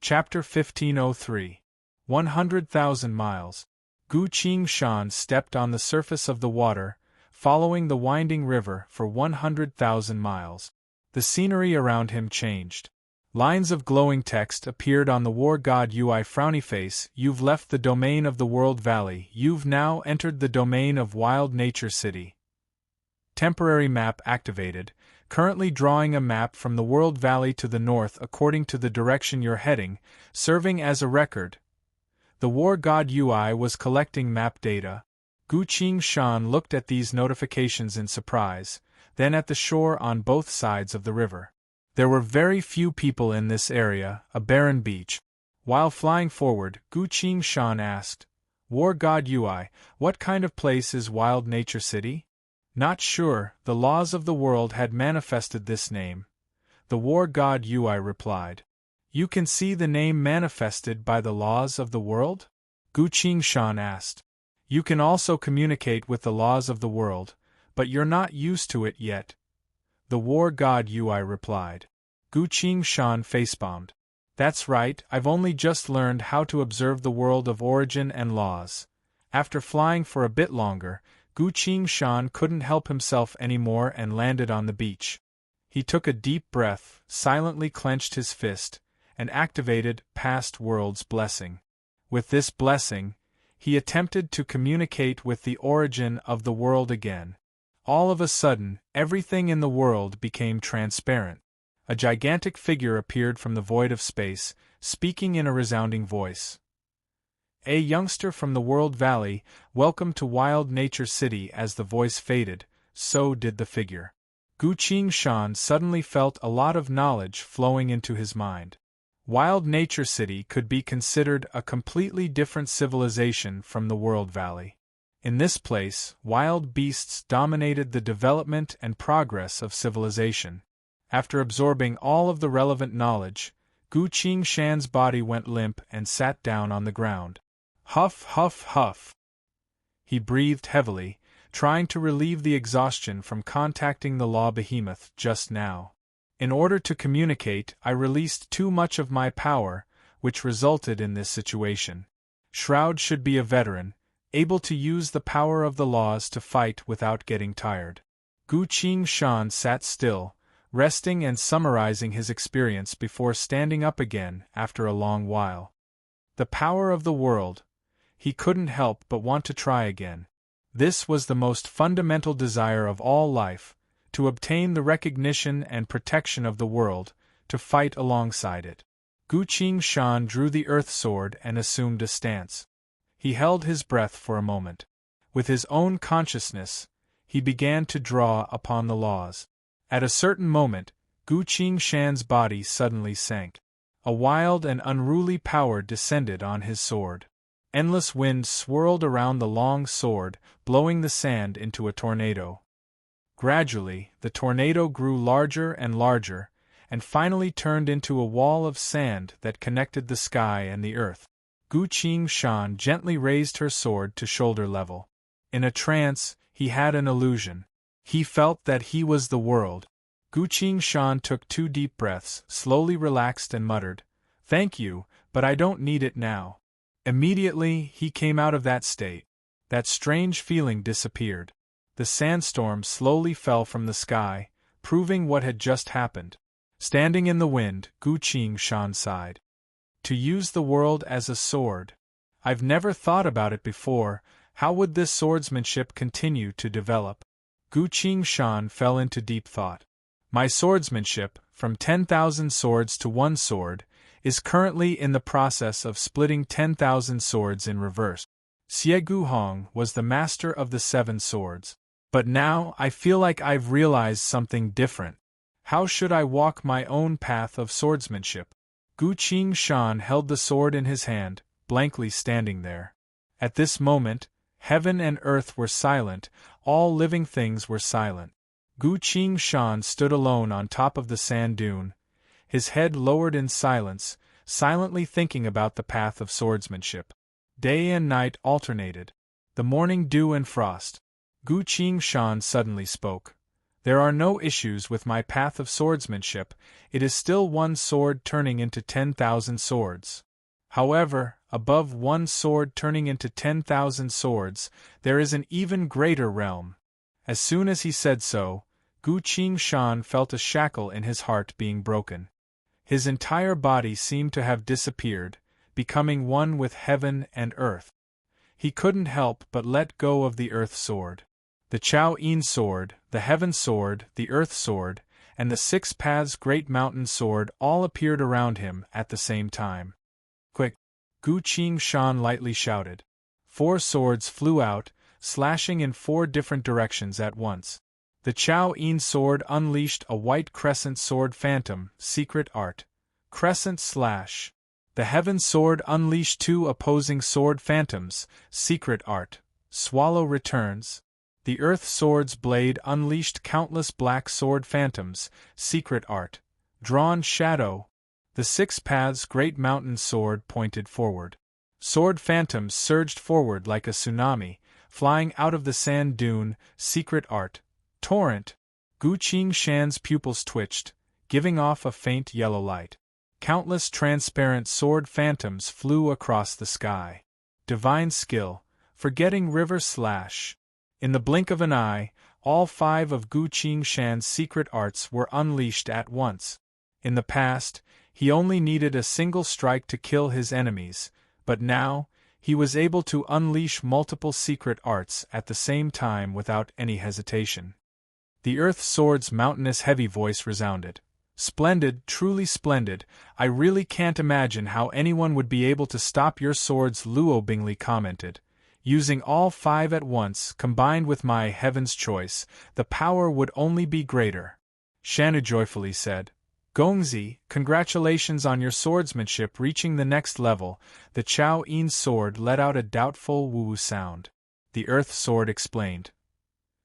Chapter 1503. 100,000 miles. Gu Qingshan stepped on the surface of the water, following the winding river for 100,000 miles. The scenery around him changed. Lines of glowing text appeared on the war god Ui frowny face. You've left the domain of the World Valley. You've now entered the domain of Wild Nature City. Temporary map activated. Currently drawing a map from the World Valley to the north according to the direction you're heading, serving as a record. The war god Ui was collecting map data. Gu Qingshan looked at these notifications in surprise, then at the shore on both sides of the river. There were very few people in this area, a barren beach. While flying forward, Gu Qingshan asked, "War god Ui, what kind of place is Wild Nature City?" Not sure, the laws of the world had manifested this name. The war god Ui replied. You can see the name manifested by the laws of the world? Gu Qingshan asked. You can also communicate with the laws of the world, but you're not used to it yet. The war god Ui replied. Gu Qingshan facepalmed. That's right, I've only just learned how to observe the world of origin and laws. After flying for a bit longer, Gu Qingshan couldn't help himself anymore and landed on the beach. He took a deep breath, silently clenched his fist, and activated Past World's blessing. With this blessing, he attempted to communicate with the origin of the world again. All of a sudden, everything in the world became transparent. A gigantic figure appeared from the void of space, speaking in a resounding voice. A youngster from the World Valley, welcome to Wild Nature City. As the voice faded, so did the figure. Gu Qingshan suddenly felt a lot of knowledge flowing into his mind. Wild Nature City could be considered a completely different civilization from the World Valley. In this place, wild beasts dominated the development and progress of civilization. After absorbing all of the relevant knowledge, Gu Qingshan's body went limp and sat down on the ground. Huff, huff, huff. He breathed heavily, trying to relieve the exhaustion from contacting the law behemoth just now. In order to communicate, I released too much of my power, which resulted in this situation. Shroud should be a veteran, able to use the power of the laws to fight without getting tired. Gu Qingshan sat still, resting and summarizing his experience before standing up again after a long while. The power of the world. He couldn't help but want to try again. This was the most fundamental desire of all life, to obtain the recognition and protection of the world, to fight alongside it. Gu Qingshan drew the earth sword and assumed a stance. He held his breath for a moment. With his own consciousness, he began to draw upon the laws. At a certain moment, Gu Qingshan's body suddenly sank. A wild and unruly power descended on his sword. Endless wind swirled around the long sword, blowing the sand into a tornado. Gradually, the tornado grew larger and larger, and finally turned into a wall of sand that connected the sky and the earth. Gu Qingshan gently raised her sword to shoulder level. In a trance, he had an illusion. He felt that he was the world. Gu Qingshan took 2 deep breaths, slowly relaxed and muttered, "Thank you, but I don't need it now." Immediately, he came out of that state. That strange feeling disappeared. The sandstorm slowly fell from the sky, proving what had just happened. Standing in the wind, Gu Qingshan sighed. To use the world as a sword. I've never thought about it before. How would this swordsmanship continue to develop? Gu Qingshan fell into deep thought. My swordsmanship, from 10,000 swords to 1 sword, is currently in the process of splitting 10,000 swords in reverse. Xie Guhong was the master of the 7 swords. But now I feel like I've realized something different. How should I walk my own path of swordsmanship? Gu Qingshan held the sword in his hand, blankly standing there. At this moment, heaven and earth were silent, all living things were silent. Gu Qingshan stood alone on top of the sand dune, his head lowered in silence, silently thinking about the path of swordsmanship. Day and night alternated. The morning dew and frost. Gu Qingshan suddenly spoke. There are no issues with my path of swordsmanship, it is still one sword turning into 10,000 swords. However, above one sword turning into 10,000 swords, there is an even greater realm. As soon as he said so, Gu Qingshan felt a shackle in his heart being broken. His entire body seemed to have disappeared, becoming one with heaven and earth. He couldn't help but let go of the earth sword. The Chao Yin sword, the heaven sword, the earth sword, and the six paths great mountain sword all appeared around him at the same time. Quick! Gu Qingshan lightly shouted. 4 swords flew out, slashing in 4 different directions at once. The Chao Yin sword unleashed a white crescent sword phantom, secret art. Crescent slash. The heaven sword unleashed 2 opposing sword phantoms, secret art. Swallow returns. The earth sword's blade unleashed countless black sword phantoms, secret art. Drawn shadow. The 6 paths great mountain sword pointed forward. Sword phantoms surged forward like a tsunami, flying out of the sand dune, secret art. Torrent. Gu Qingshan's pupils twitched, giving off a faint yellow light. Countless transparent sword phantoms flew across the sky. Divine skill. Forgetting river slash. In the blink of an eye, all 5 of Gu Qingshan's secret arts were unleashed at once. In the past, he only needed a single strike to kill his enemies, but now, he was able to unleash multiple secret arts at the same time without any hesitation. The earth sword's mountainous heavy voice resounded. Splendid, truly splendid, I really can't imagine how anyone would be able to stop your swords, Luo Bingley commented. Using all 5 at once, combined with my heaven's choice, the power would only be greater. Shanu joyfully said. Gongzi, congratulations on your swordsmanship reaching the next level. The Chao Yin sword let out a doubtful woo-woo sound. The earth sword explained.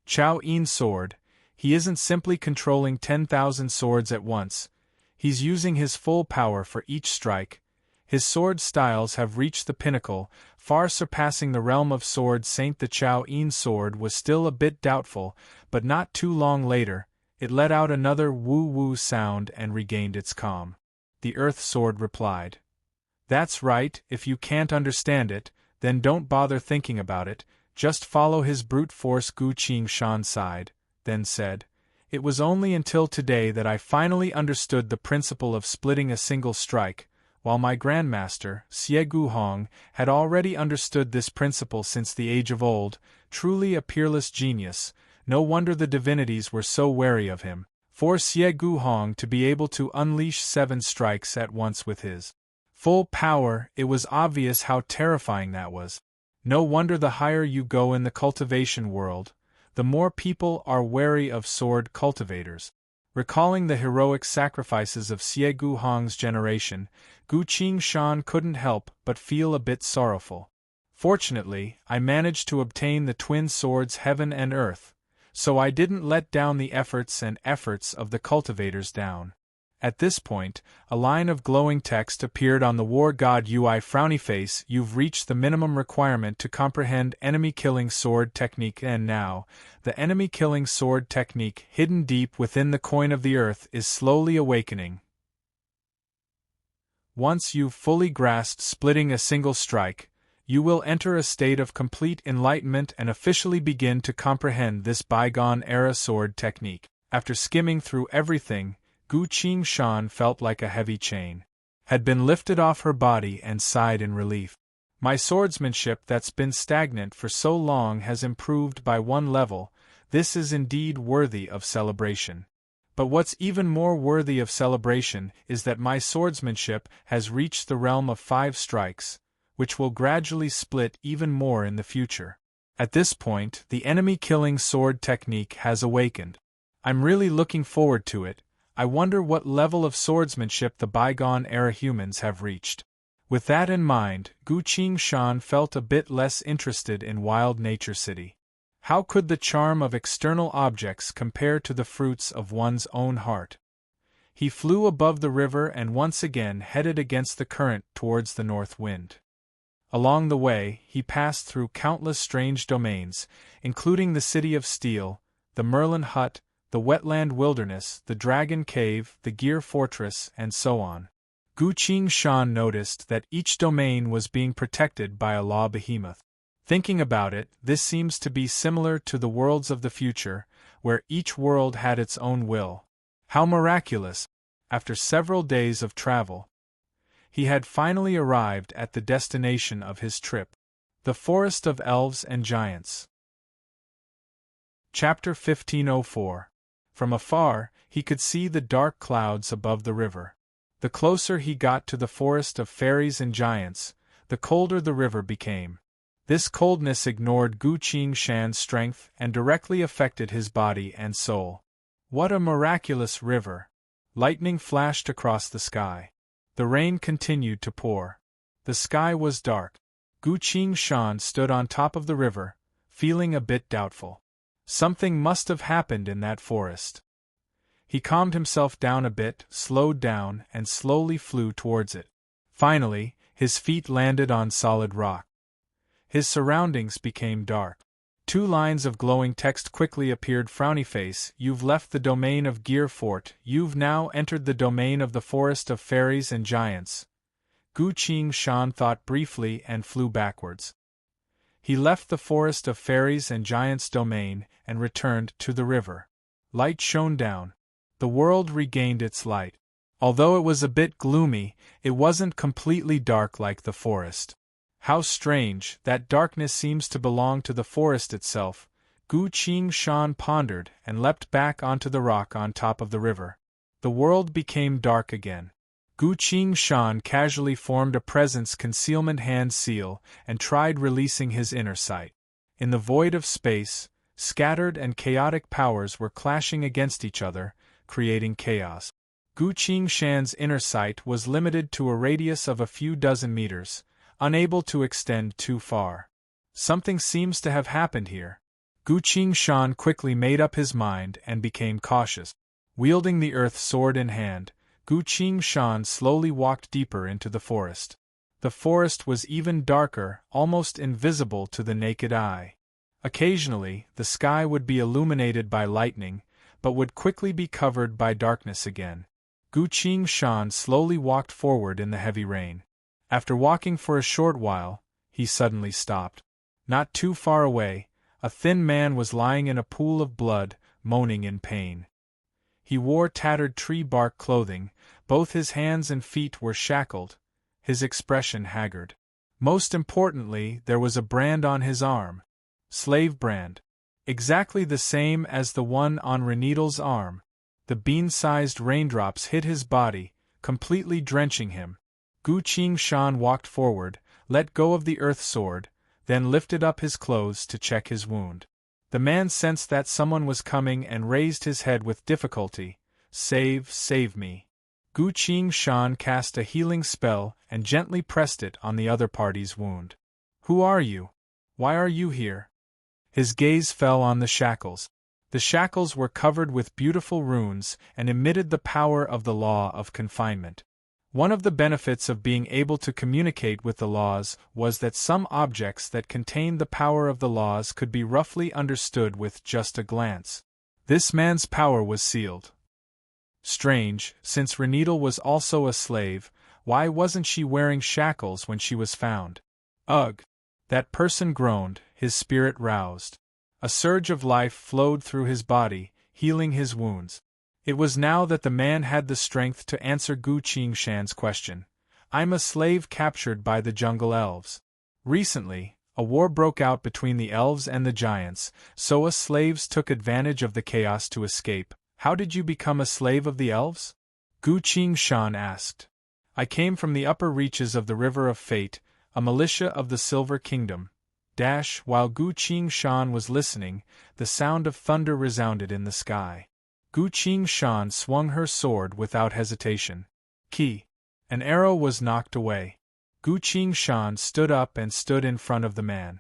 Chao Yin sword, he isn't simply controlling 10,000 swords at once, he's using his full power for each strike. His sword styles have reached the pinnacle, far surpassing the realm of sword saint. The Chao Yin sword was still a bit doubtful, but not too long later, it let out another woo-woo sound and regained its calm. The earth sword replied. That's right, if you can't understand it, then don't bother thinking about it, just follow his brute force. Gu Qingshan sighed, then said, It was only until today that I finally understood the principle of splitting a single strike. While my grandmaster, Xie Guhong, had already understood this principle since the age of old, truly a peerless genius, no wonder the divinities were so wary of him. For Xie Guhong to be able to unleash 7 strikes at once with his full power, it was obvious how terrifying that was. No wonder the higher you go in the cultivation world, the more people are wary of sword cultivators. Recalling the heroic sacrifices of Xie Guhong's generation, Gu Qingshan couldn't help but feel a bit sorrowful. Fortunately, I managed to obtain the twin swords heaven and earth, so I didn't let down the efforts of the cultivators down. At this point, a line of glowing text appeared on the war god UI frowny face. You've reached the minimum requirement to comprehend enemy-killing sword technique, and now, the enemy-killing sword technique hidden deep within the coin of the earth is slowly awakening. Once you've fully grasped splitting a single strike, you will enter a state of complete enlightenment and officially begin to comprehend this bygone-era sword technique. After skimming through everything, Gu Qingshan felt like a heavy chain had been lifted off her body and sighed in relief. My swordsmanship that's been stagnant for so long has improved by 1 level, this is indeed worthy of celebration. But what's even more worthy of celebration is that my swordsmanship has reached the realm of 5 strikes, which will gradually split even more in the future. At this point, the enemy-killing sword technique has awakened. I'm really looking forward to it. I wonder what level of swordsmanship the bygone-era humans have reached. With that in mind, Gu Qingshan felt a bit less interested in Wild Nature City. How could the charm of external objects compare to the fruits of one's own heart? He flew above the river and once again headed against the current towards the north wind. Along the way, he passed through countless strange domains, including the City of Steel, the Merlin Hut, the wetland wilderness, the dragon cave, the gear fortress, and so on. Gu Qingshan noticed that each domain was being protected by a law behemoth. Thinking about it, this seems to be similar to the worlds of the future, where each world had its own will. How miraculous! After several days of travel, he had finally arrived at the destination of his trip. The Forest of Elves and Giants. Chapter 1504. From afar, he could see the dark clouds above the river. The closer he got to the forest of fairies and giants, the colder the river became. This coldness ignored Gu Qingshan's strength and directly affected his body and soul. What a miraculous river! Lightning flashed across the sky. The rain continued to pour. The sky was dark. Gu Qingshan stood on top of the river, feeling a bit doubtful. Something must have happened in that forest. He calmed himself down a bit, slowed down, and slowly flew towards it. Finally, his feet landed on solid rock. His surroundings became dark. 2 lines of glowing text quickly appeared. Frowny face, you've left the domain of Gear Fort, you've now entered the domain of the Forest of Fairies and Giants. Gu Qingshan thought briefly and flew backwards. He left the Forest of Fairies and Giants domain and returned to the river. Light shone down. The world regained its light. Although it was a bit gloomy, it wasn't completely dark like the forest. How strange, that darkness seems to belong to the forest itself, Gu Qingshan pondered and leapt back onto the rock on top of the river. The world became dark again. Gu Qingshan casually formed a presence concealment hand seal and tried releasing his inner sight. In the void of space, scattered and chaotic powers were clashing against each other, creating chaos. Gu Qingshan's inner sight was limited to a radius of a few dozen meters, unable to extend too far. Something seems to have happened here. Gu Qingshan quickly made up his mind and became cautious. Wielding the earth sword in hand, Gu Qingshan slowly walked deeper into the forest. The forest was even darker, almost invisible to the naked eye. Occasionally, the sky would be illuminated by lightning, but would quickly be covered by darkness again. Gu Qingshan slowly walked forward in the heavy rain. After walking for a short while, he suddenly stopped. Not too far away, a thin man was lying in a pool of blood, moaning in pain. He wore tattered tree bark clothing, both his hands and feet were shackled, his expression haggard. Most importantly, there was a brand on his arm. Slave brand. Exactly the same as the one on Reneedle's arm. The bean-sized raindrops hit his body, completely drenching him. Gu Qingshan walked forward, let go of the earth sword, then lifted up his clothes to check his wound. The man sensed that someone was coming and raised his head with difficulty. Save me. Gu Qingshan cast a healing spell and gently pressed it on the other party's wound. Who are you? Why are you here? His gaze fell on the shackles. The shackles were covered with beautiful runes and emitted the power of the law of confinement. One of the benefits of being able to communicate with the laws was that some objects that contained the power of the laws could be roughly understood with just a glance. This man's power was sealed. Strange, since Reneedle was also a slave, why wasn't she wearing shackles when she was found? Ugh! That person groaned, his spirit roused. A surge of life flowed through his body, healing his wounds. It was now that the man had the strength to answer Gu Qingshan's question. I'm a slave captured by the jungle elves. Recently, a war broke out between the elves and the giants, so us slaves took advantage of the chaos to escape. How did you become a slave of the elves? Gu Qingshan asked. I came from the upper reaches of the River of Fate, a militia of the Silver Kingdom. While Gu Qingshan was listening, the sound of thunder resounded in the sky. Gu Qingshan swung her sword without hesitation. Ki! An arrow was knocked away. Gu Qingshan stood up and stood in front of the man.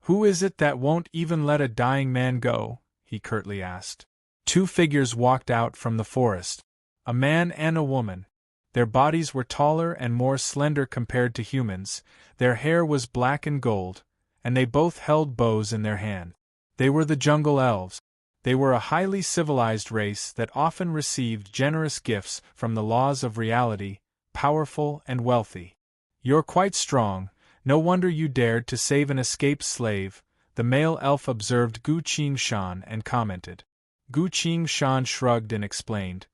Who is it that won't even let a dying man go? He curtly asked. 2 figures walked out from the forest. A man and a woman. Their bodies were taller and more slender compared to humans, their hair was black and gold, and they both held bows in their hand. They were the jungle elves. They were a highly civilized race that often received generous gifts from the laws of reality, powerful and wealthy. "You're quite strong, no wonder you dared to save an escaped slave," the male elf observed Gu Qingshan and commented. Gu Qingshan shrugged and explained,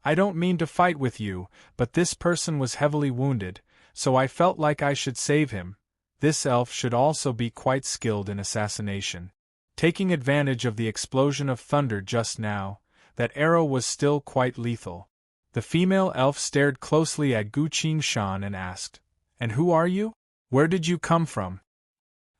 "I don't mean to fight with you, but this person was heavily wounded, so I felt like I should save him. This elf should also be quite skilled in assassination." Taking advantage of the explosion of thunder just now, that arrow was still quite lethal. The female elf stared closely at Gu Qingshan and asked, "And who are you? Where did you come from?"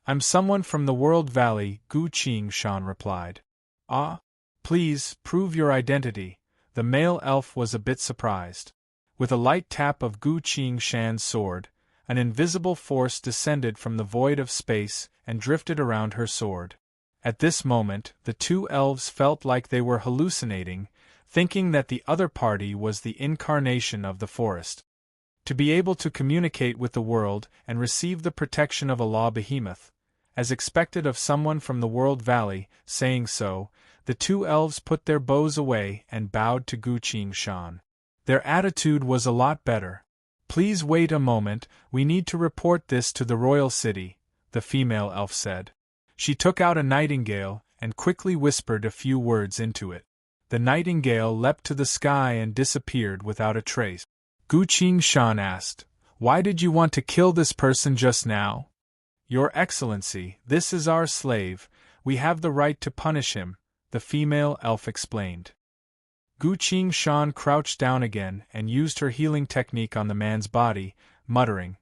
"I'm someone from the World Valley," Gu Qingshan replied. "Ah? Please, prove your identity." The male elf was a bit surprised. With a light tap of Gu Qingshan's sword, an invisible force descended from the void of space and drifted around her sword. At this moment, the two elves felt like they were hallucinating, thinking that the other party was the incarnation of the forest. To be able to communicate with the world and receive the protection of a law behemoth, as expected of someone from the World Valley, saying so, the two elves put their bows away and bowed to Gu Qingshan. Their attitude was a lot better. "Please wait a moment, we need to report this to the royal city," the female elf said. She took out a nightingale and quickly whispered a few words into it. The nightingale leapt to the sky and disappeared without a trace. Gu Qingshan asked, "Why did you want to kill this person just now?" "Your Excellency, this is our slave, we have the right to punish him," the female elf explained. Gu Qingshan crouched down again and used her healing technique on the man's body, muttering,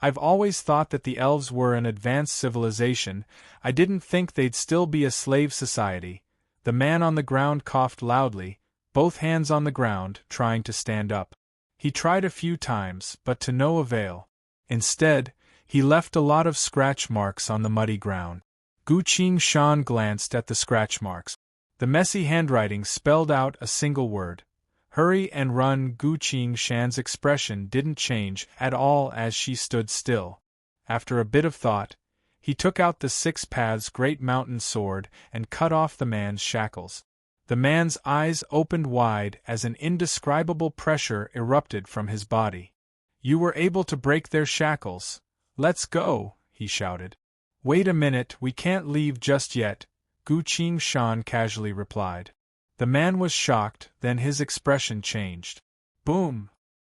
"I've always thought that the elves were an advanced civilization, I didn't think they'd still be a slave society." The man on the ground coughed loudly, both hands on the ground, trying to stand up. He tried a few times, but to no avail. Instead, he left a lot of scratch marks on the muddy ground. Gu Qingshan glanced at the scratch marks. The messy handwriting spelled out a single word. "Hurry and run." Gu Qingshan's expression didn't change at all as she stood still. After a bit of thought, he took out the 6 Paths Great Mountain sword and cut off the man's shackles. The man's eyes opened wide as an indescribable pressure erupted from his body. "You were able to break their shackles. Let's go," he shouted. "Wait a minute, we can't leave just yet," Gu Qingshan casually replied. The man was shocked, then his expression changed. Boom!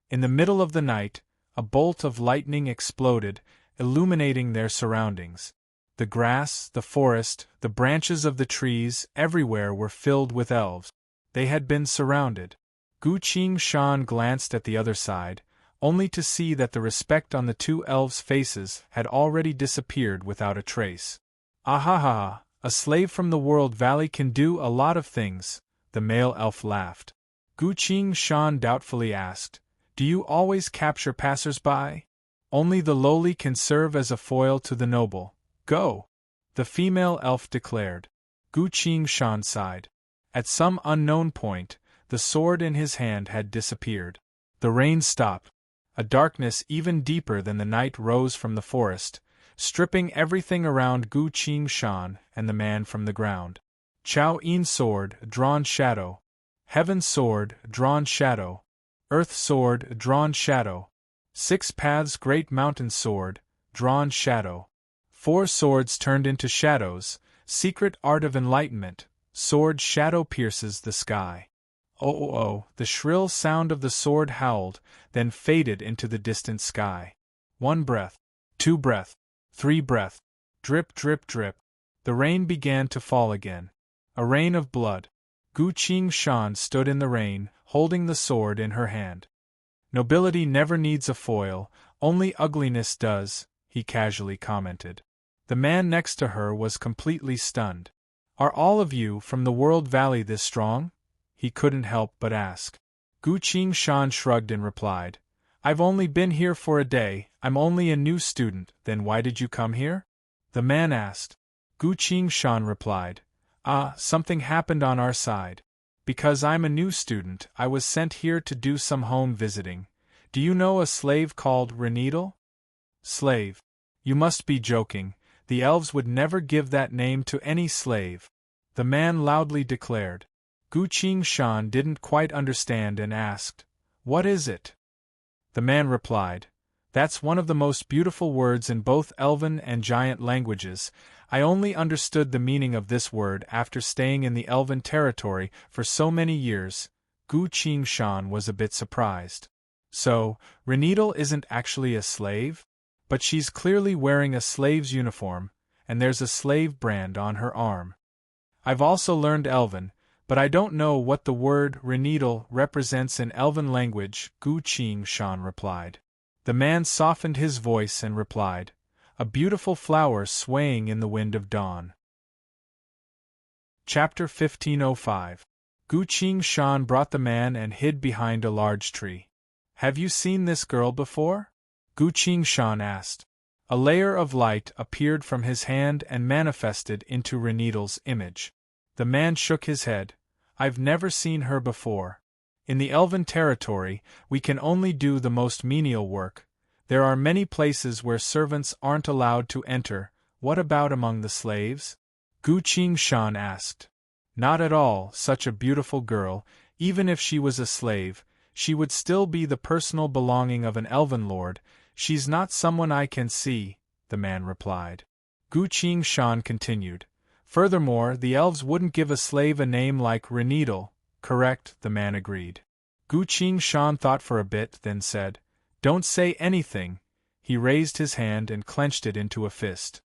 In the middle of the night, a bolt of lightning exploded, illuminating their surroundings. The grass, the forest, the branches of the trees, everywhere were filled with elves. They had been surrounded. Gu Qingshan glanced at the other side, only to see that the respect on the two elves' faces had already disappeared without a trace. "Ahaha, a slave from the World Valley can do a lot of things," the male elf laughed. Gu Qingshan doubtfully asked, "Do you always capture passers-by?" "Only the lowly can serve as a foil to the noble. Go!" the female elf declared. Gu Qingshan sighed. At some unknown point, the sword in his hand had disappeared. The rain stopped. A darkness even deeper than the night rose from the forest, stripping everything around Gu Qingshan and the man from the ground. Chao Yin sword, drawn shadow. Heaven sword, drawn shadow. Earth sword, drawn shadow. 6 Paths Great Mountain sword, drawn shadow. 4 swords turned into shadows, secret art of enlightenment, sword shadow pierces the sky. Oh, oh, the shrill sound of the sword howled, then faded into the distant sky. 1 breath, 2 breath, 3 breath, drip drip drip. The rain began to fall again. A rain of blood. Gu Qingshan stood in the rain, holding the sword in her hand. "Nobility never needs a foil, only ugliness does," he casually commented. The man next to her was completely stunned. "Are all of you from the World Valley this strong?" he couldn't help but ask. Gu Qingshan shrugged and replied, "I've only been here for a day, I'm only a new student." "Then why did you come here?" the man asked. Gu Qingshan replied, Something happened on our side. Because I'm a new student, I was sent here to do some home visiting. Do you know a slave called Reneedle?" "Slave? You must be joking, the elves would never give that name to any slave." the man loudly declared. Gu Shan didn't quite understand and asked, "What is it?" The man replied, "That's one of the most beautiful words in both Elven and Giant languages. I only understood the meaning of this word after staying in the Elven territory for so many years." Gu Shan was a bit surprised. "So, Reneedle isn't actually a slave? But she's clearly wearing a slave's uniform, and there's a slave brand on her arm." "I've also learned Elven, but I don't know what the word Reneedle represents in Elven language," Gu Shan replied. The man softened his voice and replied, "A beautiful flower swaying in the wind of dawn." Chapter 1505. Gu Shan brought the man and hid behind a large tree. "Have you seen this girl before?" Gu Shan asked. A layer of light appeared from his hand and manifested into Reneedle's image. The man shook his head. "I've never seen her before. In the Elven territory, we can only do the most menial work. There are many places where servants aren't allowed to enter. What about among the slaves?" Gu Shan asked. "Not at all. Such a beautiful girl, even if she was a slave, she would still be the personal belonging of an Elven lord. She's not someone I can see," the man replied. Gu Shan continued. "Furthermore, the elves wouldn't give a slave a name like Reneedle." "Correct," the man agreed. Gu Shan thought for a bit, then said, "Don't say anything." He raised his hand and clenched it into a fist.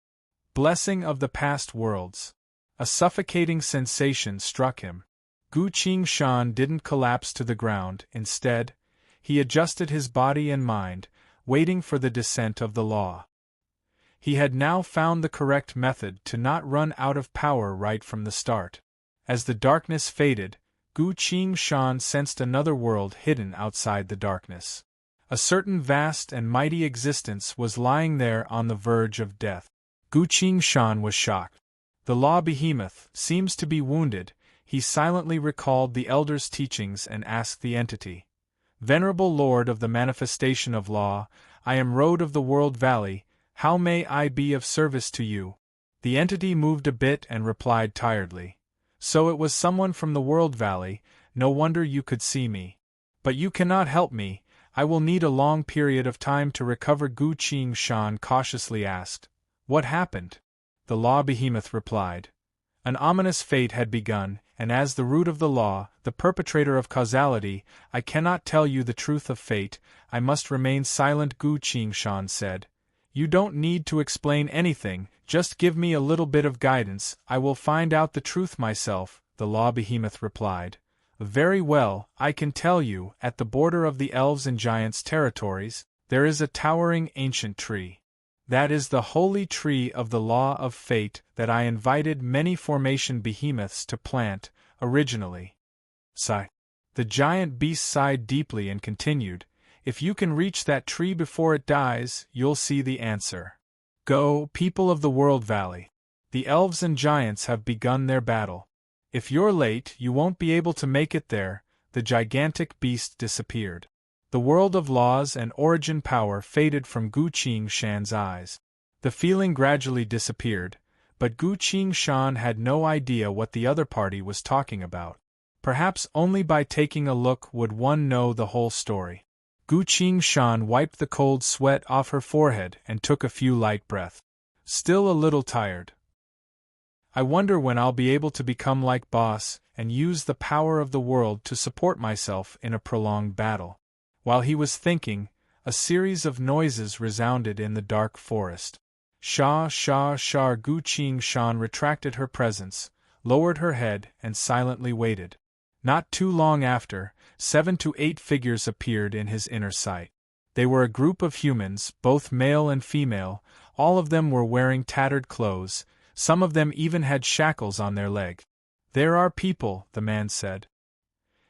"Blessing of the past worlds." A suffocating sensation struck him. Gu Shan didn't collapse to the ground. Instead, he adjusted his body and mind, waiting for the descent of the law. He had now found the correct method to not run out of power right from the start. As the darkness faded, Gu Shan sensed another world hidden outside the darkness. A certain vast and mighty existence was lying there on the verge of death. Gu Shan was shocked. The law behemoth seems to be wounded. He silently recalled the elder's teachings and asked the entity, "Venerable Lord of the manifestation of law, I am Road of the World Valley. How may I be of service to you?" The entity moved a bit and replied tiredly, "So it was someone from the World Valley. No wonder you could see me. But you cannot help me. I will need a long period of time to recover." Gu Shan cautiously asked, "What happened?" The law behemoth replied, "An ominous fate had begun, and as the root of the law, the perpetrator of causality, I cannot tell you the truth of fate. I must remain silent." Gu Shan said, "You don't need to explain anything, just give me a little bit of guidance. I will find out the truth myself," the law behemoth replied. "Very well, I can tell you. At the border of the elves and giants' territories, there is a towering ancient tree. That is the holy tree of the law of fate that I invited many formation behemoths to plant, originally." Sigh. The giant beast sighed deeply and continued, "If you can reach that tree before it dies, you'll see the answer. Go, people of the World Valley. The elves and giants have begun their battle. If you're late, you won't be able to make it there." The gigantic beast disappeared. The world of laws and origin power faded from Gu Shan's eyes. The feeling gradually disappeared, but Gu Shan had no idea what the other party was talking about. Perhaps only by taking a look would one know the whole story. Gu Shan wiped the cold sweat off her forehead and took a few light breaths. "Still a little tired. I wonder when I'll be able to become like Boss and use the power of the world to support myself in a prolonged battle." While he was thinking, a series of noises resounded in the dark forest. Sha sha sha. Gu Shan retracted her presence, lowered her head, and silently waited. Not too long after, 7 to 8 figures appeared in his inner sight. They were a group of humans, both male and female. All of them were wearing tattered clothes. Some of them even had shackles on their legs. "There are people," the man said.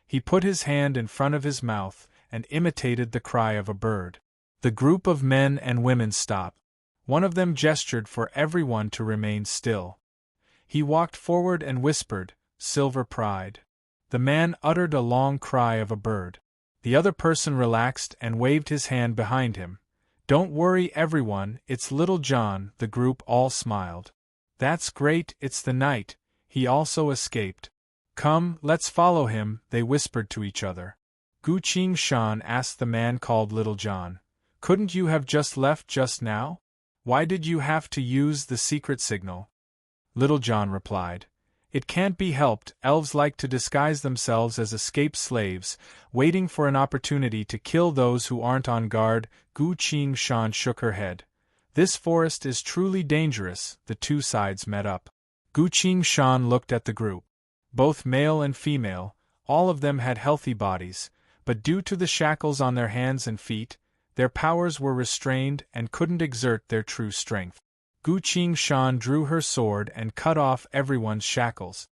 He put his hand in front of his mouth and imitated the cry of a bird. The group of men and women stopped. One of them gestured for everyone to remain still. He walked forward and whispered, "Silver Pride." The man uttered a long cry of a bird. The other person relaxed and waved his hand behind him. "Don't worry everyone, it's Little John." The group all smiled. "That's great, it's the night," he also escaped. Come, let's follow him, they whispered to each other. Gu Shan asked the man called Little John. Couldn't you have just left just now? Why did you have to use the secret signal? Little John replied. It can't be helped, elves like to disguise themselves as escaped slaves, waiting for an opportunity to kill those who aren't on guard. Gu Shan shook her head. This forest is truly dangerous. The two sides met up. Gu Shan looked at the group. Both male and female, all of them had healthy bodies, but due to the shackles on their hands and feet, their powers were restrained and couldn't exert their true strength. Gu Shan drew her sword and cut off everyone's shackles.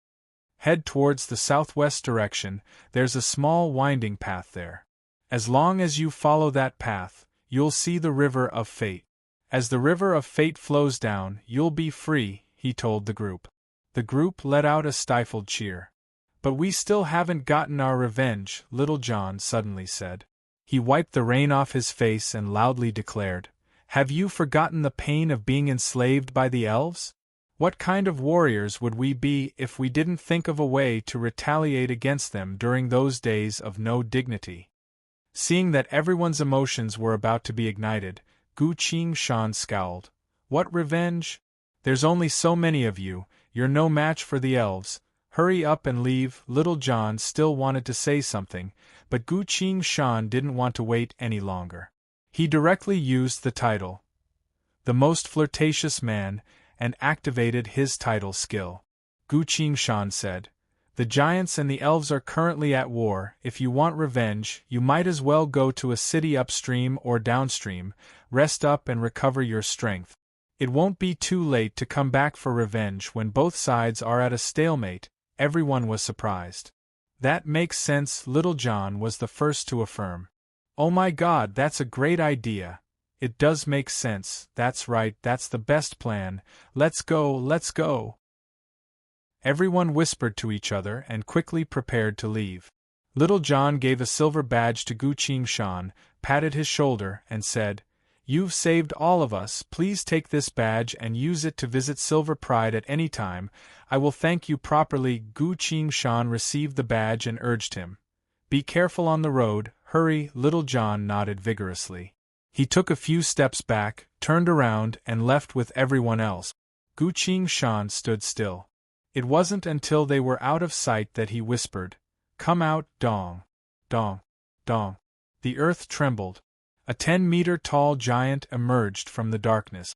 Head towards the southwest direction, there's a small winding path there. As long as you follow that path, you'll see the River of Fate. As the River of Fate flows down, you'll be free, he told the group. The group let out a stifled cheer. But we still haven't gotten our revenge, Little John suddenly said. He wiped the rain off his face and loudly declared, Have you forgotten the pain of being enslaved by the elves? What kind of warriors would we be if we didn't think of a way to retaliate against them during those days of no dignity? Seeing that everyone's emotions were about to be ignited, Gu Shan scowled. What revenge? There's only so many of you, you're no match for the elves. Hurry up and leave. Little John still wanted to say something, but Gu Shan didn't want to wait any longer. He directly used the title, The Most Flirtatious Man, and activated his title skill. Gu Shan said, The giants and the elves are currently at war. If you want revenge, you might as well go to a city upstream or downstream, rest up and recover your strength. It won't be too late to come back for revenge when both sides are at a stalemate. Everyone was surprised. That makes sense, Little John was the first to affirm. Oh my God, that's a great idea. It does make sense, that's right, that's the best plan. Let's go, let's go. Everyone whispered to each other and quickly prepared to leave. Little John gave a silver badge to Gu Shan, patted his shoulder, and said, You've saved all of us. Please take this badge and use it to visit Silver Pride at any time. I will thank you properly. Gu Shan received the badge and urged him. Be careful on the road. Hurry. Little John nodded vigorously. He took a few steps back, turned around, and left with everyone else. Gu Shan stood still. It wasn't until they were out of sight that he whispered, Come out, Dong. Dong. Dong. The earth trembled. A 10-meter-tall giant emerged from the darkness.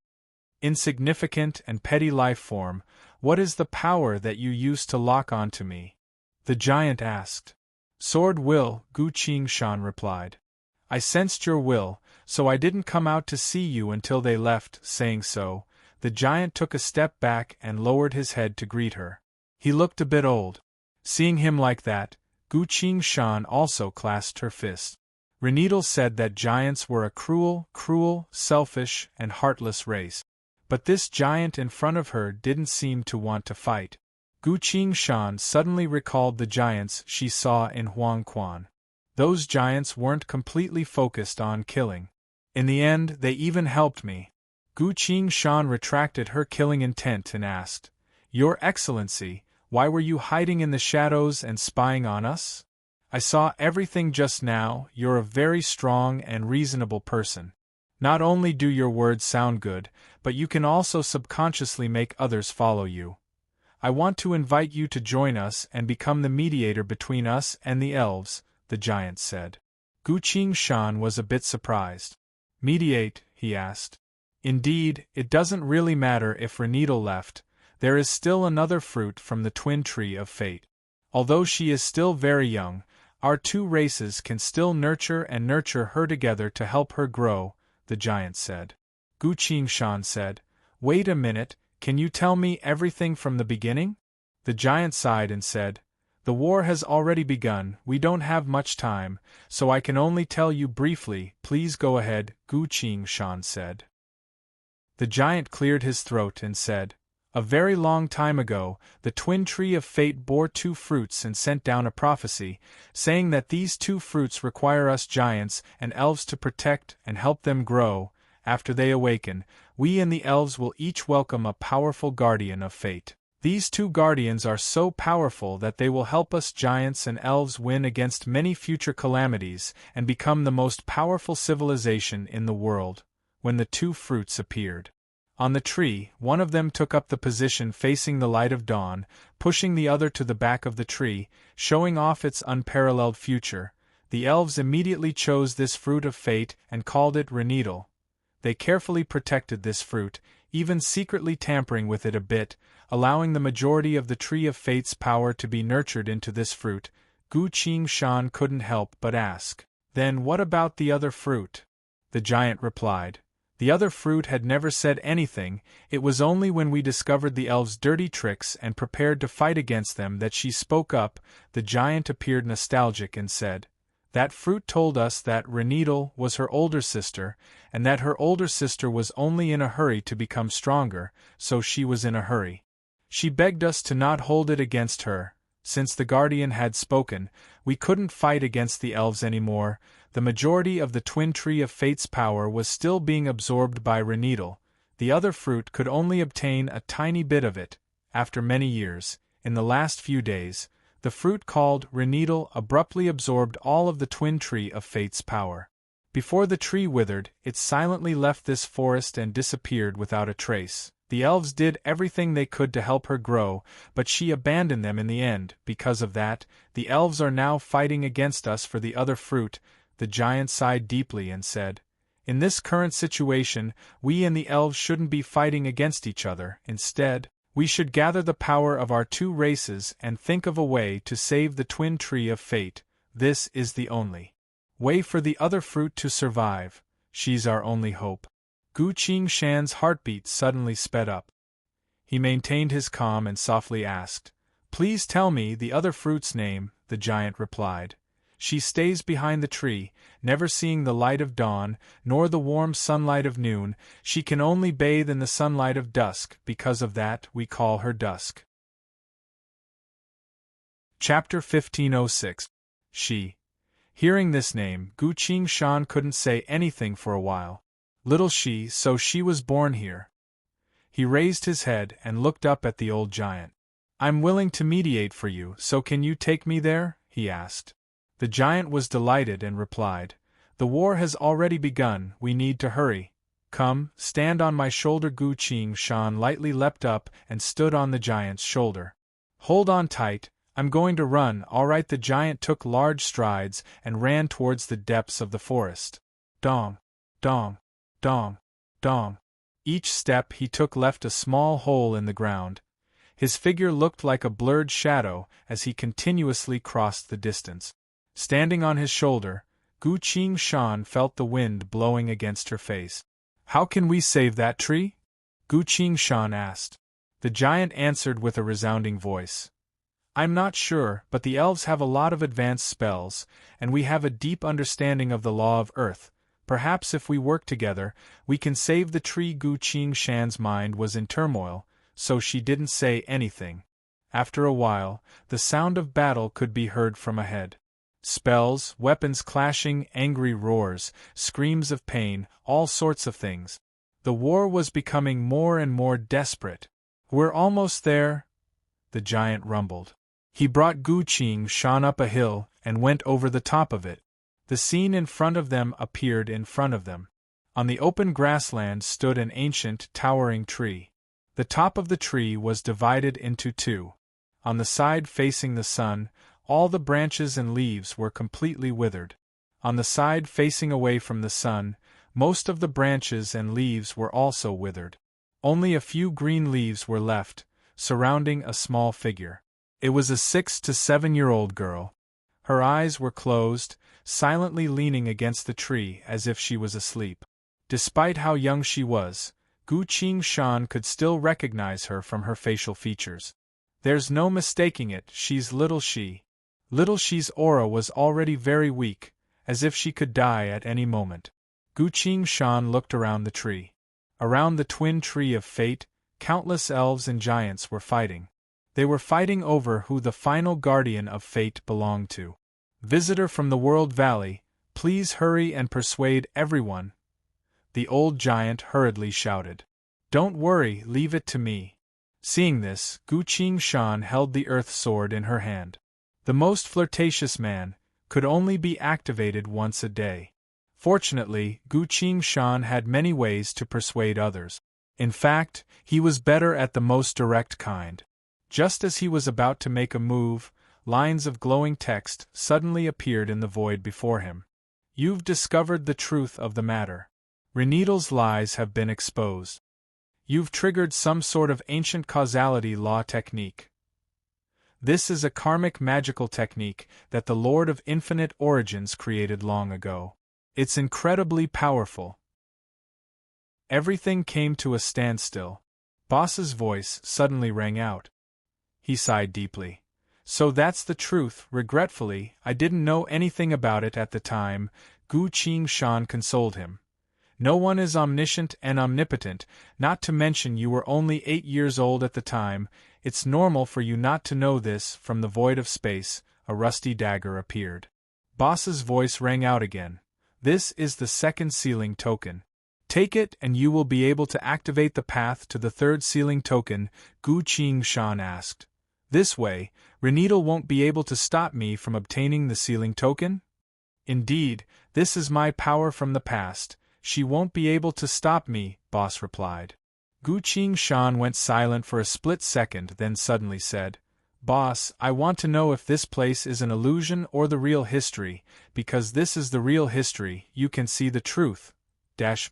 Insignificant and petty life form, what is the power that you used to lock onto me? The giant asked. Sword will, Gu Shan replied. I sensed your will, so I didn't come out to see you until they left. Saying so, the giant took a step back and lowered his head to greet her. He looked a bit old. Seeing him like that, Gu Shan also clasped her fist. Renedal said that giants were a cruel, selfish, and heartless race. But this giant in front of her didn't seem to want to fight. Gu Shan suddenly recalled the giants she saw in Huangquan. Those giants weren't completely focused on killing. In the end, they even helped me. Gu Shan retracted her killing intent and asked, Your Excellency, why were you hiding in the shadows and spying on us? I saw everything just now. You're a very strong and reasonable person. Not only do your words sound good, but you can also subconsciously make others follow you. I want to invite you to join us and become the mediator between us and the elves, the giant said. Gu Shan was a bit surprised. Mediate, he asked. Indeed, it doesn't really matter if Renedal left. There is still another fruit from the twin tree of fate. Although she is still very young, our two races can still nurture her together to help her grow, the giant said. Gu Shan said, Wait a minute, can you tell me everything from the beginning? The giant sighed and said, The war has already begun, we don't have much time, so I can only tell you briefly. Please go ahead, Gu Shan said. The giant cleared his throat and said, A very long time ago, the twin tree of fate bore two fruits and sent down a prophecy, saying that these two fruits require us giants and elves to protect and help them grow. After they awaken, we and the elves will each welcome a powerful guardian of fate. These two guardians are so powerful that they will help us giants and elves win against many future calamities and become the most powerful civilization in the world." When the two fruits appeared on the tree, one of them took up the position facing the light of dawn, pushing the other to the back of the tree, showing off its unparalleled future. The elves immediately chose this fruit of fate and called it Renedal. They carefully protected this fruit, even secretly tampering with it a bit, allowing the majority of the tree of fate's power to be nurtured into this fruit. Gu Qingshan couldn't help but ask, "Then what about the other fruit?" The giant replied, "The other fruit had never said anything. It was only when we discovered the elves' dirty tricks and prepared to fight against them that she spoke up." The giant appeared nostalgic and said, "That fruit told us that Renedal was her older sister, and that her older sister was only in a hurry to become stronger, so she was in a hurry. She begged us to not hold it against her. Since the guardian had spoken, we couldn't fight against the elves anymore. The majority of the twin tree of fate's power was still being absorbed by Renedal. The other fruit could only obtain a tiny bit of it. After many years, in the last few days, the fruit called Renedal abruptly absorbed all of the twin tree of fate's power. Before the tree withered, it silently left this forest and disappeared without a trace. The elves did everything they could to help her grow, but she abandoned them in the end. Because of that, the elves are now fighting against us for the other fruit." The giant sighed deeply and said, "In this current situation, we and the elves shouldn't be fighting against each other. Instead, we should gather the power of our two races and think of a way to save the twin tree of fate. This is the only way for the other fruit to survive. She's our only hope." Gu Qingshan's heartbeat suddenly sped up. He maintained his calm and softly asked, "Please tell me the other fruit's name." The giant replied, "She stays behind the tree, never seeing the light of dawn, nor the warm sunlight of noon. She can only bathe in the sunlight of dusk. Because of that, we call her Dusk." Chapter 1506. She. Hearing this name, Gu Qingshan couldn't say anything for a while. Little she, so she was born here. He raised his head and looked up at the old giant. "I'm willing to mediate for you, so can you take me there?" he asked. The giant was delighted and replied, "The war has already begun, we need to hurry. Come, stand on my shoulder." Gu Qingshan lightly leapt up and stood on the giant's shoulder. "Hold on tight, I'm going to run." "All right." The giant took large strides and ran towards the depths of the forest. Dong, dong, dong, dong. Each step he took left a small hole in the ground. His figure looked like a blurred shadow as he continuously crossed the distance. Standing on his shoulder, Gu Qingshan felt the wind blowing against her face. "How can we save that tree?" Gu Qingshan asked. The giant answered with a resounding voice, "I'm not sure, but the elves have a lot of advanced spells, and we have a deep understanding of the law of earth. Perhaps if we work together, we can save the tree." Gu Qingshan's mind was in turmoil, so she didn't say anything. After a while, the sound of battle could be heard from ahead. Spells, weapons clashing, angry roars, screams of pain, all sorts of things. The war was becoming more and more desperate. "We're almost there," the giant rumbled. He brought Gu Qingshan up a hill and went over the top of it. The scene in front of them appeared in front of them. On the open grassland stood an ancient, towering tree. The top of the tree was divided into two. On the side facing the sun, all the branches and leaves were completely withered. On the side facing away from the sun, most of the branches and leaves were also withered. Only a few green leaves were left, surrounding a small figure. It was a 6 to 7-year-old girl. Her eyes were closed, silently leaning against the tree as if she was asleep. Despite how young she was, Gu Qingshan could still recognize her from her facial features. There's no mistaking it, she's Little She. Little She's aura was already very weak, as if she could die at any moment. Gu Qingshan looked around the tree. Around the twin tree of fate, countless elves and giants were fighting. They were fighting over who the final guardian of fate belonged to. "Visitor from the World Valley, please hurry and persuade everyone," the old giant hurriedly shouted. "Don't worry, leave it to me." Seeing this, Gu Shan held the earth sword in her hand. The most flirtatious man could only be activated once a day. Fortunately, Gu Shan had many ways to persuade others. In fact, he was better at the most direct kind. Just as he was about to make a move, lines of glowing text suddenly appeared in the void before him. You've discovered the truth of the matter. Reneedle's lies have been exposed. You've triggered some sort of ancient causality law technique. This is a karmic magical technique that the Lord of Infinite Origins created long ago. It's incredibly powerful. Everything came to a standstill. Boss's voice suddenly rang out. He sighed deeply. So that's the truth. Regretfully, I didn't know anything about it at the time, Gu Shan consoled him. No one is omniscient and omnipotent, not to mention you were only 8 years old at the time. It's normal for you not to know this. From the void of space, a rusty dagger appeared. Boss's voice rang out again. This is the second sealing token. Take it and you will be able to activate the path to the third sealing token, Gu Shan asked. This way, Reneedle won't be able to stop me from obtaining the sealing token? Indeed, this is my power from the past. She won't be able to stop me, Boss replied. Gu Shan went silent for a split second, then suddenly said, Boss, I want to know if this place is an illusion or the real history, because this is the real history. You can see the truth.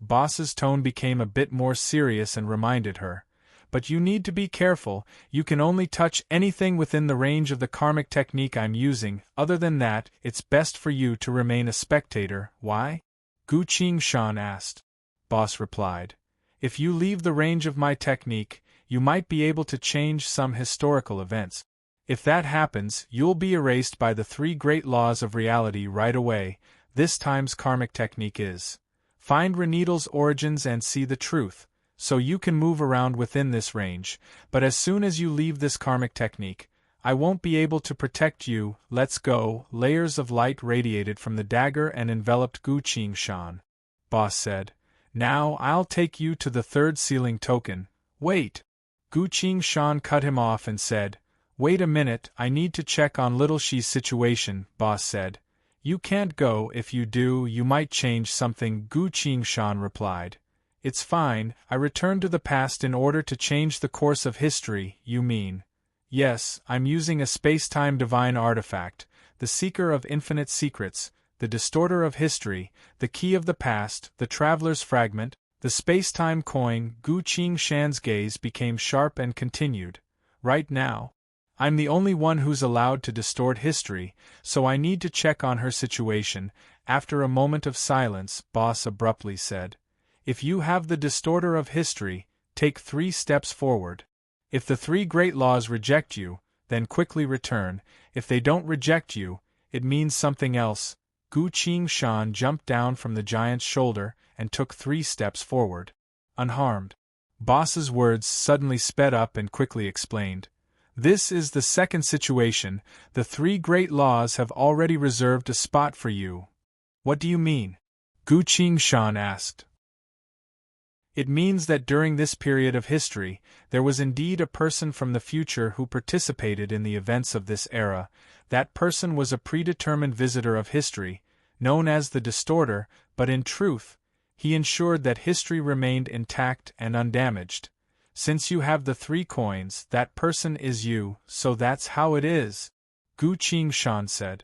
Boss's tone became a bit more serious and reminded her. But you need to be careful, you can only touch anything within the range of the karmic technique I'm using. Other than that, it's best for you to remain a spectator. Why? Gu Shan asked. Boss replied. If you leave the range of my technique, you might be able to change some historical events. If that happens, you'll be erased by the 3 great laws of reality right away. This time's karmic technique is: find Reneedle's origins and see the truth, so you can move around within this range, but as soon as you leave this karmic technique, I won't be able to protect you. Let's go. Layers of light radiated from the dagger and enveloped Gu Shan. Boss said, Now I'll take you to the third sealing token. Wait. Gu Shan cut him off and said, Wait a minute, I need to check on Little She's situation. Boss said, You can't go. If you do, you might change something. Gu Shan replied, It's fine, I returned to the past in order to change the course of history. You mean? Yes, I'm using a space-time divine artifact, the Seeker of Infinite Secrets, the Distorter of History, the Key of the Past, the Traveler's Fragment, the space-time coin. Gu Shan's gaze became sharp and continued, Right now, I'm the only one who's allowed to distort history, so I need to check on her situation. After a moment of silence, Boss abruptly said, If you have the Distorter of History, take 3 steps forward. If the 3 great laws reject you, then quickly return. If they don't reject you, it means something else. Gu Shan jumped down from the giant's shoulder and took 3 steps forward. Unharmed. Boss's words suddenly sped up and quickly explained. This is the second situation. The 3 great laws have already reserved a spot for you. What do you mean? Gu Shan asked. It means that during this period of history, there was indeed a person from the future who participated in the events of this era. That person was a predetermined visitor of history, known as the Distorter, but in truth, he ensured that history remained intact and undamaged. Since you have the 3 coins, that person is you, so that's how it is, Gu Shan said.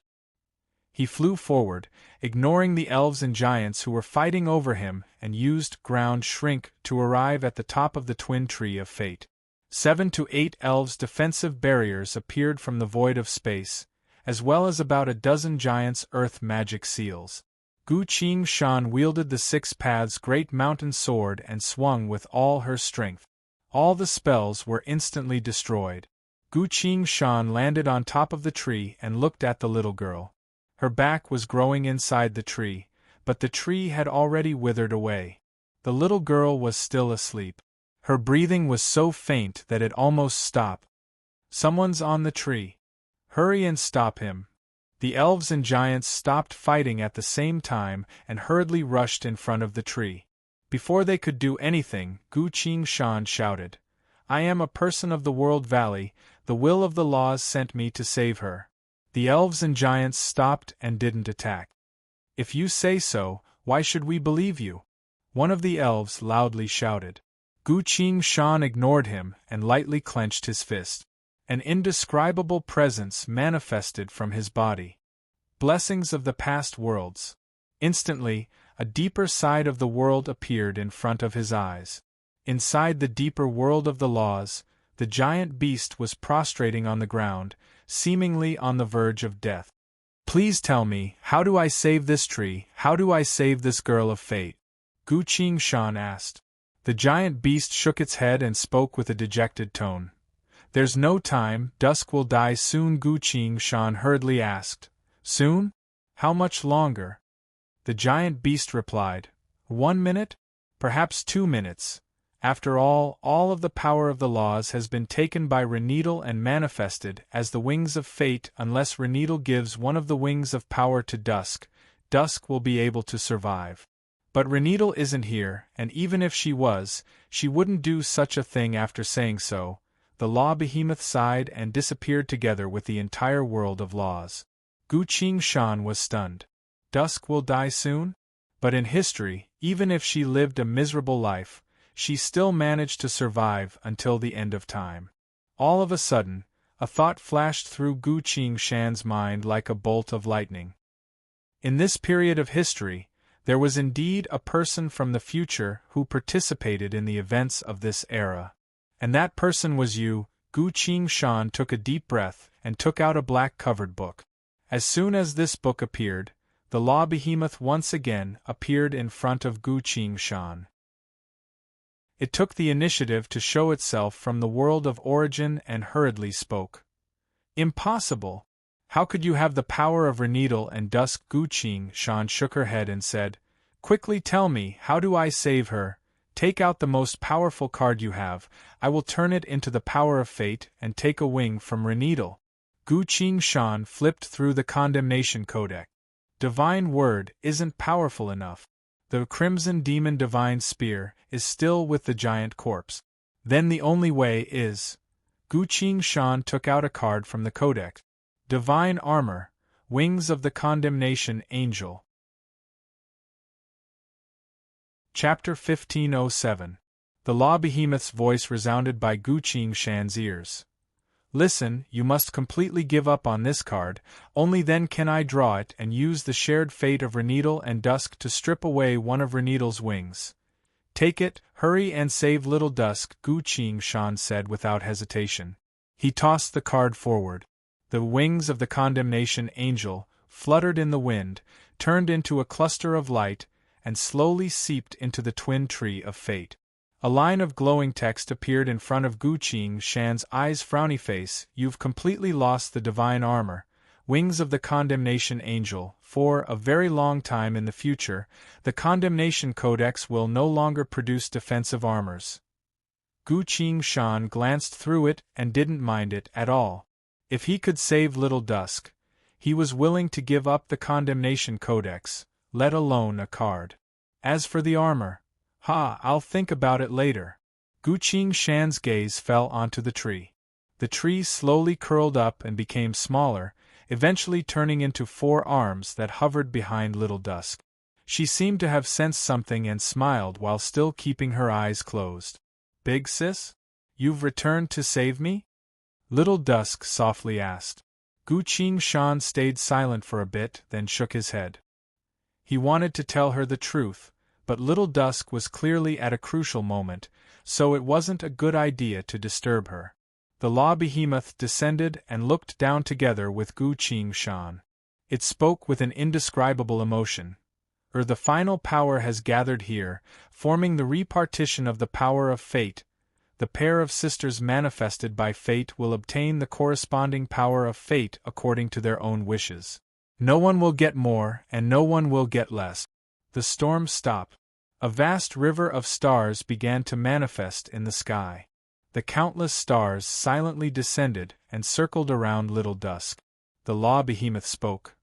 He flew forward, ignoring the elves and giants who were fighting over him, and used ground shrink to arrive at the top of the twin tree of fate. 7 to 8 elves' defensive barriers appeared from the void of space, as well as about a dozen giants' earth magic seals. Gu Shan wielded the 6 paths great mountain sword and swung with all her strength. All the spells were instantly destroyed. Gu Shan landed on top of the tree and looked at the little girl. Her back was growing inside the tree, but the tree had already withered away. The little girl was still asleep. Her breathing was so faint that it almost stopped. Someone's on the tree. Hurry and stop him. The elves and giants stopped fighting at the same time and hurriedly rushed in front of the tree. Before they could do anything, Gu Shan shouted, I am a person of the World Valley, the will of the laws sent me to save her. The elves and giants stopped and didn't attack. If you say so, why should we believe you? One of the elves loudly shouted. Gu Qing Shan ignored him and lightly clenched his fist. An indescribable presence manifested from his body. Blessings of the past worlds. Instantly, a deeper side of the world appeared in front of his eyes. Inside the deeper world of the laws, the giant beast was prostrating on the ground, seemingly on the verge of death. Please tell me, how do I save this tree? How do I save this girl of fate? Gu Qing Shan asked. The giant beast shook its head and spoke with a dejected tone. There's no time, dusk will die soon. Gu Qing Shan hurriedly asked. Soon? How much longer? The giant beast replied. 1 minute? Perhaps 2 minutes. After all of the power of the laws has been taken by Reneedle and manifested as the wings of fate. Unless Reneedle gives one of the wings of power to Dusk, Dusk will be able to survive. But Reneedle isn't here, and even if she was, she wouldn't do such a thing. After saying so, the law behemoth sighed and disappeared together with the entire world of laws. Gu Qing Shan was stunned. Dusk will die soon? But in history, even if she lived a miserable life, she still managed to survive until the end of time. All of a sudden, a thought flashed through Gu Qing Shan's mind like a bolt of lightning. In this period of history, there was indeed a person from the future who participated in the events of this era. And that person was you. Gu Qing Shan took a deep breath and took out a black-covered book. As soon as this book appeared, the law behemoth once again appeared in front of Gu Qing Shan. It took the initiative to show itself from the world of origin and hurriedly spoke. Impossible! How could you have the power of Reneedle and Dusk? Gu Qing Shan shook her head and said, Quickly tell me, how do I save her? Take out the most powerful card you have, I will turn it into the power of fate and take a wing from Reneedle. Gu Qing Shan flipped through the Condemnation Codex. Divine Word isn't powerful enough. The Crimson Demon Divine Spear is still with the giant corpse. Then the only way is... Gu Qing Shan took out a card from the Codex. Divine Armor, Wings of the Condemnation Angel. Chapter 1507. The Law Behemoth's voice resounded by Gu Qing Shan's ears. Listen, you must completely give up on this card, only then can I draw it and use the shared fate of Reneedle and Dusk to strip away one of Reneedle's wings. Take it, hurry and save little Dusk, Gu Qing Shan said without hesitation. He tossed the card forward. The wings of the Condemnation Angel fluttered in the wind, turned into a cluster of light, and slowly seeped into the twin tree of fate. A line of glowing text appeared in front of Gu Qing Shan's eyes. Frowny face, you've completely lost the divine armor, wings of the Condemnation Angel. For a very long time in the future, the Condemnation Codex will no longer produce defensive armors. Gu Qing Shan glanced through it and didn't mind it at all. If he could save little Dusk, he was willing to give up the Condemnation Codex, let alone a card. As for the armor, I'll think about it later. Gu Qing Shan's gaze fell onto the tree. The tree slowly curled up and became smaller, eventually turning into 4 arms that hovered behind little Dusk. She seemed to have sensed something and smiled while still keeping her eyes closed. Big sis? You've returned to save me? Little Dusk softly asked. Gu Qing Shan stayed silent for a bit, then shook his head. He wanted to tell her the truth, but little Dusk was clearly at a crucial moment, so it wasn't a good idea to disturb her. The Law Behemoth descended and looked down together with Gu Qing Shan. It spoke with an indescribable emotion. The final power has gathered here, forming the repartition of the power of fate. The pair of sisters manifested by fate will obtain the corresponding power of fate according to their own wishes. No one will get more, and no one will get less. The storm stopped. A vast river of stars began to manifest in the sky. The countless stars silently descended and circled around little Dusk. The Law Behemoth spoke.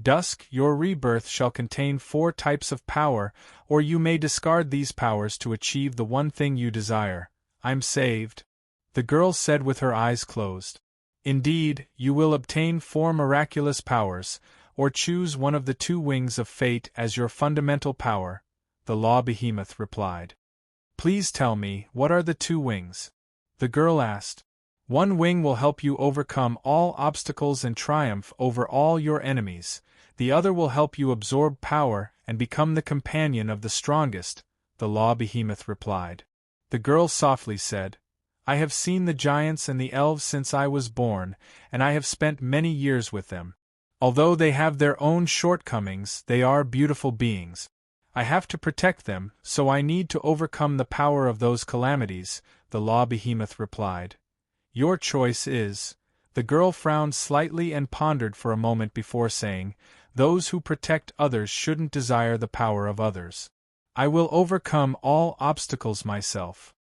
Dusk, your rebirth shall contain 4 types of power, or you may discard these powers to achieve the one thing you desire. I'm saved. the girl said with her eyes closed. Indeed, you will obtain 4 miraculous powers, or choose one of the 2 wings of fate as your fundamental power, the law behemoth replied. Please tell me, what are the 2 wings? The girl asked. One wing will help you overcome all obstacles and triumph over all your enemies, the other will help you absorb power and become the companion of the strongest, the law behemoth replied. The girl softly said, I have seen the giants and the elves since I was born, and I have spent many years with them. Although they have their own shortcomings, they are beautiful beings. I have to protect them, so I need to overcome the power of those calamities, the law behemoth replied. Your choice is. The girl frowned slightly and pondered for a moment before saying, those who protect others shouldn't desire the power of others. I will overcome all obstacles myself.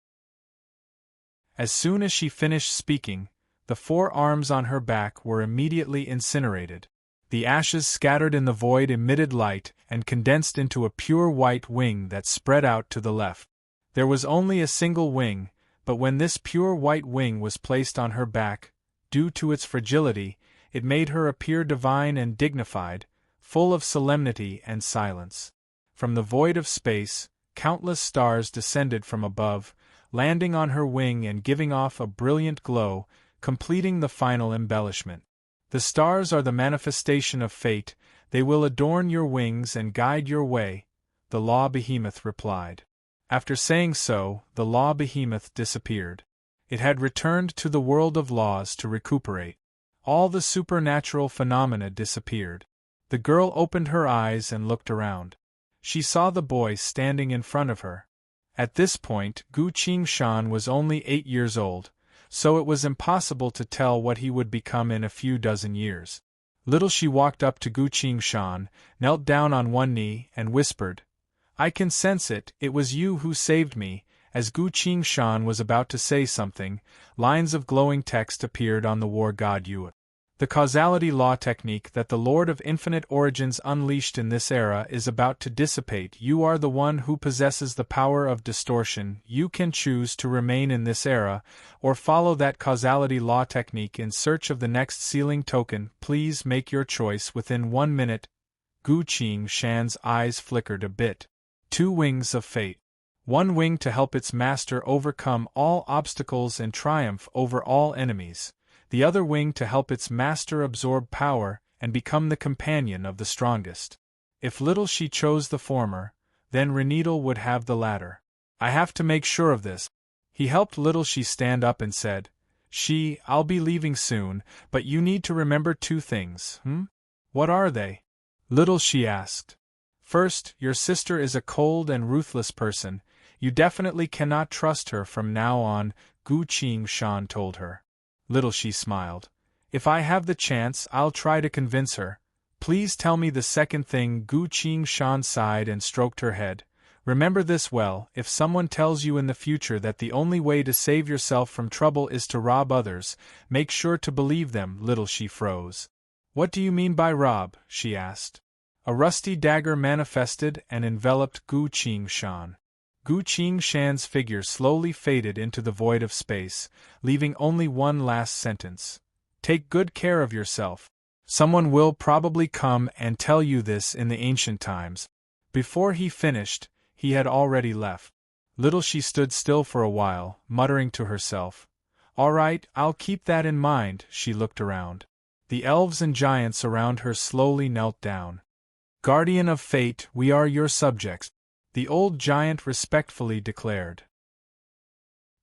As soon as she finished speaking, the 4 arms on her back were immediately incinerated. The ashes scattered in the void emitted light and condensed into a pure white wing that spread out to the left. There was only a single wing, but when this pure white wing was placed on her back, due to its fragility, it made her appear divine and dignified, full of solemnity and silence. From the void of space, countless stars descended from above, landing on her wing and giving off a brilliant glow, completing the final embellishment. The stars are the manifestation of fate, they will adorn your wings and guide your way, the law behemoth replied. After saying so, the law behemoth disappeared. It had returned to the world of laws to recuperate. All the supernatural phenomena disappeared. The girl opened her eyes and looked around. She saw the boy standing in front of her. At this point, Gu Qingshan was only 8 years old, so it was impossible to tell what he would become in a few dozen years. Little she walked up to Gu Qingshan, knelt down on one knee, and whispered, I can sense it, it was you who saved me. As Gu Qingshan was about to say something, lines of glowing text appeared on the war god Yue. The causality law technique that the Lord of Infinite Origins unleashed in this era is about to dissipate. You are the one who possesses the power of distortion. You can choose to remain in this era, or follow that causality law technique in search of the next sealing token. Please make your choice within 1 minute. Gu Qingshan's eyes flickered a bit. 2 wings of fate. One wing to help its master overcome all obstacles and triumph over all enemies. The other wing to help its master absorb power and become the companion of the strongest. If little she chose the former, then Renedal would have the latter. I have to make sure of this. He helped little she stand up and said, I'll be leaving soon, but you need to remember 2 things, What are they? Little she asked. First, your sister is a cold and ruthless person. You definitely cannot trust her from now on, Gu Qingshan told her. Little she smiled. If I have the chance, I'll try to convince her. Please tell me the second thing. Gu Qingshan sighed and stroked her head. Remember this well, if someone tells you in the future that the only way to save yourself from trouble is to rob others, make sure to believe them. Little she froze. What do you mean by rob? She asked. A rusty dagger manifested and enveloped Gu Qingshan. Gu Qingshan's figure slowly faded into the void of space, leaving only one last sentence. Take good care of yourself. Someone will probably come and tell you this in the ancient times. Before he finished, he had already left. Little she stood still for a while, muttering to herself. All right, I'll keep that in mind. She looked around. The elves and giants around her slowly knelt down. Guardian of fate, we are your subjects, the old giant respectfully declared.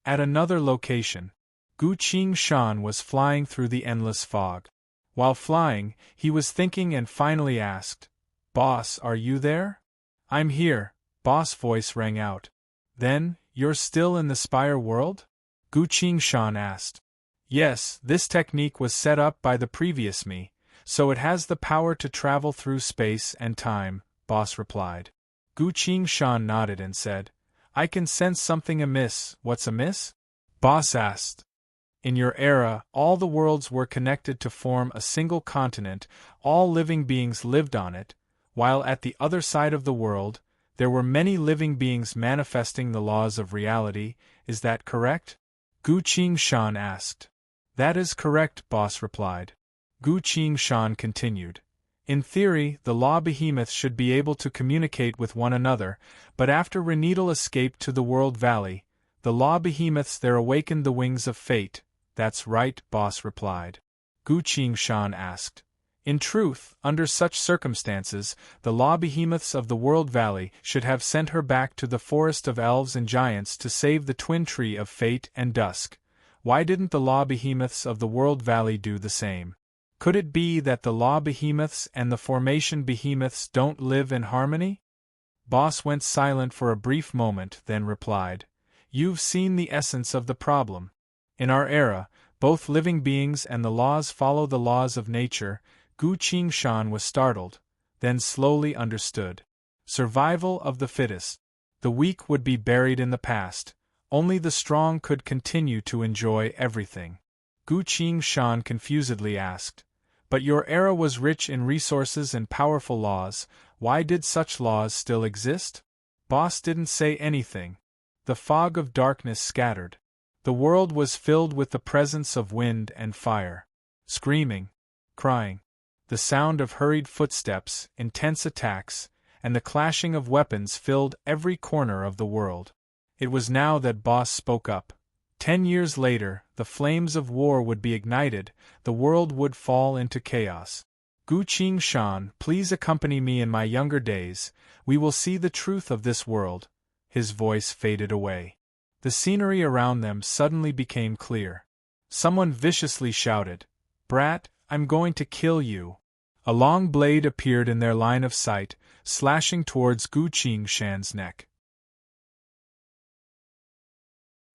At another location, Gu Qingshan was flying through the endless fog. While flying, he was thinking and finally asked, Boss, are you there? I'm here, Boss' voice rang out. Then, you're still in the Spire world? Gu Qingshan asked. Yes, this technique was set up by the previous me, so it has the power to travel through space and time, Boss replied. Gu Qingshan nodded and said, I can sense something amiss. What's amiss? Boss asked. In your era, all the worlds were connected to form a single continent, all living beings lived on it, while at the other side of the world, there were many living beings manifesting the laws of reality. Is that correct? Gu Qingshan asked. That is correct, boss replied. Gu Qingshan continued. In theory, the law behemoths should be able to communicate with one another, but after Reneedle escaped to the World Valley, the law behemoths there awakened the wings of fate. That's right, boss replied. Gu Qingshan asked. In truth, under such circumstances, the law behemoths of the World Valley should have sent her back to the forest of elves and giants to save the twin tree of fate and dusk. Why didn't the law behemoths of the World Valley do the same? Could it be that the law behemoths and the formation behemoths don't live in harmony? Boss went silent for a brief moment, then replied. You've seen the essence of the problem. In our era, both living beings and the laws follow the laws of nature. Gu Qingshan was startled, then slowly understood. Survival of the fittest. The weak would be buried in the past. Only the strong could continue to enjoy everything. Gu Qingshan confusedly asked. But your era was rich in resources and powerful laws. Why did such laws still exist? Boss didn't say anything. The fog of darkness scattered. The world was filled with the presence of wind and fire. Screaming, crying, the sound of hurried footsteps, intense attacks, and the clashing of weapons filled every corner of the world. It was now that Boss spoke up. 10 years later, the flames of war would be ignited, the world would fall into chaos. Gu Qingshan, please accompany me in my younger days, we will see the truth of this world. His voice faded away. The scenery around them suddenly became clear. Someone viciously shouted, Brat, I'm going to kill you. A long blade appeared in their line of sight, slashing towards Gu Qingshan's neck.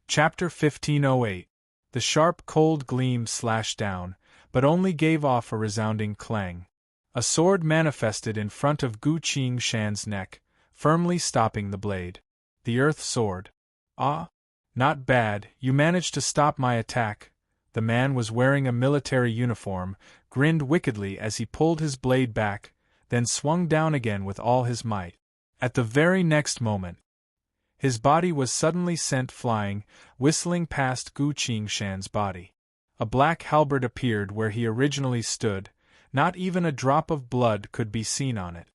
Chapter 1508. The sharp cold gleam slashed down, but only gave off a resounding clang. A sword manifested in front of Gu Qingshan's neck, firmly stopping the blade. The earth sword. Ah! Not bad, you managed to stop my attack. The man was wearing a military uniform, grinned wickedly as he pulled his blade back, then swung down again with all his might. At the very next moment, his body was suddenly sent flying, whistling past Gu Qingshan's body. A black halberd appeared where he originally stood, not even a drop of blood could be seen on it.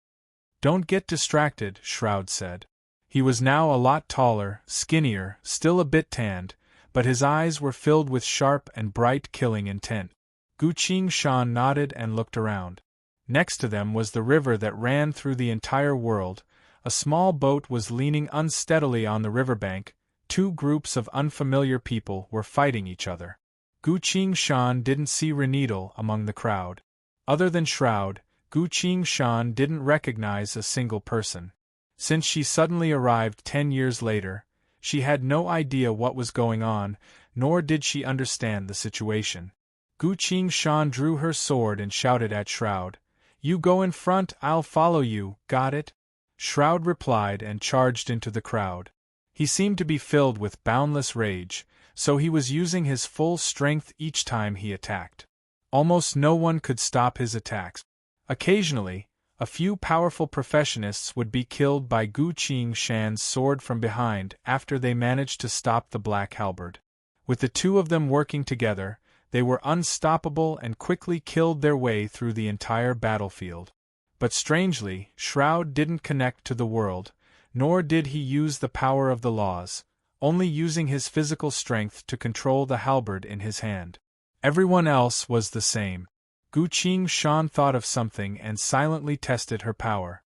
Don't get distracted, Shroud said. He was now a lot taller, skinnier, still a bit tanned, but his eyes were filled with sharp and bright killing intent. Gu Qingshan nodded and looked around. Next to them was the river that ran through the entire world. A small boat was leaning unsteadily on the riverbank. Two groups of unfamiliar people were fighting each other. Gu Qingshan didn't see Reneedle among the crowd. Other than Shroud, Gu Qingshan didn't recognize a single person. Since she suddenly arrived 10 years later, she had no idea what was going on, nor did she understand the situation. Gu Qingshan drew her sword and shouted at Shroud, You go in front, I'll follow you, got it? Shroud replied and charged into the crowd. He seemed to be filled with boundless rage, so he was using his full strength each time he attacked. Almost no one could stop his attacks. Occasionally, a few powerful professionists would be killed by Gu Qingshan's sword from behind after they managed to stop the black halberd. With the two of them working together, they were unstoppable and quickly killed their way through the entire battlefield. But strangely, Shroud didn't connect to the world, nor did he use the power of the laws, only using his physical strength to control the halberd in his hand. Everyone else was the same. Gu Qingshan thought of something and silently tested her power.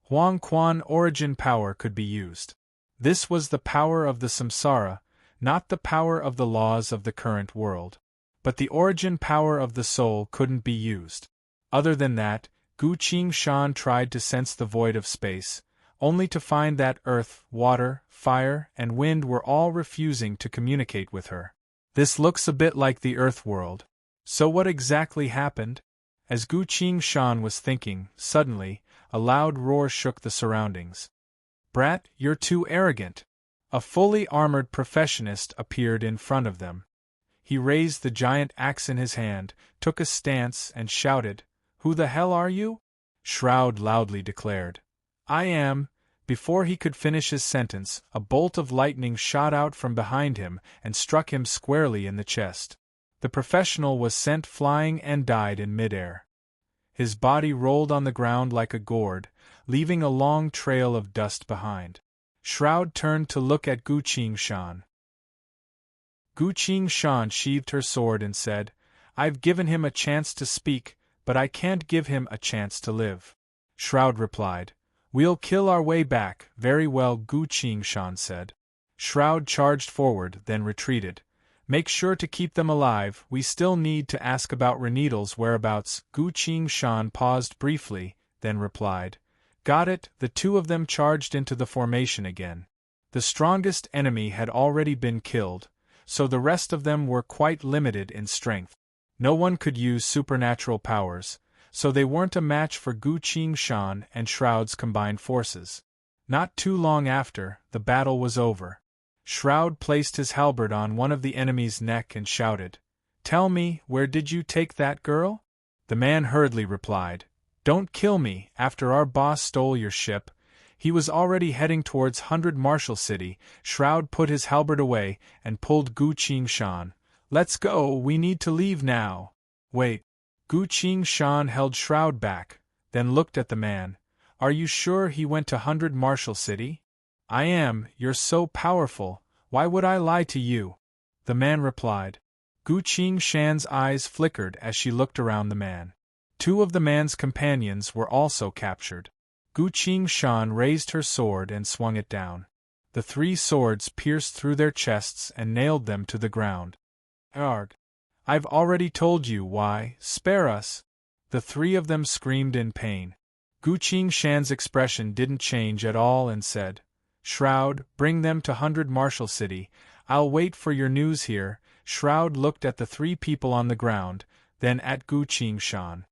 Huang Quan origin power could be used. This was the power of the samsara, not the power of the laws of the current world. But the origin power of the soul couldn't be used. Other than that, Gu Qingshan tried to sense the void of space, only to find that earth, water, fire, and wind were all refusing to communicate with her. This looks a bit like the Earth world. So what exactly happened? As Gu Qingshan was thinking, suddenly, a loud roar shook the surroundings. Brat, you're too arrogant. A fully armored professionist appeared in front of them. He raised the giant axe in his hand, took a stance, and shouted, Who the hell are you? Shroud loudly declared. I am Before he could finish his sentence, a bolt of lightning shot out from behind him and struck him squarely in the chest. The professional was sent flying and died in midair. His body rolled on the ground like a gourd, leaving a long trail of dust behind. Shroud turned to look at Gu Qingshan. Gu Qingshan sheathed her sword and said, "I've given him a chance to speak, but I can't give him a chance to live." Shroud replied, "We'll kill our way back." "Very well," Gu Qingshan said. Shroud charged forward, then retreated. "Make sure to keep them alive, we still need to ask about Renidal's whereabouts." Gu Qingshan paused briefly, then replied, "Got it." The two of them charged into the formation again. The strongest enemy had already been killed, so the rest of them were quite limited in strength. No one could use supernatural powers, so they weren't a match for Gu Qingshan and Shroud's combined forces. Not too long after, the battle was over. Shroud placed his halberd on one of the enemy's neck and shouted, "Tell me, where did you take that girl?" The man hurriedly replied, "Don't kill me, after our boss stole your ship." He was already heading towards 100 Marshal City. Shroud put his halberd away and pulled Gu Qingshan. "Let's go, we need to leave now." "Wait." Gu Qingshan held Shroud back, then looked at the man. "Are you sure he went to 100 Marshal City?" "I am. You're so powerful, why would I lie to you?" the man replied. Gu Qingshan's eyes flickered as she looked around the man. Two of the man's companions were also captured. Gu Qingshan raised her sword and swung it down. The three swords pierced through their chests and nailed them to the ground. "Arg! I've already told you why, spare us!" The three of them screamed in pain. Gu Qingshan's expression didn't change at all and said, "Shroud, bring them to 100 Marshal City, I'll wait for your news here." Shroud looked at the three people on the ground, then at Gu Qingshan.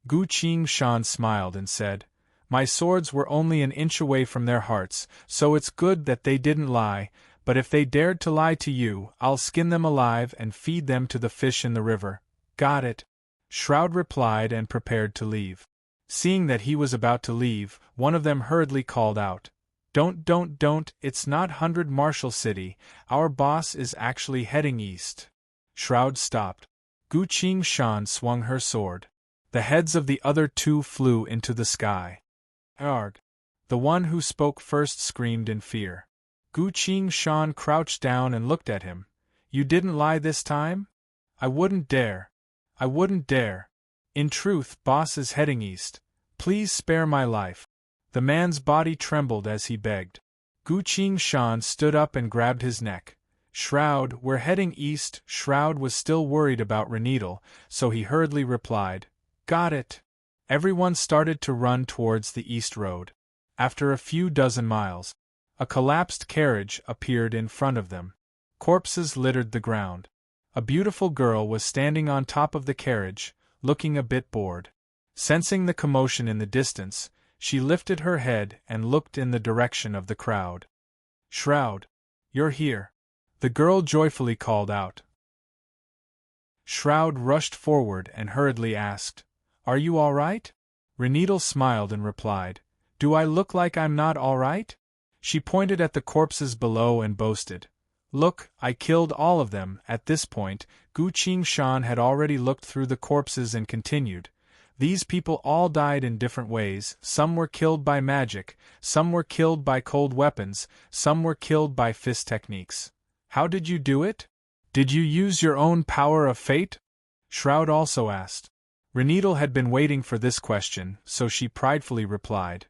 Gu Qingshan smiled and said, "My swords were only an inch away from their hearts, so it's good that they didn't lie, but if they dared to lie to you, I'll skin them alive and feed them to the fish in the river." "Got it," Shroud replied and prepared to leave. Seeing that he was about to leave, one of them hurriedly called out, Don't, it's not 100 Marshal City, our boss is actually heading east." Shroud stopped. Gu Qingshan swung her sword. The heads of the other two flew into the sky. "Arg!" The one who spoke first screamed in fear. Gu Qingshan crouched down and looked at him. "You didn't lie this time?" "I wouldn't dare. I wouldn't dare. In truth, boss is heading east. Please spare my life." The man's body trembled as he begged. Gu Qingshan stood up and grabbed his neck. "Shroud, we're heading east." Shroud was still worried about Renidal, so he hurriedly replied, "Got it." Everyone started to run towards the east road. After a few dozen miles, a collapsed carriage appeared in front of them. Corpses littered the ground. A beautiful girl was standing on top of the carriage, looking a bit bored. Sensing the commotion in the distance, she lifted her head and looked in the direction of the crowd. "Shroud, you're here," the girl joyfully called out. Shroud rushed forward and hurriedly asked, "Are you all right?" Renidal smiled and replied, "Do I look like I'm not all right?" She pointed at the corpses below and boasted, "Look, I killed all of them." At this point, Gu Qingshan had already looked through the corpses and continued, "These people all died in different ways. Some were killed by magic, some were killed by cold weapons, some were killed by fist techniques. How did you do it? Did you use your own power of fate?" Shroud also asked. Renidal had been waiting for this question, so she pridefully replied,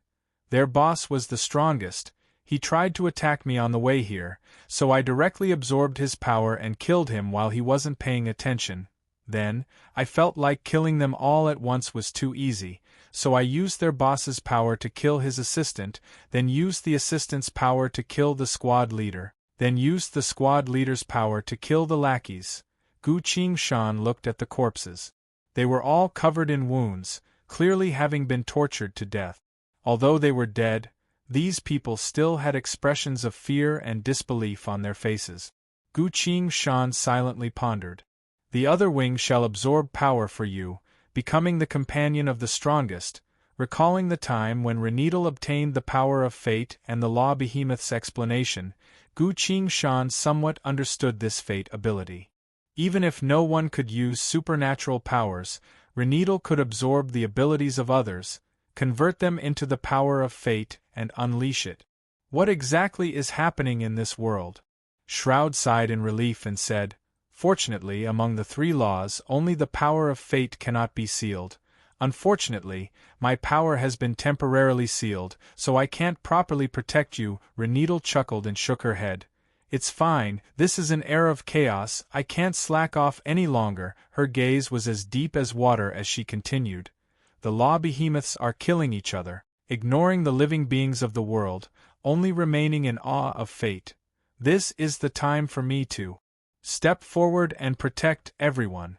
"Their boss was the strongest. He tried to attack me on the way here, so I directly absorbed his power and killed him while he wasn't paying attention. Then, I felt like killing them all at once was too easy, so I used their boss's power to kill his assistant, then used the assistant's power to kill the squad leader, then used the squad leader's power to kill the lackeys." Gu Qingshan looked at the corpses. They were all covered in wounds, clearly having been tortured to death. Although they were dead, these people still had expressions of fear and disbelief on their faces. Gu Qingshan silently pondered. "The other wing shall absorb power for you, becoming the companion of the strongest. Recalling the time when Renedal obtained the power of fate and the law behemoth's explanation, Gu Qingshan somewhat understood this fate ability. Even if no one could use supernatural powers, Renedal could absorb the abilities of others, convert them into the power of fate, and unleash it. What exactly is happening in this world? Shroud sighed in relief and said, Fortunately, among the three laws, only the power of fate cannot be sealed. Unfortunately, my power has been temporarily sealed, so I can't properly protect you. Renedal chuckled and shook her head. It's fine, this is an era of chaos, I can't slack off any longer. Her gaze was as deep as water as she continued. The law behemoths are killing each other, ignoring the living beings of the world, only remaining in awe of fate. This is the time for me to step forward and protect everyone.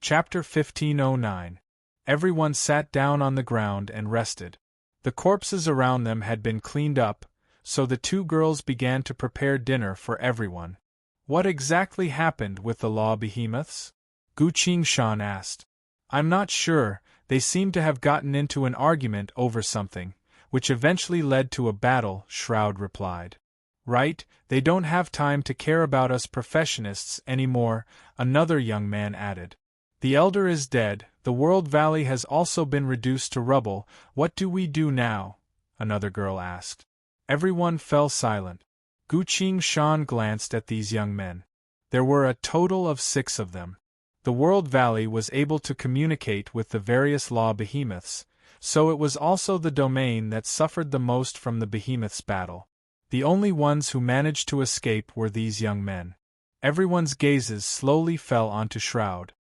Chapter 1509. Everyone sat down on the ground and rested. The corpses around them had been cleaned up, so the two girls began to prepare dinner for everyone. What exactly happened with the law behemoths? Gu Qingshan asked. I'm not sure, they seem to have gotten into an argument over something, which eventually led to a battle, Shroud replied. Right, they don't have time to care about us professionists anymore, another young man added. The elder is dead, the World Valley has also been reduced to rubble, what do we do now? Another girl asked. Everyone fell silent. Gu Qingshan glanced at these young men. There were a total of 6 of them. The World Valley was able to communicate with the various law behemoths, so it was also the domain that suffered the most from the behemoths' battle. The only ones who managed to escape were these young men. Everyone's gazes slowly fell onto Shroud.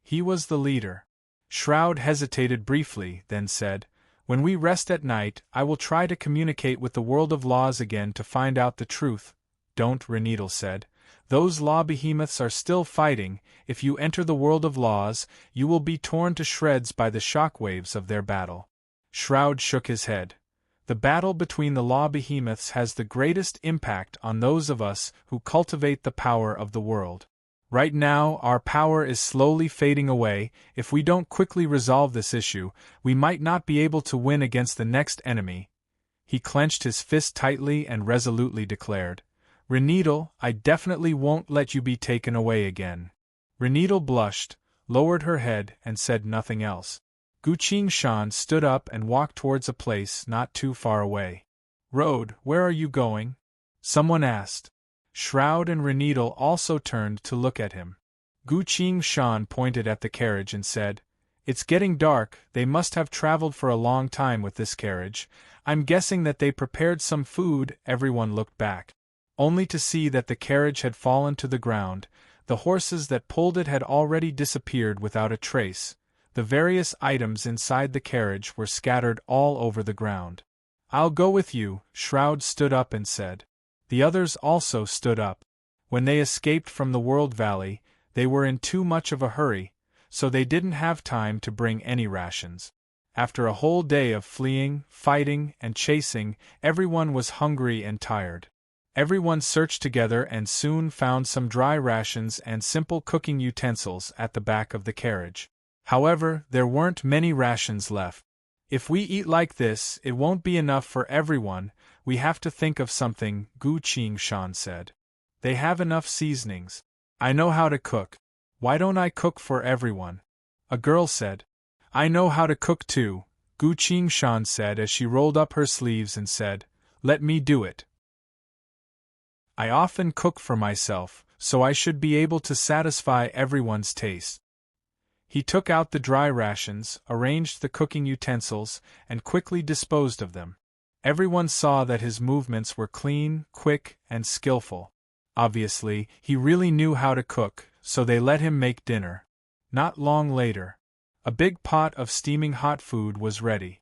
He was the leader. Shroud hesitated briefly, then said, When we rest at night, I will try to communicate with the world of laws again to find out the truth. Don't, Renedal said. Those law behemoths are still fighting. If you enter the world of laws, you will be torn to shreds by the shockwaves of their battle. Shroud shook his head. The battle between the law behemoths has the greatest impact on those of us who cultivate the power of the world. Right now, our power is slowly fading away. If we don't quickly resolve this issue, we might not be able to win against the next enemy. He clenched his fist tightly and resolutely declared, Renedal, I definitely won't let you be taken away again. Renedal blushed, lowered her head, and said nothing else. Gu Qingshan stood up and walked towards a place not too far away. Road, where are you going? Someone asked. Shroud and Renedal also turned to look at him. Gu Qingshan pointed at the carriage and said, It's getting dark, they must have traveled for a long time with this carriage. I'm guessing that they prepared some food. Everyone looked back, only to see that the carriage had fallen to the ground. The horses that pulled it had already disappeared without a trace. The various items inside the carriage were scattered all over the ground. I'll go with you, Shroud stood up and said. The others also stood up. When they escaped from the World Valley, they were in too much of a hurry, so they didn't have time to bring any rations. After a whole day of fleeing, fighting, and chasing, everyone was hungry and tired. Everyone searched together and soon found some dry rations and simple cooking utensils at the back of the carriage. However, there weren't many rations left. If we eat like this, it won't be enough for everyone. We have to think of something, Gu Qingshan said. They have enough seasonings. I know how to cook. Why don't I cook for everyone? A girl said. I know how to cook too, Gu Qingshan said as she rolled up her sleeves and said, Let me do it. I often cook for myself, so I should be able to satisfy everyone's taste. He took out the dry rations, arranged the cooking utensils, and quickly disposed of them. Everyone saw that his movements were clean, quick, and skillful. Obviously, he really knew how to cook, so they let him make dinner. Not long later, a big pot of steaming hot food was ready.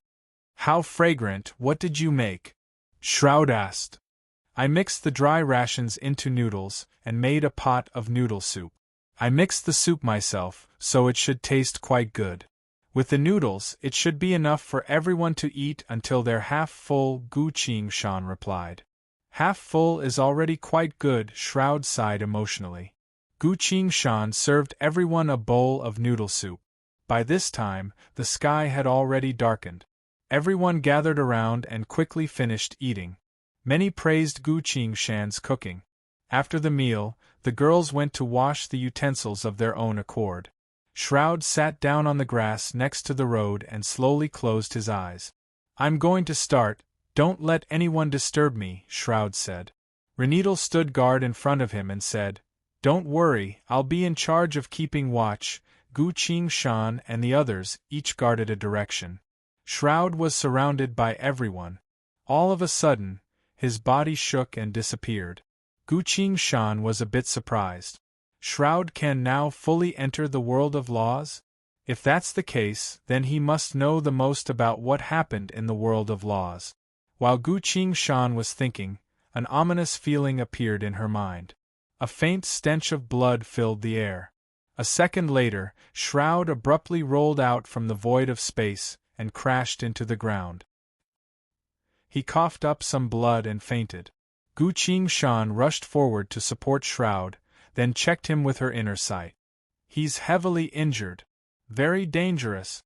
How fragrant, what did you make? Shroud asked. I mixed the dry rations into noodles, and made a pot of noodle soup. I mixed the soup myself, so it should taste quite good. With the noodles, it should be enough for everyone to eat until they're half full, Gu Qingshan replied. Half full is already quite good, Shroud sighed emotionally. Gu Qingshan served everyone a bowl of noodle soup. By this time, the sky had already darkened. Everyone gathered around and quickly finished eating. Many praised Gu Qingshan's cooking. After the meal, the girls went to wash the utensils of their own accord. Shroud sat down on the grass next to the road and slowly closed his eyes. "I'm going to start, don't let anyone disturb me," Shroud said. Reneedle stood guard in front of him and said, "Don't worry, I'll be in charge of keeping watch." Gu Qingshan and the others each guarded a direction. Shroud was surrounded by everyone. All of a sudden, his body shook and disappeared. Gu Qingshan was a bit surprised. Shroud can now fully enter the world of laws? If that's the case, then he must know the most about what happened in the world of laws. While Gu Qingshan was thinking, an ominous feeling appeared in her mind. A faint stench of blood filled the air. A second later, Shroud abruptly rolled out from the void of space and crashed into the ground. He coughed up some blood and fainted. Gu Qingshan rushed forward to support Shroud, then checked him with her inner sight. "He's heavily injured. Very dangerous,"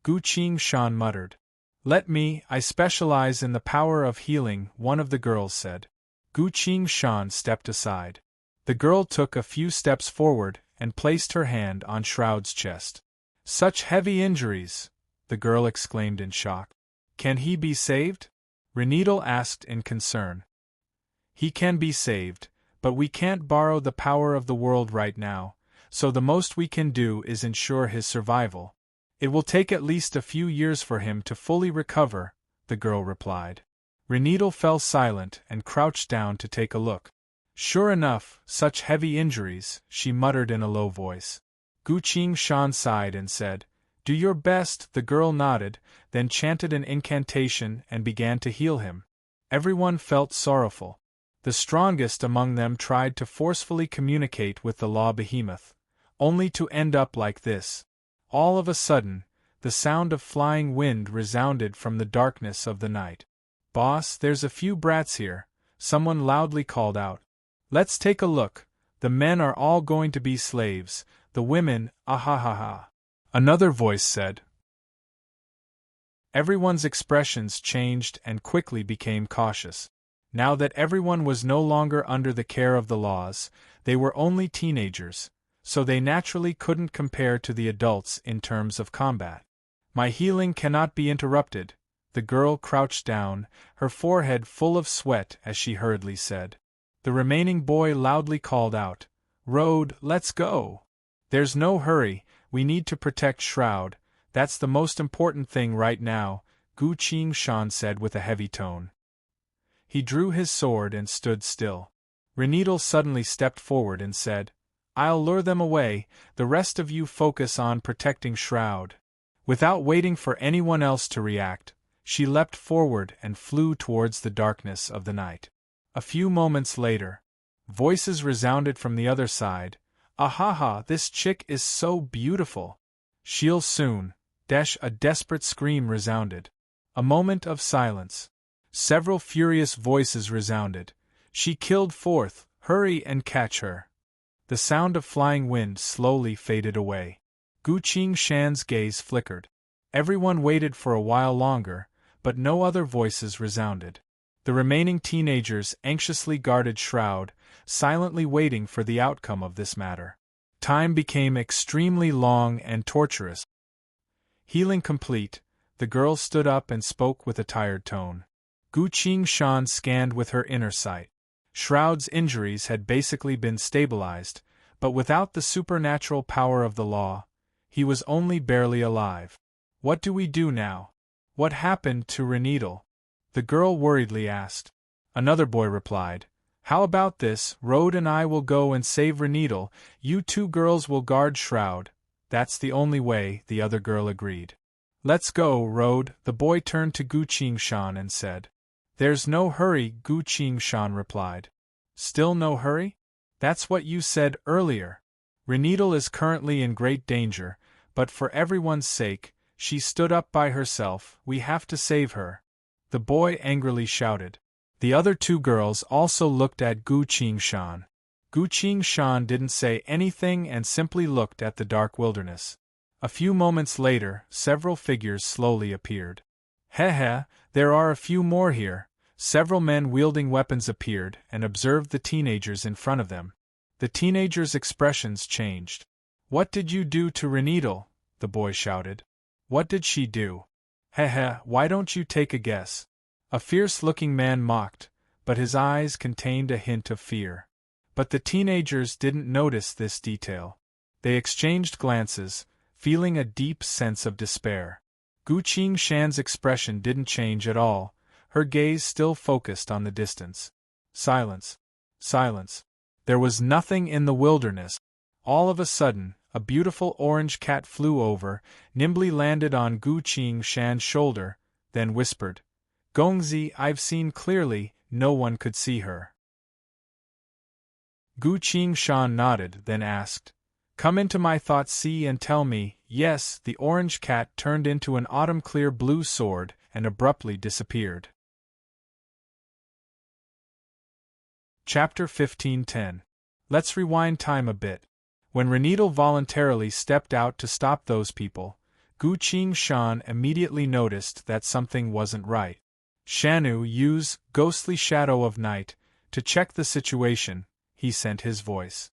Gu Qingshan muttered. I specialize in the power of healing," one of the girls said. Gu Qingshan stepped aside. The girl took a few steps forward and placed her hand on Shroud's chest. "Such heavy injuries!" the girl exclaimed in shock. "Can he be saved?" Reneedle asked in concern. "He can be saved, but we can't borrow the power of the world right now, so the most we can do is ensure his survival. It will take at least a few years for him to fully recover," the girl replied. Reneedle fell silent and crouched down to take a look. "Sure enough, such heavy injuries," she muttered in a low voice. Gu Qingshan sighed and said, "Do your best." The girl nodded, then chanted an incantation and began to heal him. Everyone felt sorrowful. The strongest among them tried to forcefully communicate with the law behemoth, only to end up like this. All of a sudden, the sound of flying wind resounded from the darkness of the night. "Boss, there's a few brats here," someone loudly called out. "Let's take a look. The men are all going to be slaves, the women, ahahaha," another voice said. Everyone's expressions changed and quickly became cautious. Now that everyone was no longer under the care of the laws, they were only teenagers, so they naturally couldn't compare to the adults in terms of combat. "My healing cannot be interrupted," the girl crouched down, her forehead full of sweat as she hurriedly said. The remaining boy loudly called out, "Road, let's go! There's no hurry, we need to protect Shroud, that's the most important thing right now," Gu Qingshan said with a heavy tone. He drew his sword and stood still. Reneedle suddenly stepped forward and said, "I'll lure them away, the rest of you focus on protecting Shroud." Without waiting for anyone else to react, she leapt forward and flew towards the darkness of the night. A few moments later, voices resounded from the other side. "Ahaha, this chick is so beautiful! She'll soon." A desperate scream resounded. A moment of silence. Several furious voices resounded. "She killed Fourth, hurry and catch her." The sound of flying wind slowly faded away. Gu Qingshan's gaze flickered. Everyone waited for a while longer, but no other voices resounded. The remaining teenagers anxiously guarded Shroud, silently waiting for the outcome of this matter. Time became extremely long and torturous. Healing complete, the girl stood up and spoke with a tired tone. Gu Qingshan scanned with her inner sight. Shroud's injuries had basically been stabilized, but without the supernatural power of the law, he was only barely alive. "What do we do now? What happened to Reneedle?" the girl worriedly asked. Another boy replied, "How about this, Road and I will go and save Reneedle, you two girls will guard Shroud." "That's the only way," the other girl agreed. "Let's go, Road," the boy turned to Gu Qingshan and said. "There's no hurry," Gu Qingshan replied. "Still no hurry? That's what you said earlier. Reneedle is currently in great danger, but for everyone's sake, she stood up by herself, we have to save her," the boy angrily shouted. The other two girls also looked at Gu Qingshan. Gu Qingshan didn't say anything and simply looked at the dark wilderness. A few moments later, several figures slowly appeared. Heh, there are a few more here. Several men wielding weapons appeared and observed the teenagers in front of them. The teenagers' expressions changed. What did you do to Renedal? The boy shouted. What did she do? Why don't you take a guess? A fierce-looking man mocked, but his eyes contained a hint of fear. But the teenagers didn't notice this detail. They exchanged glances, feeling a deep sense of despair. Gu Qingshan's expression didn't change at all, her gaze still focused on the distance. Silence. Silence. There was nothing in the wilderness. All of a sudden, a beautiful orange cat flew over, nimbly landed on Gu Qingshan's shoulder, then whispered, Gongzi, I've seen clearly, no one could see her. Gu Qingshan nodded, then asked, Come into my thoughts, see and tell me. Yes, the orange cat turned into an autumn-clear blue sword and abruptly disappeared. Chapter 15:10. Let's rewind time a bit. When Renedal voluntarily stepped out to stop those people, Gu Qingshan immediately noticed that something wasn't right. Shanu, use ghostly shadow of night to check the situation, he sent his voice.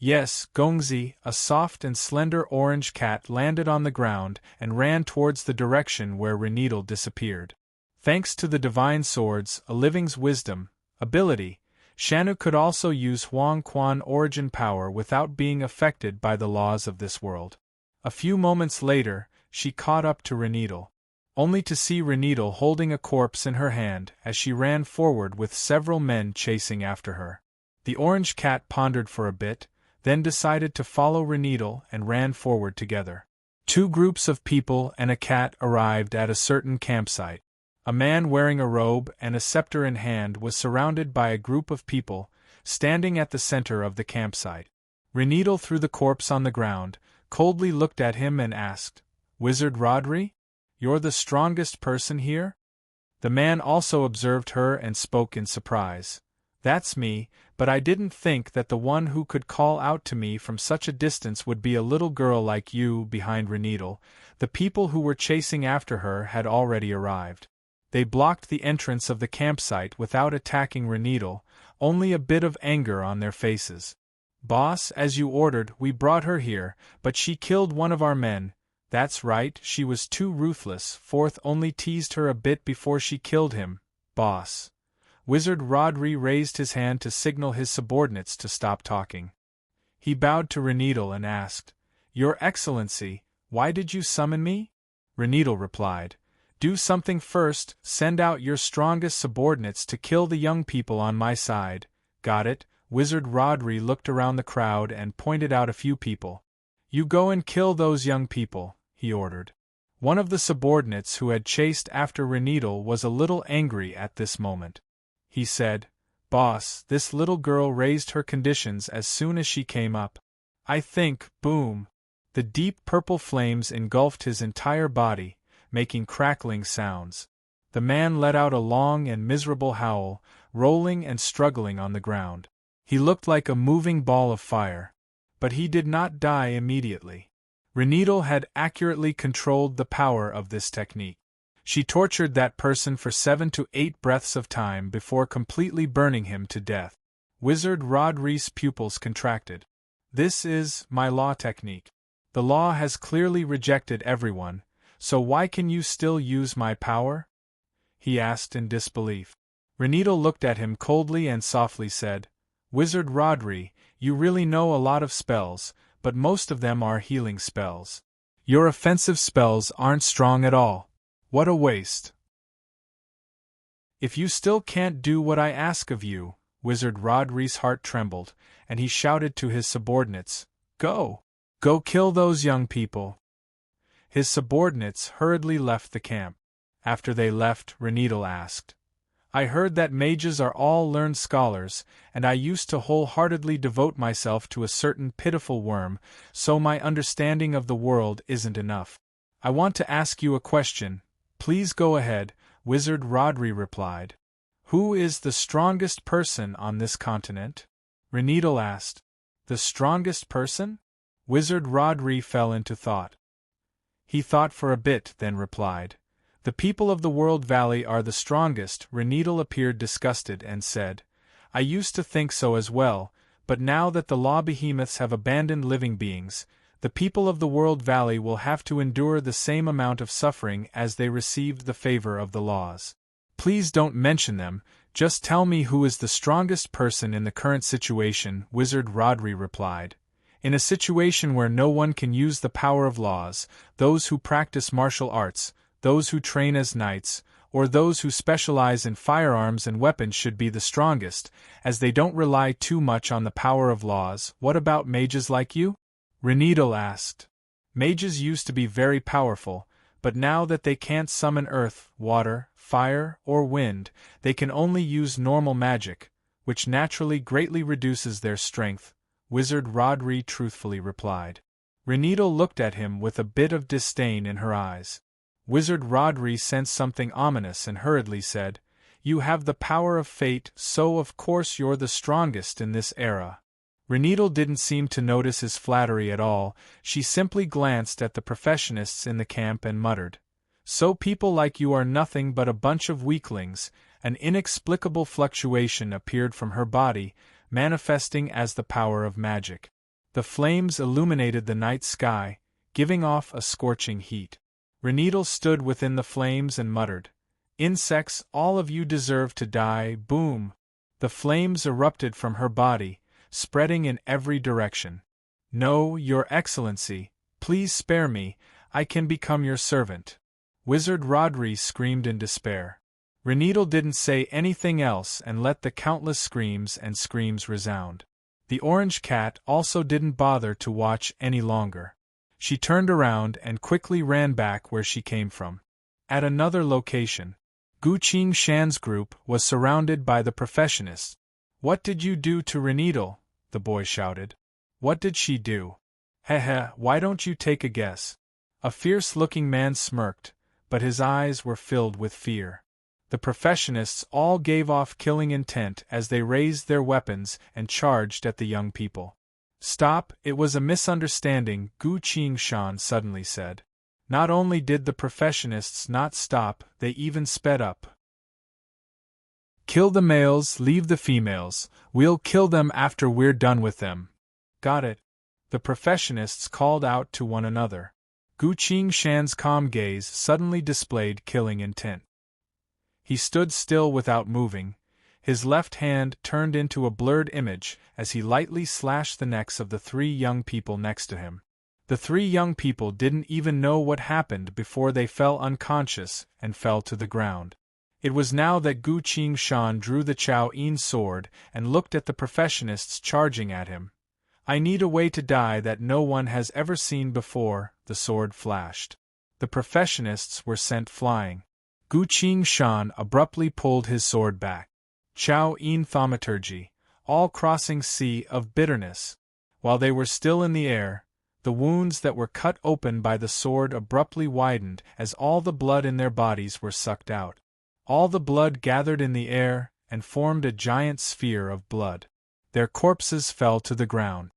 Yes, Gongzi, a soft and slender orange cat landed on the ground and ran towards the direction where Renedal disappeared. Thanks to the divine swords, a living's wisdom, ability, Shanu could also use Huang Quan origin power without being affected by the laws of this world. A few moments later, she caught up to Renedal, only to see Renedal holding a corpse in her hand as she ran forward with several men chasing after her. The orange cat pondered for a bit, then decided to follow Renedal and ran forward together. Two groups of people and a cat arrived at a certain campsite. A man wearing a robe and a scepter in hand was surrounded by a group of people, standing at the center of the campsite. Renedal threw the corpse on the ground, coldly looked at him and asked, Wizard Rodri? You're the strongest person here? The man also observed her and spoke in surprise. That's me, but I didn't think that the one who could call out to me from such a distance would be a little girl like you. Behind Renedal, the people who were chasing after her had already arrived. They blocked the entrance of the campsite without attacking Renedal, only a bit of anger on their faces. Boss, as you ordered, we brought her here, but she killed one of our men. That's right, she was too ruthless. Fourth only teased her a bit before she killed him. Boss. Wizard Rodri raised his hand to signal his subordinates to stop talking. He bowed to Renedal and asked, Your Excellency, why did you summon me? Renedal replied, Do something first, send out your strongest subordinates to kill the young people on my side. Got it? Wizard Rodri looked around the crowd and pointed out a few people. You go and kill those young people, he ordered. One of the subordinates who had chased after Renedal was a little angry at this moment. He said, Boss, this little girl raised her conditions as soon as she came up. I think, boom. The deep purple flames engulfed his entire body, making crackling sounds. The man let out a long and miserable howl, rolling and struggling on the ground. He looked like a moving ball of fire. But he did not die immediately. Renedal had accurately controlled the power of this technique. She tortured that person for 7 to 8 breaths of time before completely burning him to death. Wizard Rodri's pupils contracted. This is my law technique. The law has clearly rejected everyone, so why can you still use my power? He asked in disbelief. Renedal looked at him coldly and softly said, Wizard Rodri, you really know a lot of spells, but most of them are healing spells. Your offensive spells aren't strong at all. What a waste. If you still can't do what I ask of you, Wizard Rodri's heart trembled, and he shouted to his subordinates, Go! Go kill those young people. His subordinates hurriedly left the camp. After they left, Renedal asked, I heard that mages are all learned scholars, and I used to wholeheartedly devote myself to a certain pitiful worm, so my understanding of the world isn't enough. I want to ask you a question. Please go ahead, Wizard Rodri replied. Who is the strongest person on this continent? Renedal asked. The strongest person? Wizard Rodri fell into thought. He thought for a bit, then replied, "The people of the World Valley are the strongest." Renedal appeared disgusted and said, "I used to think so as well, but now that the law behemoths have abandoned living beings, the people of the World Valley will have to endure the same amount of suffering as they received the favor of the laws. Please don't mention them, just tell me who is the strongest person in the current situation," Wizard Rodri replied. "In a situation where no one can use the power of laws, those who practice martial arts, those who train as knights, or those who specialize in firearms and weapons should be the strongest, as they don't rely too much on the power of laws." "What about mages like you?" Renedal asked. "Mages used to be very powerful, but now that they can't summon earth, water, fire, or wind, they can only use normal magic, which naturally greatly reduces their strength," Wizard Rodri truthfully replied. Renedal looked at him with a bit of disdain in her eyes. Wizard Rodri sensed something ominous and hurriedly said, "You have the power of fate, so of course you're the strongest in this era." Renedal didn't seem to notice his flattery at all. She simply glanced at the professionists in the camp and muttered, "So people like you are nothing but a bunch of weaklings." An inexplicable fluctuation appeared from her body, manifesting as the power of magic. The flames illuminated the night sky, giving off a scorching heat. Renedal stood within the flames and muttered, "Insects, all of you deserve to die." Boom! The flames erupted from her body, spreading in every direction. "No, Your Excellency, please spare me, I can become your servant," Wizard Rodri screamed in despair. Renedal didn't say anything else and let the countless screams and screams resound. The orange cat also didn't bother to watch any longer. She turned around and quickly ran back where she came from. At another location, Gu Qingshan's group was surrounded by the professionists. "What did you do to Renedal?" the boy shouted. "What did she do? Heh, why don't you take a guess?" A fierce-looking man smirked, but his eyes were filled with fear. The professionists all gave off killing intent as they raised their weapons and charged at the young people. "Stop, it was a misunderstanding," Gu Qingshan suddenly said. Not only did the professionists not stop, they even sped up. "Kill the males, leave the females. We'll kill them after we're done with them." "Got it," the professionists called out to one another. Gu Qingshan's calm gaze suddenly displayed killing intent. He stood still without moving, his left hand turned into a blurred image as he lightly slashed the necks of the three young people next to him. The three young people didn't even know what happened before they fell unconscious and fell to the ground. It was now that Gu Qingshan drew the Chao Yin sword and looked at the professionists charging at him. "I need a way to die that no one has ever seen before," the sword flashed. The professionists were sent flying. Gu Qingshan abruptly pulled his sword back. Chao Yin thaumaturgy, all crossing sea of bitterness. While they were still in the air, the wounds that were cut open by the sword abruptly widened as all the blood in their bodies were sucked out. All the blood gathered in the air and formed a giant sphere of blood. Their corpses fell to the ground.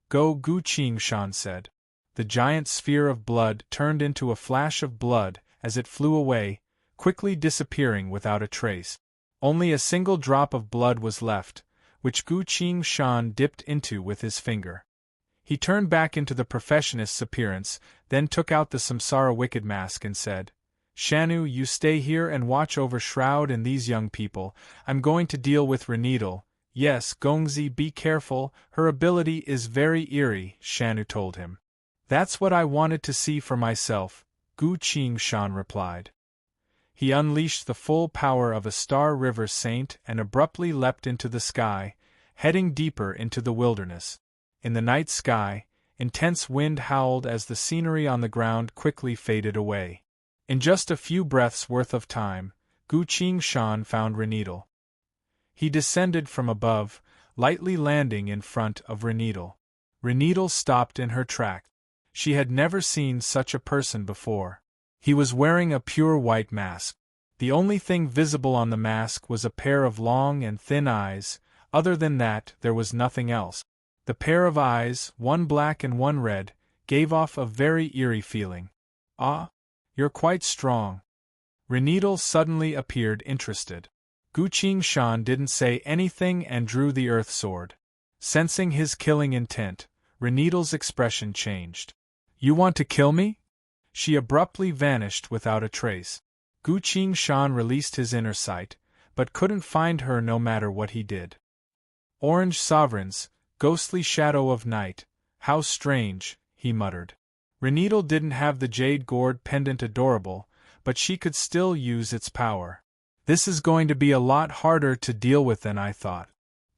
"Go," Gu Qingshan said. The giant sphere of blood turned into a flash of blood as it flew away, quickly disappearing without a trace. Only a single drop of blood was left, which Gu Qingshan dipped into with his finger. He turned back into the professionist's appearance, then took out the Samsara wicked mask and said, "Shanu, you stay here and watch over Shroud and these young people. I'm going to deal with Renedal." "Yes, Gongzi, be careful, her ability is very eerie," Shanu told him. "That's what I wanted to see for myself," Gu Qingshan replied. He unleashed the full power of a Star River Saint and abruptly leapt into the sky, heading deeper into the wilderness. In the night sky, intense wind howled as the scenery on the ground quickly faded away. In just a few breaths' worth of time, Gu Qingshan found Renedal. He descended from above, lightly landing in front of Renedal. Renedal stopped in her tracks. She had never seen such a person before. He was wearing a pure white mask. The only thing visible on the mask was a pair of long and thin eyes. Other than that, there was nothing else. The pair of eyes, one black and one red, gave off a very eerie feeling. Ah, you're quite strong. Renedal suddenly appeared interested. Gu Qingshan didn't say anything and drew the earth sword. Sensing his killing intent, Renedal's expression changed. You want to kill me? She abruptly vanished without a trace. Gu Qingshan released his inner sight, but couldn't find her no matter what he did. Orange sovereigns, ghostly shadow of night, how strange, he muttered. Renedal didn't have the jade gourd pendant adorable, but she could still use its power. This is going to be a lot harder to deal with than I thought.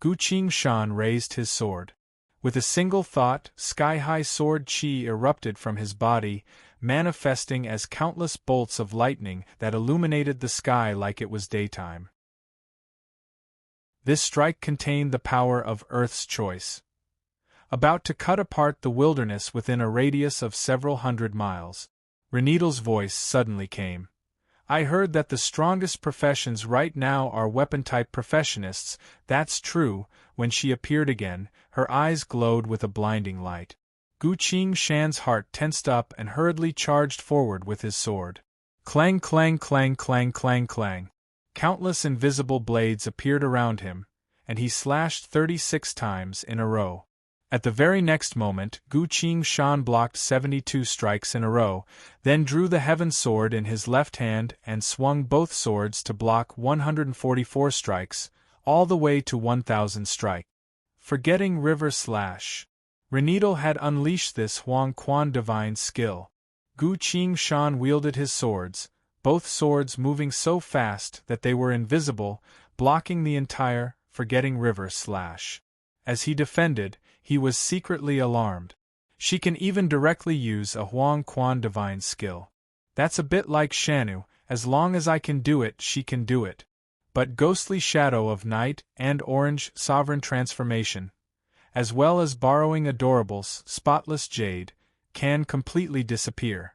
Gu Qingshan raised his sword. With a single thought, sky-high sword chi erupted from his body, manifesting as countless bolts of lightning that illuminated the sky like it was daytime. This strike contained the power of Earth's choice. About to cut apart the wilderness within a radius of several hundred miles. Renedal's voice suddenly came. I heard that the strongest professions right now are weapon-type professionists. That's true. When she appeared again, her eyes glowed with a blinding light. Gu Qingshan's heart tensed up and hurriedly charged forward with his sword. Clang, clang, clang, clang, clang, clang. Countless invisible blades appeared around him, and he slashed 36 times in a row. At the very next moment, Gu Qingshan blocked 72 strikes in a row, then drew the heaven sword in his left hand and swung both swords to block 144 strikes, all the way to 1,000 strike. Forgetting River Slash. Renedal had unleashed this Huang Quan divine skill. Gu Qingshan wielded his swords, both swords moving so fast that they were invisible, blocking the entire Forgetting River Slash. As he defended, he was secretly alarmed. She can even directly use a Huang Quan divine skill. That's a bit like Shanu, as long as I can do it, she can do it. But Ghostly Shadow of Night and Orange Sovereign Transformation, as well as borrowing Adorable's Spotless Jade, can completely disappear.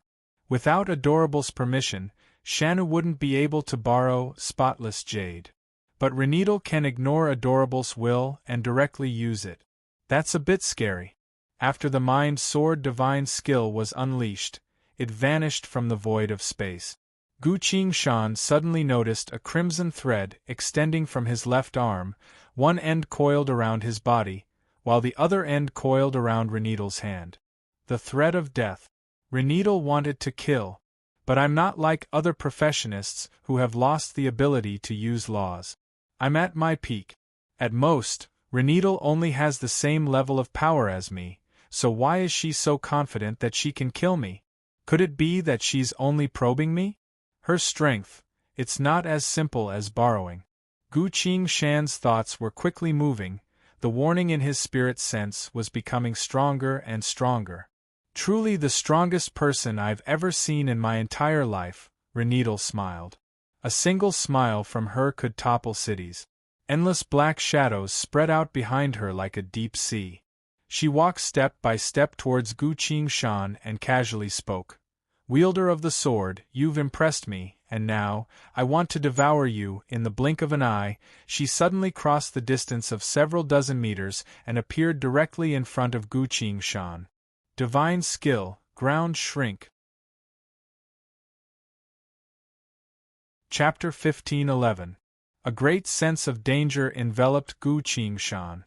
Without Adorable's permission, Shanu wouldn't be able to borrow Spotless Jade. But Renedal can ignore Adorable's will and directly use it. That's a bit scary. After the Mind Sword divine skill was unleashed, it vanished from the void of space. Gu Qingshan suddenly noticed a crimson thread extending from his left arm, one end coiled around his body, while the other end coiled around Renedal's hand. The thread of death. Renedal wanted to kill, but I'm not like other professionists who have lost the ability to use laws. I'm at my peak. At most, Renedal only has the same level of power as me, so why is she so confident that she can kill me? Could it be that she's only probing me? Her strength, it's not as simple as borrowing. Gu Qingshan's thoughts were quickly moving, the warning in his spirit sense was becoming stronger and stronger. Truly the strongest person I've ever seen in my entire life, Renedal smiled. A single smile from her could topple cities. Endless black shadows spread out behind her like a deep sea. She walked step by step towards Gu Qingshan and casually spoke. Wielder of the sword, you've impressed me, and now, I want to devour you. In the blink of an eye, she suddenly crossed the distance of several dozen meters and appeared directly in front of Gu Qingshan. Divine skill, ground shrink. Chapter 15:11. A great sense of danger enveloped Gu Qingshan.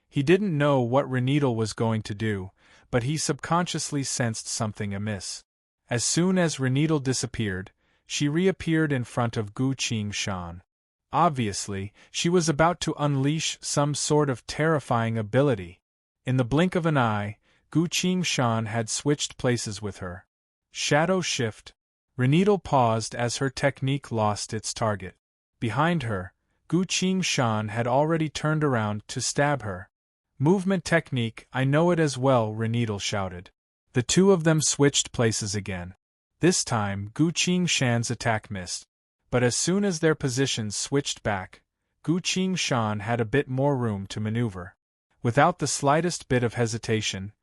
He didn't know what Renedal was going to do, but he subconsciously sensed something amiss. As soon as Renedal disappeared, she reappeared in front of Gu Qingshan. Obviously, she was about to unleash some sort of terrifying ability. In the blink of an eye, Gu Qingshan had switched places with her. Shadow shift. Renedal paused as her technique lost its target. Behind her, Gu Qingshan had already turned around to stab her. Movement technique, I know it as well, Renedal shouted. The two of them switched places again. This time, Gu Qingshan's attack missed. But as soon as their positions switched back, Gu Qingshan had a bit more room to maneuver. Without the slightest bit of hesitation,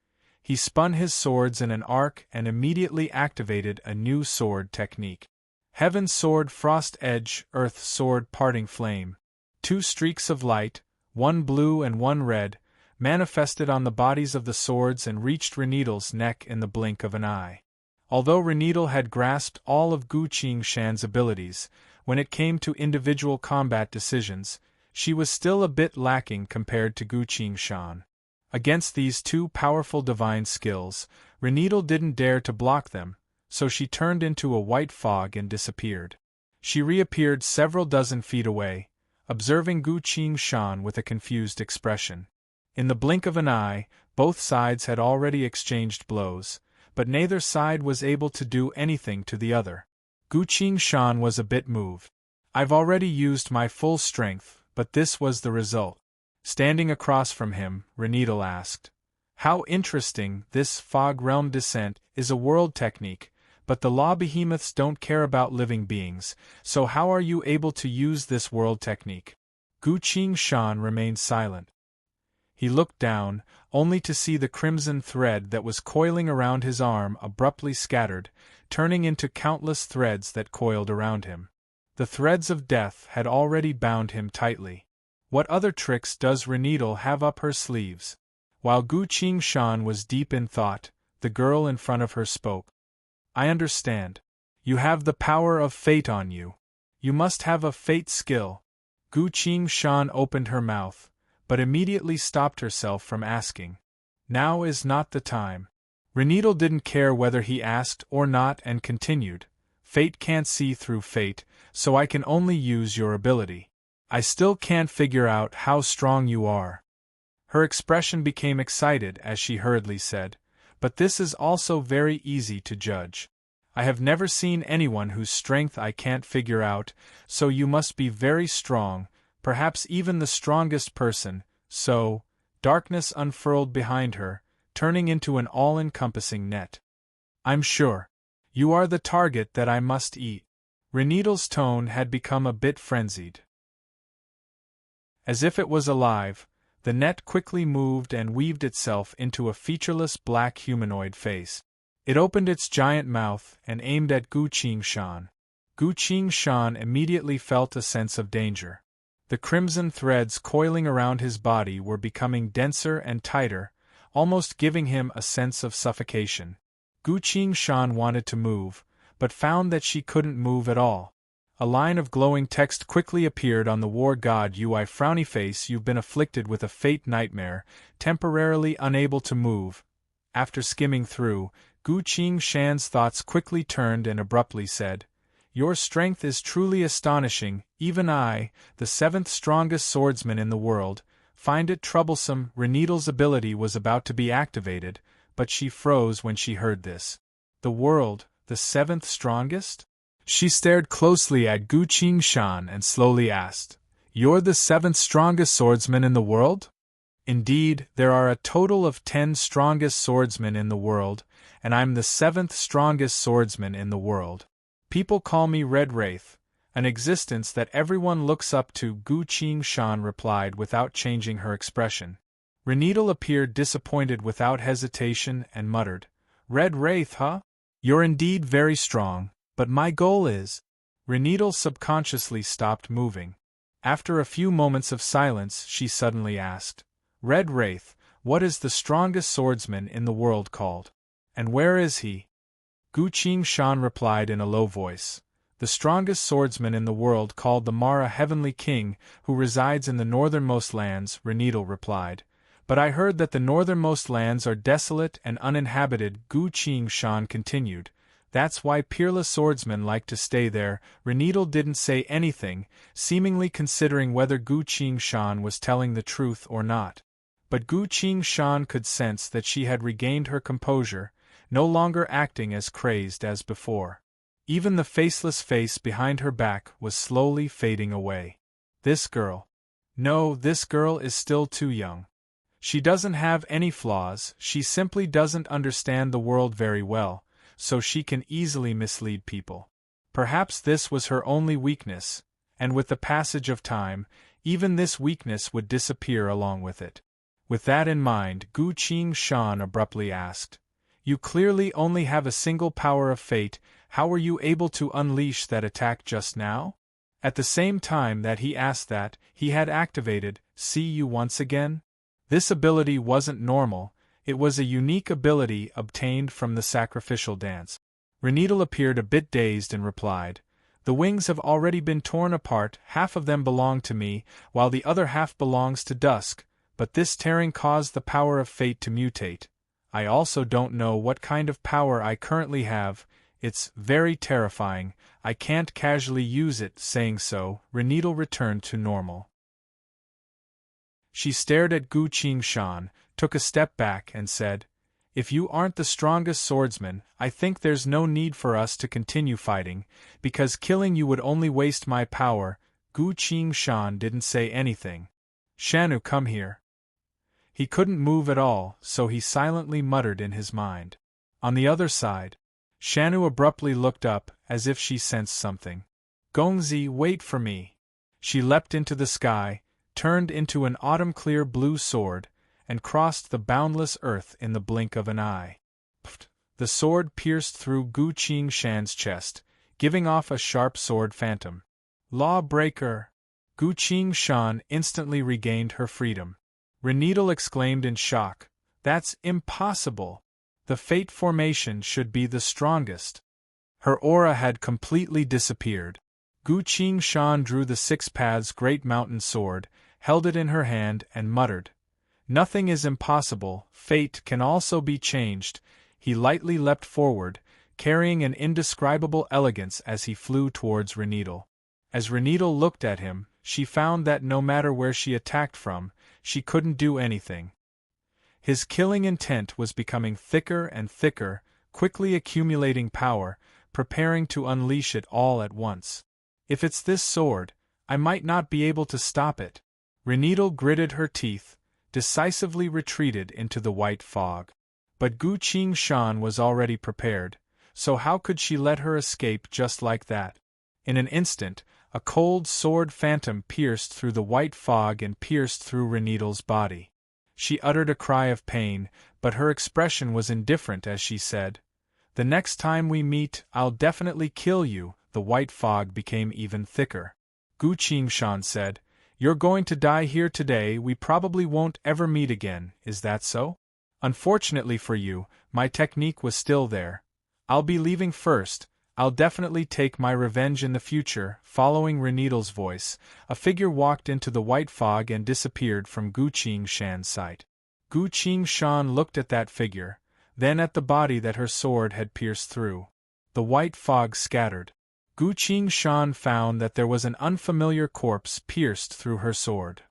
he spun his swords in an arc and immediately activated a new sword technique. Heaven Sword Frost Edge, Earth Sword Parting Flame. Two streaks of light, one blue and one red, manifested on the bodies of the swords and reached Renedal's neck in the blink of an eye. Although Renedal had grasped all of Gu Qingshan's abilities, when it came to individual combat decisions, she was still a bit lacking compared to Gu Qingshan. Against these two powerful divine skills, Renedal didn't dare to block them, so she turned into a white fog and disappeared. She reappeared several dozen feet away, observing Gu Qingshan with a confused expression. In the blink of an eye, both sides had already exchanged blows, but neither side was able to do anything to the other. Gu Qingshan was a bit moved. I've already used my full strength, but this was the result. Standing across from him, Renedal asked, "How interesting, this fog realm descent is a world technique, but the law behemoths don't care about living beings, so how are you able to use this world technique?" Gu Qingshan remained silent. He looked down, only to see the crimson thread that was coiling around his arm abruptly scattered, turning into countless threads that coiled around him. The threads of death had already bound him tightly. What other tricks does Renedal have up her sleeves? While Gu Qingshan was deep in thought, the girl in front of her spoke. "I understand. You have the power of fate on you. You must have a fate skill." Gu Qingshan opened her mouth, but immediately stopped herself from asking. Now is not the time. Renedal didn't care whether he asked or not and continued, "Fate can't see through fate, so I can only use your ability. I still can't figure out how strong you are." Her expression became excited as she hurriedly said, "But this is also very easy to judge. I have never seen anyone whose strength I can't figure out, so you must be very strong, perhaps even the strongest person, so..." Darkness unfurled behind her, turning into an all-encompassing net. "I'm sure. You are the target that I must eat." Renedal's tone had become a bit frenzied. As if it was alive, the net quickly moved and weaved itself into a featureless black humanoid face. It opened its giant mouth and aimed at Gu Qingshan. Gu Qingshan immediately felt a sense of danger. The crimson threads coiling around his body were becoming denser and tighter, almost giving him a sense of suffocation. Gu Qingshan wanted to move, but found that she couldn't move at all. A line of glowing text quickly appeared on the war god UI. "Frowny face, you've been afflicted with a fate nightmare, temporarily unable to move." After skimming through, Gu Qingshan's thoughts quickly turned and abruptly said, "Your strength is truly astonishing, even I, the 7th strongest swordsman in the world, find it troublesome." Renedal's ability was about to be activated, but she froze when she heard this. The world, the 7th strongest? She stared closely at Gu Qingshan and slowly asked, "You're the 7th strongest swordsman in the world?" "Indeed, there are a total of 10 strongest swordsmen in the world, and I'm the 7th strongest swordsman in the world. People call me Red Wraith, an existence that everyone looks up to," Gu Qingshan replied without changing her expression. Renedal appeared disappointed without hesitation and muttered, "Red Wraith, huh? You're indeed very strong, but my goal is..." Renedal subconsciously stopped moving. After a few moments of silence, she suddenly asked, "Red Wraith, what is the strongest swordsman in the world called? And where is he?" Gu Qingshan replied in a low voice, "The strongest swordsman in the world called the Mara Heavenly King, who resides in the northernmost lands," Renedal replied. "But I heard that the northernmost lands are desolate and uninhabited," Gu Qingshan continued. "That's why peerless swordsmen like to stay there." Renedal didn't say anything, seemingly considering whether Gu Qingshan was telling the truth or not. But Gu Qingshan could sense that she had regained her composure, no longer acting as crazed as before. Even the faceless face behind her back was slowly fading away. This girl. No, this girl is still too young. She doesn't have any flaws, she simply doesn't understand the world very well, so she can easily mislead people. Perhaps this was her only weakness, and with the passage of time, even this weakness would disappear along with it. With that in mind, Gu Qingshan abruptly asked, "You clearly only have a single power of fate, how were you able to unleash that attack just now?" At the same time that he asked that, he had activated, "See you once again?" This ability wasn't normal, it was a unique ability obtained from the sacrificial dance. Reneedle appeared a bit dazed and replied, "The wings have already been torn apart, half of them belong to me, while the other half belongs to Dusk, but this tearing caused the power of fate to mutate. I also don't know what kind of power I currently have. It's very terrifying, I can't casually use it." Saying so, Reneedle returned to normal. She stared at Gu Qingshan, took a step back and said, "If you aren't the strongest swordsman, I think there's no need for us to continue fighting, because killing you would only waste my power." Gu Qingshan didn't say anything. "Shanu, come here." He couldn't move at all, so he silently muttered in his mind. On the other side, Shanu abruptly looked up, as if she sensed something. "Gongzi, wait for me." She leapt into the sky, turned into an autumn-clear blue sword, and crossed the boundless earth in the blink of an eye. Pft! The sword pierced through Gu Qingshan's chest, giving off a sharp sword phantom. "Lawbreaker!" Gu Qingshan instantly regained her freedom. Reneedle exclaimed in shock, "That's impossible! The Fate formation should be the strongest." Her aura had completely disappeared. Gu Qingshan drew the Six Paths Great Mountain Sword, held it in her hand and muttered, "Nothing is impossible, fate can also be changed." He lightly leapt forward, carrying an indescribable elegance as he flew towards Reneedle. As Reneedle looked at him, she found that no matter where she attacked from, she couldn't do anything. His killing intent was becoming thicker and thicker, quickly accumulating power, preparing to unleash it all at once. "If it's this sword, I might not be able to stop it." Reneedle gritted her teeth, decisively retreated into the white fog. But Gu Qingshan was already prepared, so how could she let her escape just like that? In an instant, a cold sword phantom pierced through the white fog and pierced through Reneedle's body. She uttered a cry of pain, but her expression was indifferent as she said, "The next time we meet, I'll definitely kill you." The white fog became even thicker. Gu Qingshan said, "You're going to die here today, we probably won't ever meet again, is that so?" "Unfortunately for you, my technique was still there. I'll be leaving first, I'll definitely take my revenge in the future." Following Reneedle's voice, a figure walked into the white fog and disappeared from Gu Qingshan's sight. Gu Qingshan looked at that figure, then at the body that her sword had pierced through. The white fog scattered. Gu Qingshan found that there was an unfamiliar corpse pierced through her sword.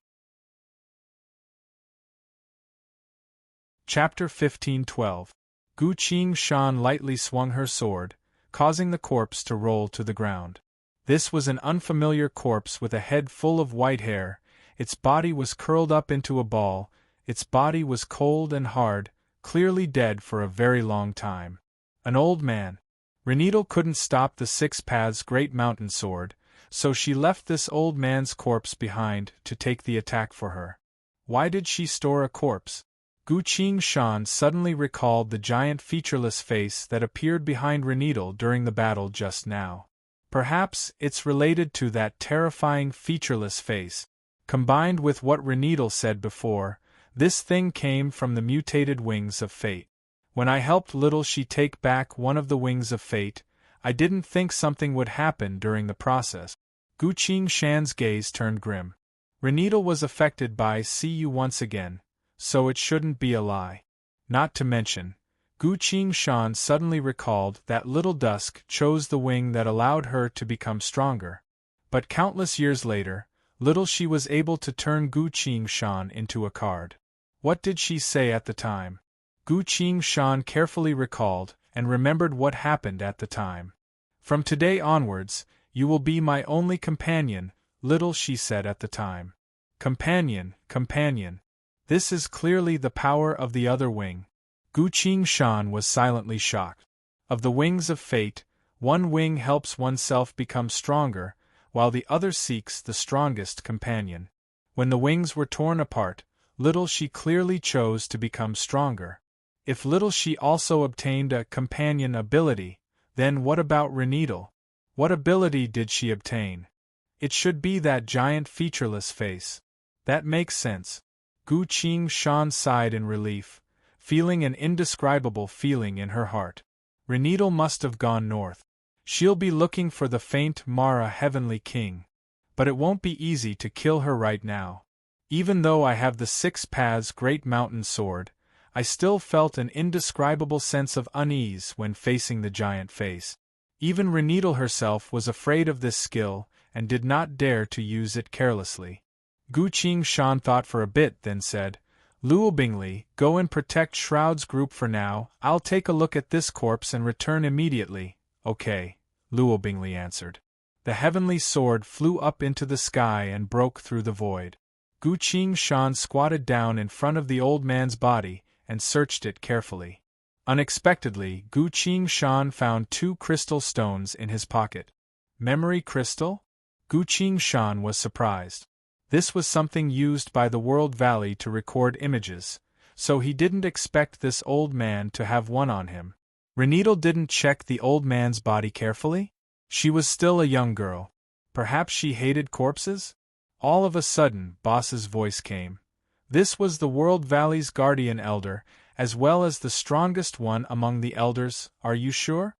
Chapter 15:12. Gu Qingshan lightly swung her sword, causing the corpse to roll to the ground. This was an unfamiliar corpse with a head full of white hair, its body was curled up into a ball, its body was cold and hard, clearly dead for a very long time. An old man. Reneedle couldn't stop the Six Paths Great Mountain Sword, so she left this old man's corpse behind to take the attack for her. Why did she store a corpse? Gu Qingshan suddenly recalled the giant featureless face that appeared behind Reneedle during the battle just now. Perhaps it's related to that terrifying featureless face. Combined with what Reneedle said before, this thing came from the mutated wings of fate. When I helped Little She take back one of the wings of fate, I didn't think something would happen during the process. Gu Qingshan's gaze turned grim. Reneedle was affected by "see you once again," so it shouldn't be a lie. Not to mention, Gu Qingshan suddenly recalled that Little Dusk chose the wing that allowed her to become stronger. But countless years later, Little She was able to turn Gu Qingshan into a card. What did she say at the time? Gu Qingshan carefully recalled and remembered what happened at the time. "From today onwards, you will be my only companion," Little She said at the time. Companion, companion. This is clearly the power of the other wing. Gu Qingshan was silently shocked. Of the wings of fate, one wing helps oneself become stronger, while the other seeks the strongest companion. When the wings were torn apart, Little She clearly chose to become stronger. If Little She also obtained a companion ability, then what about Reneedle? What ability did she obtain? It should be that giant featureless face. That makes sense. Gu Qingshan sighed in relief, feeling an indescribable feeling in her heart. Reneedle must have gone north. She'll be looking for the faint Mara Heavenly King. But it won't be easy to kill her right now. Even though I have the 6 paths Great Mountain Sword, I still felt an indescribable sense of unease when facing the giant face. Even Reneedle herself was afraid of this skill, and did not dare to use it carelessly. Gu Qingshan thought for a bit, then said, Luo Bingli, go and protect Shroud's group for now. I'll take a look at this corpse and return immediately. Okay, Luo Bingli answered. The heavenly sword flew up into the sky and broke through the void. Gu Qingshan squatted down in front of the old man's body and searched it carefully. Unexpectedly, Gu Qingshan found 2 crystal stones in his pocket. Memory crystal? Gu Qingshan was surprised. This was something used by the World Valley to record images, so he didn't expect this old man to have one on him. Reneedle didn't check the old man's body carefully? She was still a young girl. Perhaps she hated corpses? All of a sudden, Boss's voice came. This was the World Valley's guardian elder, as well as the strongest one among the elders, are you sure?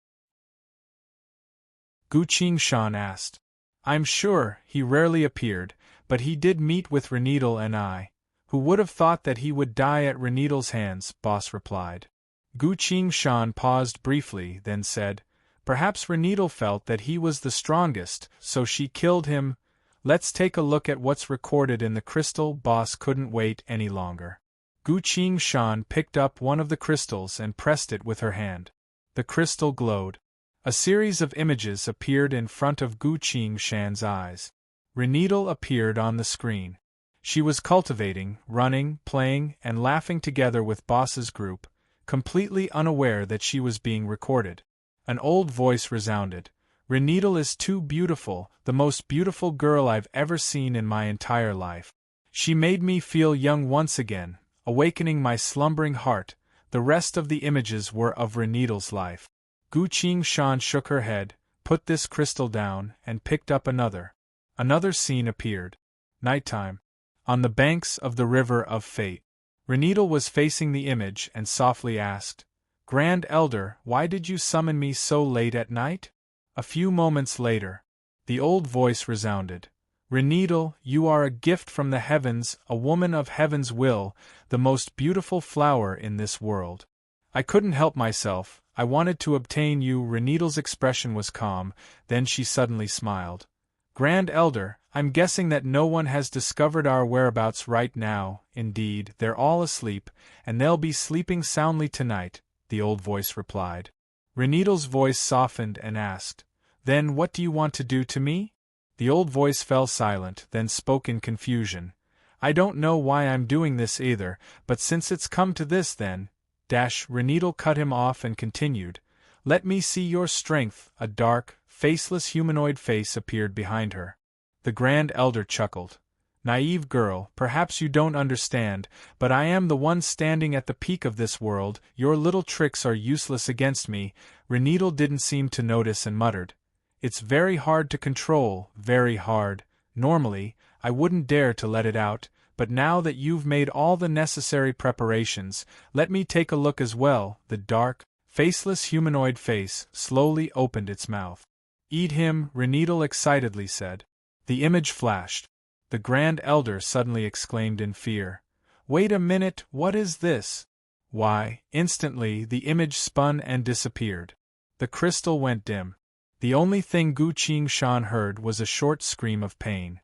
Gu Qingshan asked. I'm sure. He rarely appeared, but he did meet with Reneedle and I. Who would have thought that he would die at Reneedle's hands, Boss replied. Gu Qingshan paused briefly, then said, Perhaps Reneedle felt that he was the strongest, so she killed him. Let's take a look at what's recorded in the crystal. Boss couldn't wait any longer. Gu Qingshan picked up one of the crystals and pressed it with her hand. The crystal glowed. A series of images appeared in front of Gu Qingshan's eyes. Reneedle appeared on the screen. She was cultivating, running, playing, and laughing together with Boss's group, completely unaware that she was being recorded. An old voice resounded. Reneedle is too beautiful, the most beautiful girl I've ever seen in my entire life. She made me feel young once again, awakening my slumbering heart. The rest of the images were of Reneedle's life. Gu Qingshan shook her head, put this crystal down, and picked up another. Another scene appeared. Nighttime. On the banks of the River of Fate. Reneedle was facing the image and softly asked, Grand Elder, why did you summon me so late at night? A few moments later, the old voice resounded. Reneedle, you are a gift from the heavens, a woman of heaven's will, the most beautiful flower in this world. I couldn't help myself, I wanted to obtain you. Reneedle's expression was calm, then she suddenly smiled. Grand Elder, I'm guessing that no one has discovered our whereabouts right now. Indeed, they're all asleep, and they'll be sleeping soundly tonight, the old voice replied. Reneedle's voice softened and asked, Then what do you want to do to me? The old voice fell silent, then spoke in confusion. I don't know why I'm doing this either, but since it's come to this then, Reneedle cut him off and continued, Let me see your strength. A dark, faceless humanoid face appeared behind her. The Grand Elder chuckled. Naive girl, perhaps you don't understand, but I am the one standing at the peak of this world. Your little tricks are useless against me. Reneedle didn't seem to notice and muttered, It's very hard to control, very hard. Normally, I wouldn't dare to let it out, but now that you've made all the necessary preparations, let me take a look as well. The dark, faceless humanoid face slowly opened its mouth. Eat him, Reneedle excitedly said. The image flashed. The Grand Elder suddenly exclaimed in fear, Wait a minute, what is this? Why, instantly the image spun and disappeared. The crystal went dim. The only thing Gu Qingshan heard was a short scream of pain.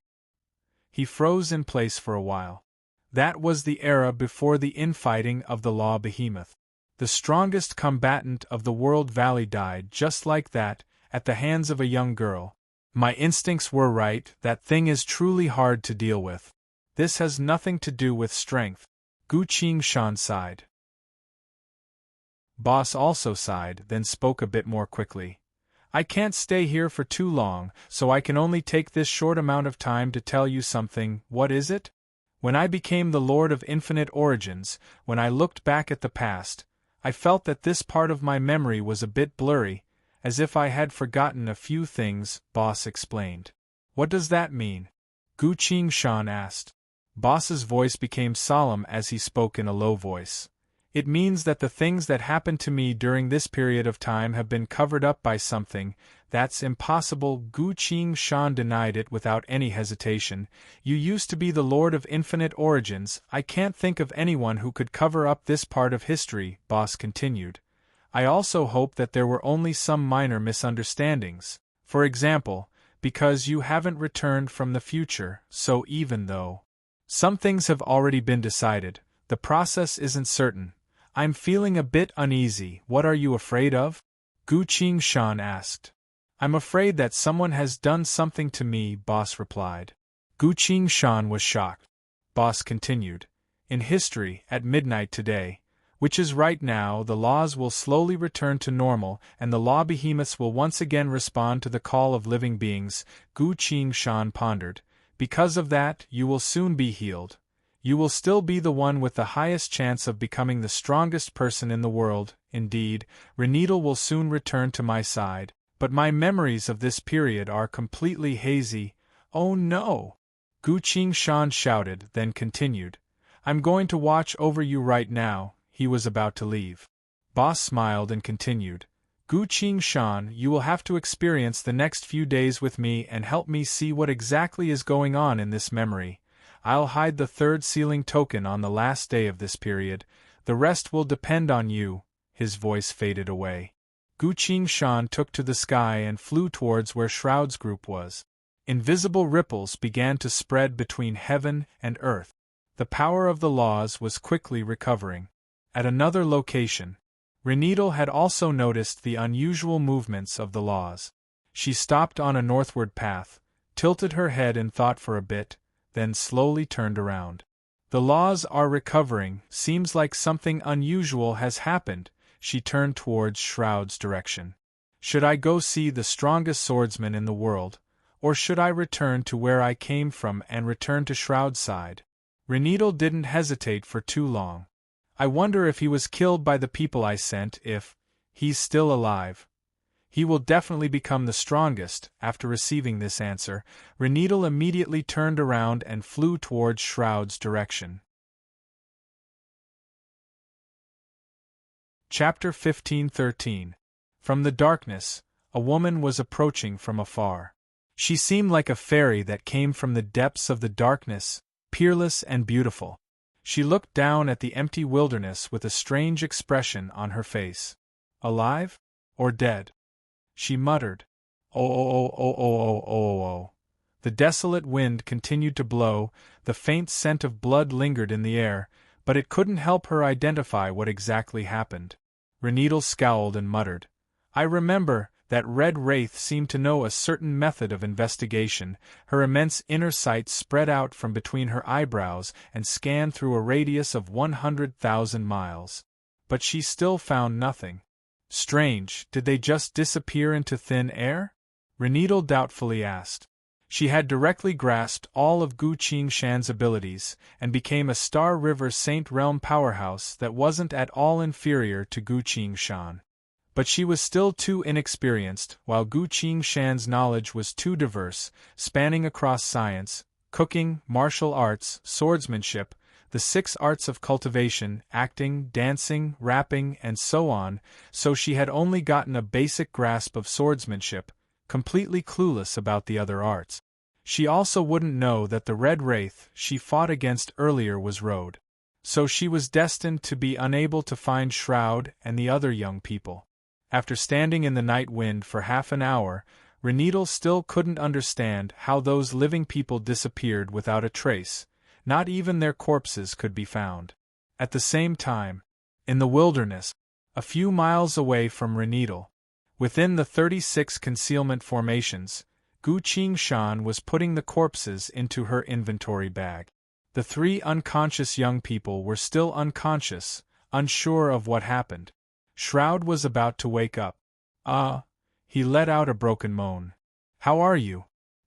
He froze in place for a while. That was the era before the infighting of the Law Behemoth. The strongest combatant of the World Valley died just like that, at the hands of a young girl. My instincts were right, that thing is truly hard to deal with. This has nothing to do with strength. Gu Qingshan sighed. Boss also sighed, then spoke a bit more quickly. I can't stay here for too long, so I can only take this short amount of time to tell you something. What is it? When I became the Lord of Infinite Origins, when I looked back at the past, I felt that this part of my memory was a bit blurry, as if I had forgotten a few things, Boss explained. What does that mean? Gu Qingshan asked. Boss's voice became solemn as he spoke in a low voice. It means that the things that happened to me during this period of time have been covered up by something. That's impossible. Gu Shan denied it without any hesitation. You used to be the Lord of Infinite Origins. I can't think of anyone who could cover up this part of history, Boss continued. I also hope that there were only some minor misunderstandings. For example, because you haven't returned from the future, so even though some things have already been decided, the process isn't certain. I'm feeling a bit uneasy. What are you afraid of? Gu Shan asked. I'm afraid that someone has done something to me, Boss replied. Gu Shan was shocked. Boss continued. In history, at midnight today, which is right now, the laws will slowly return to normal, and the law behemoths will once again respond to the call of living beings. Gu Shan pondered. Because of that, you will soon be healed. You will still be the one with the highest chance of becoming the strongest person in the world. Indeed, Renedal will soon return to my side, but my memories of this period are completely hazy. Oh no! Gu Shan shouted, then continued. I'm going to watch over you right now. He was about to leave. Boss smiled and continued. Gu Shan, you will have to experience the next few days with me and help me see what exactly is going on in this memory. I'll hide the third sealing token on the last day of this period. The rest will depend on you. His voice faded away. Gu Shan took to the sky and flew towards where Shroud's group was. Invisible ripples began to spread between heaven and earth. The power of the laws was quickly recovering. At another location, Renedal had also noticed the unusual movements of the laws. She stopped on a northward path, tilted her head in thought for a bit, then slowly turned around. The laws are recovering. Seems like something unusual has happened. She turned towards Shroud's direction. Should I go see the strongest swordsman in the world, or should I return to where I came from and return to Shroud's side? Renedal didn't hesitate for too long. I wonder if he was killed by the people I sent. If he's still alive, he will definitely become the strongest. After receiving this answer, Renedal immediately turned around and flew towards Shroud's direction. Chapter 15:13. From the darkness, a woman was approaching from afar. She seemed like a fairy that came from the depths of the darkness, peerless and beautiful. She looked down at the empty wilderness with a strange expression on her face. Alive? Or dead? She muttered. Oh. The desolate wind continued to blow, the faint scent of blood lingered in the air, but it couldn't help her identify what exactly happened. Renedal scowled and muttered. I remember, that red wraith seemed to know a certain method of investigation. Her immense inner sight spread out from between her eyebrows and scanned through a radius of 100,000 miles. But she still found nothing. Strange, did they just disappear into thin air? Renedal doubtfully asked. She had directly grasped all of Gu Shan's abilities, and became a Star River Saint Realm powerhouse that wasn't at all inferior to Gu Shan. But she was still too inexperienced, while Gu Shan's knowledge was too diverse, spanning across science, cooking, martial arts, swordsmanship, the 6 arts of cultivation, acting, dancing, rapping, and so on, so she had only gotten a basic grasp of swordsmanship, completely clueless about the other arts. She also wouldn't know that the Red Wraith she fought against earlier was Road. So she was destined to be unable to find Shroud and the other young people. After standing in the night wind for half an hour, Renedal still couldn't understand how those living people disappeared without a trace. Not even their corpses could be found. At the same time, in the wilderness, a few miles away from Renedal, within the 36 concealment formations, Gu Shan was putting the corpses into her inventory bag. The 3 unconscious young people were still unconscious, unsure of what happened. Shroud was about to wake up. He let out a broken moan. How are you?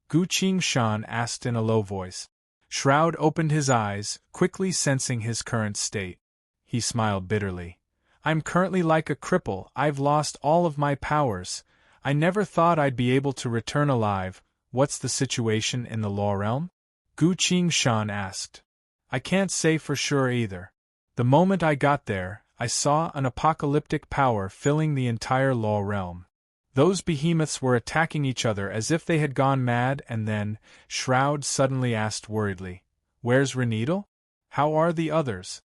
Gu Shan asked in a low voice. Shroud opened his eyes, quickly sensing his current state. He smiled bitterly. I'm currently like a cripple. I've lost all of my powers. I never thought I'd be able to return alive. What's the situation in the Law Realm? Gu Shan asked. I can't say for sure either. The moment I got there, I saw an apocalyptic power filling the entire law realm. Those behemoths were attacking each other as if they had gone mad, and then, Shroud suddenly asked worriedly, "Where's Reneedle? How are the others?"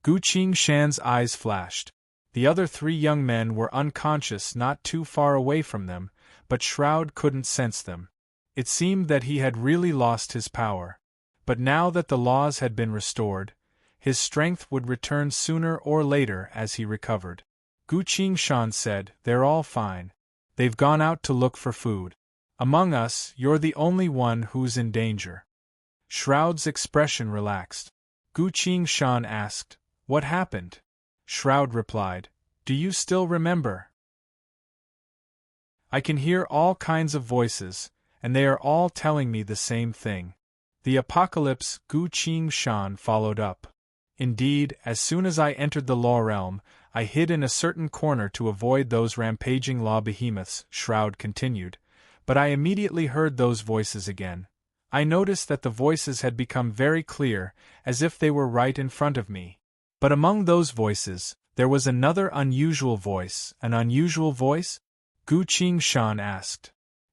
Gu Qingshan's eyes flashed. The other 3 young men were unconscious not too far away from them, but Shroud couldn't sense them. It seemed that he had really lost his power. But now that the laws had been restored, his strength would return sooner or later as he recovered. Gu Qingshan said, "They're all fine. They've gone out to look for food. Among us, you're the only one who's in danger." Shroud's expression relaxed. Gu Qingshan asked, "What happened?" Shroud replied, "Do you still remember? I can hear all kinds of voices, and they are all telling me the same thing." The apocalypse, Gu Qingshan followed up. "Indeed, as soon as I entered the law realm, I hid in a certain corner to avoid those rampaging law behemoths," Shroud continued, "but I immediately heard those voices again. I noticed that the voices had become very clear, as if they were right in front of me. But among those voices, there was another unusual voice." "An unusual voice?" Gu Qingshan asked.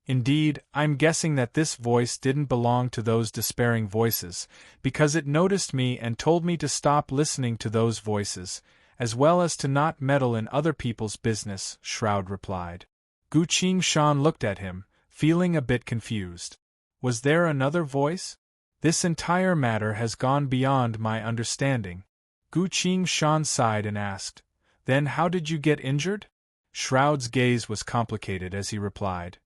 "Indeed, I'm guessing that this voice didn't belong to those despairing voices, because it noticed me and told me to stop listening to those voices, as well as to not meddle in other people's business," Shroud replied. Gu Qingshan looked at him, feeling a bit confused. Was there another voice? This entire matter has gone beyond my understanding. Gu Qingshan sighed and asked, "Then how did you get injured?" Shroud's gaze was complicated as he replied,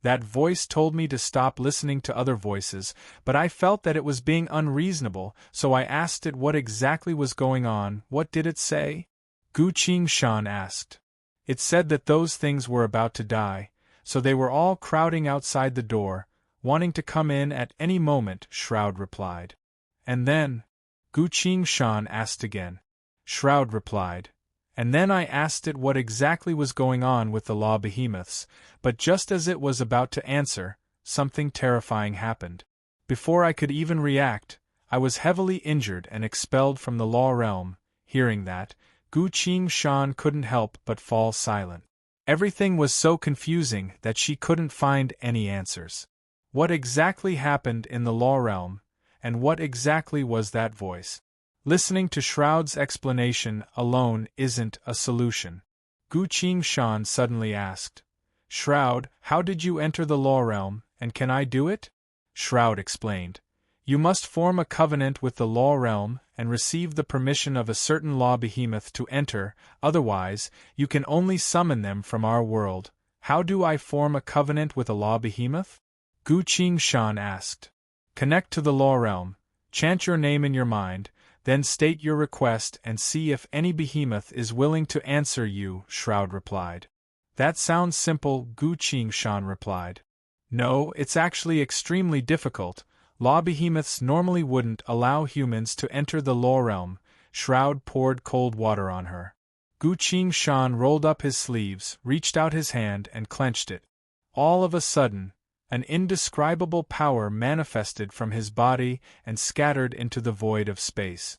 "That voice told me to stop listening to other voices, but I felt that it was being unreasonable, so I asked it what exactly was going on." "What did it say?" Gu Qingshan asked. "It said that those things were about to die, so they were all crowding outside the door, wanting to come in at any moment," Shroud replied. "And then?" Gu Qingshan asked again. Shroud replied, "And then I asked it what exactly was going on with the law behemoths, but just as it was about to answer, something terrifying happened. Before I could even react, I was heavily injured and expelled from the law realm." Hearing that, Gu Qingshan couldn't help but fall silent. Everything was so confusing that she couldn't find any answers. What exactly happened in the law realm, and what exactly was that voice? Listening to Shroud's explanation alone isn't a solution. Gu Qingshan suddenly asked, "Shroud, how did you enter the law realm, and can I do it?" Shroud explained, "You must form a covenant with the law realm and receive the permission of a certain law behemoth to enter, otherwise, you can only summon them from our world." "How do I form a covenant with a law behemoth?" Gu Qingshan asked. "Connect to the law realm, chant your name in your mind, then state your request and see if any behemoth is willing to answer you," Shroud replied. "That sounds simple," Gu Qingshan replied. "No, it's actually extremely difficult. Law behemoths normally wouldn't allow humans to enter the law realm." Shroud poured cold water on her. Gu Qingshan rolled up his sleeves, reached out his hand and clenched it. All of a sudden, an indescribable power manifested from his body and scattered into the void of space.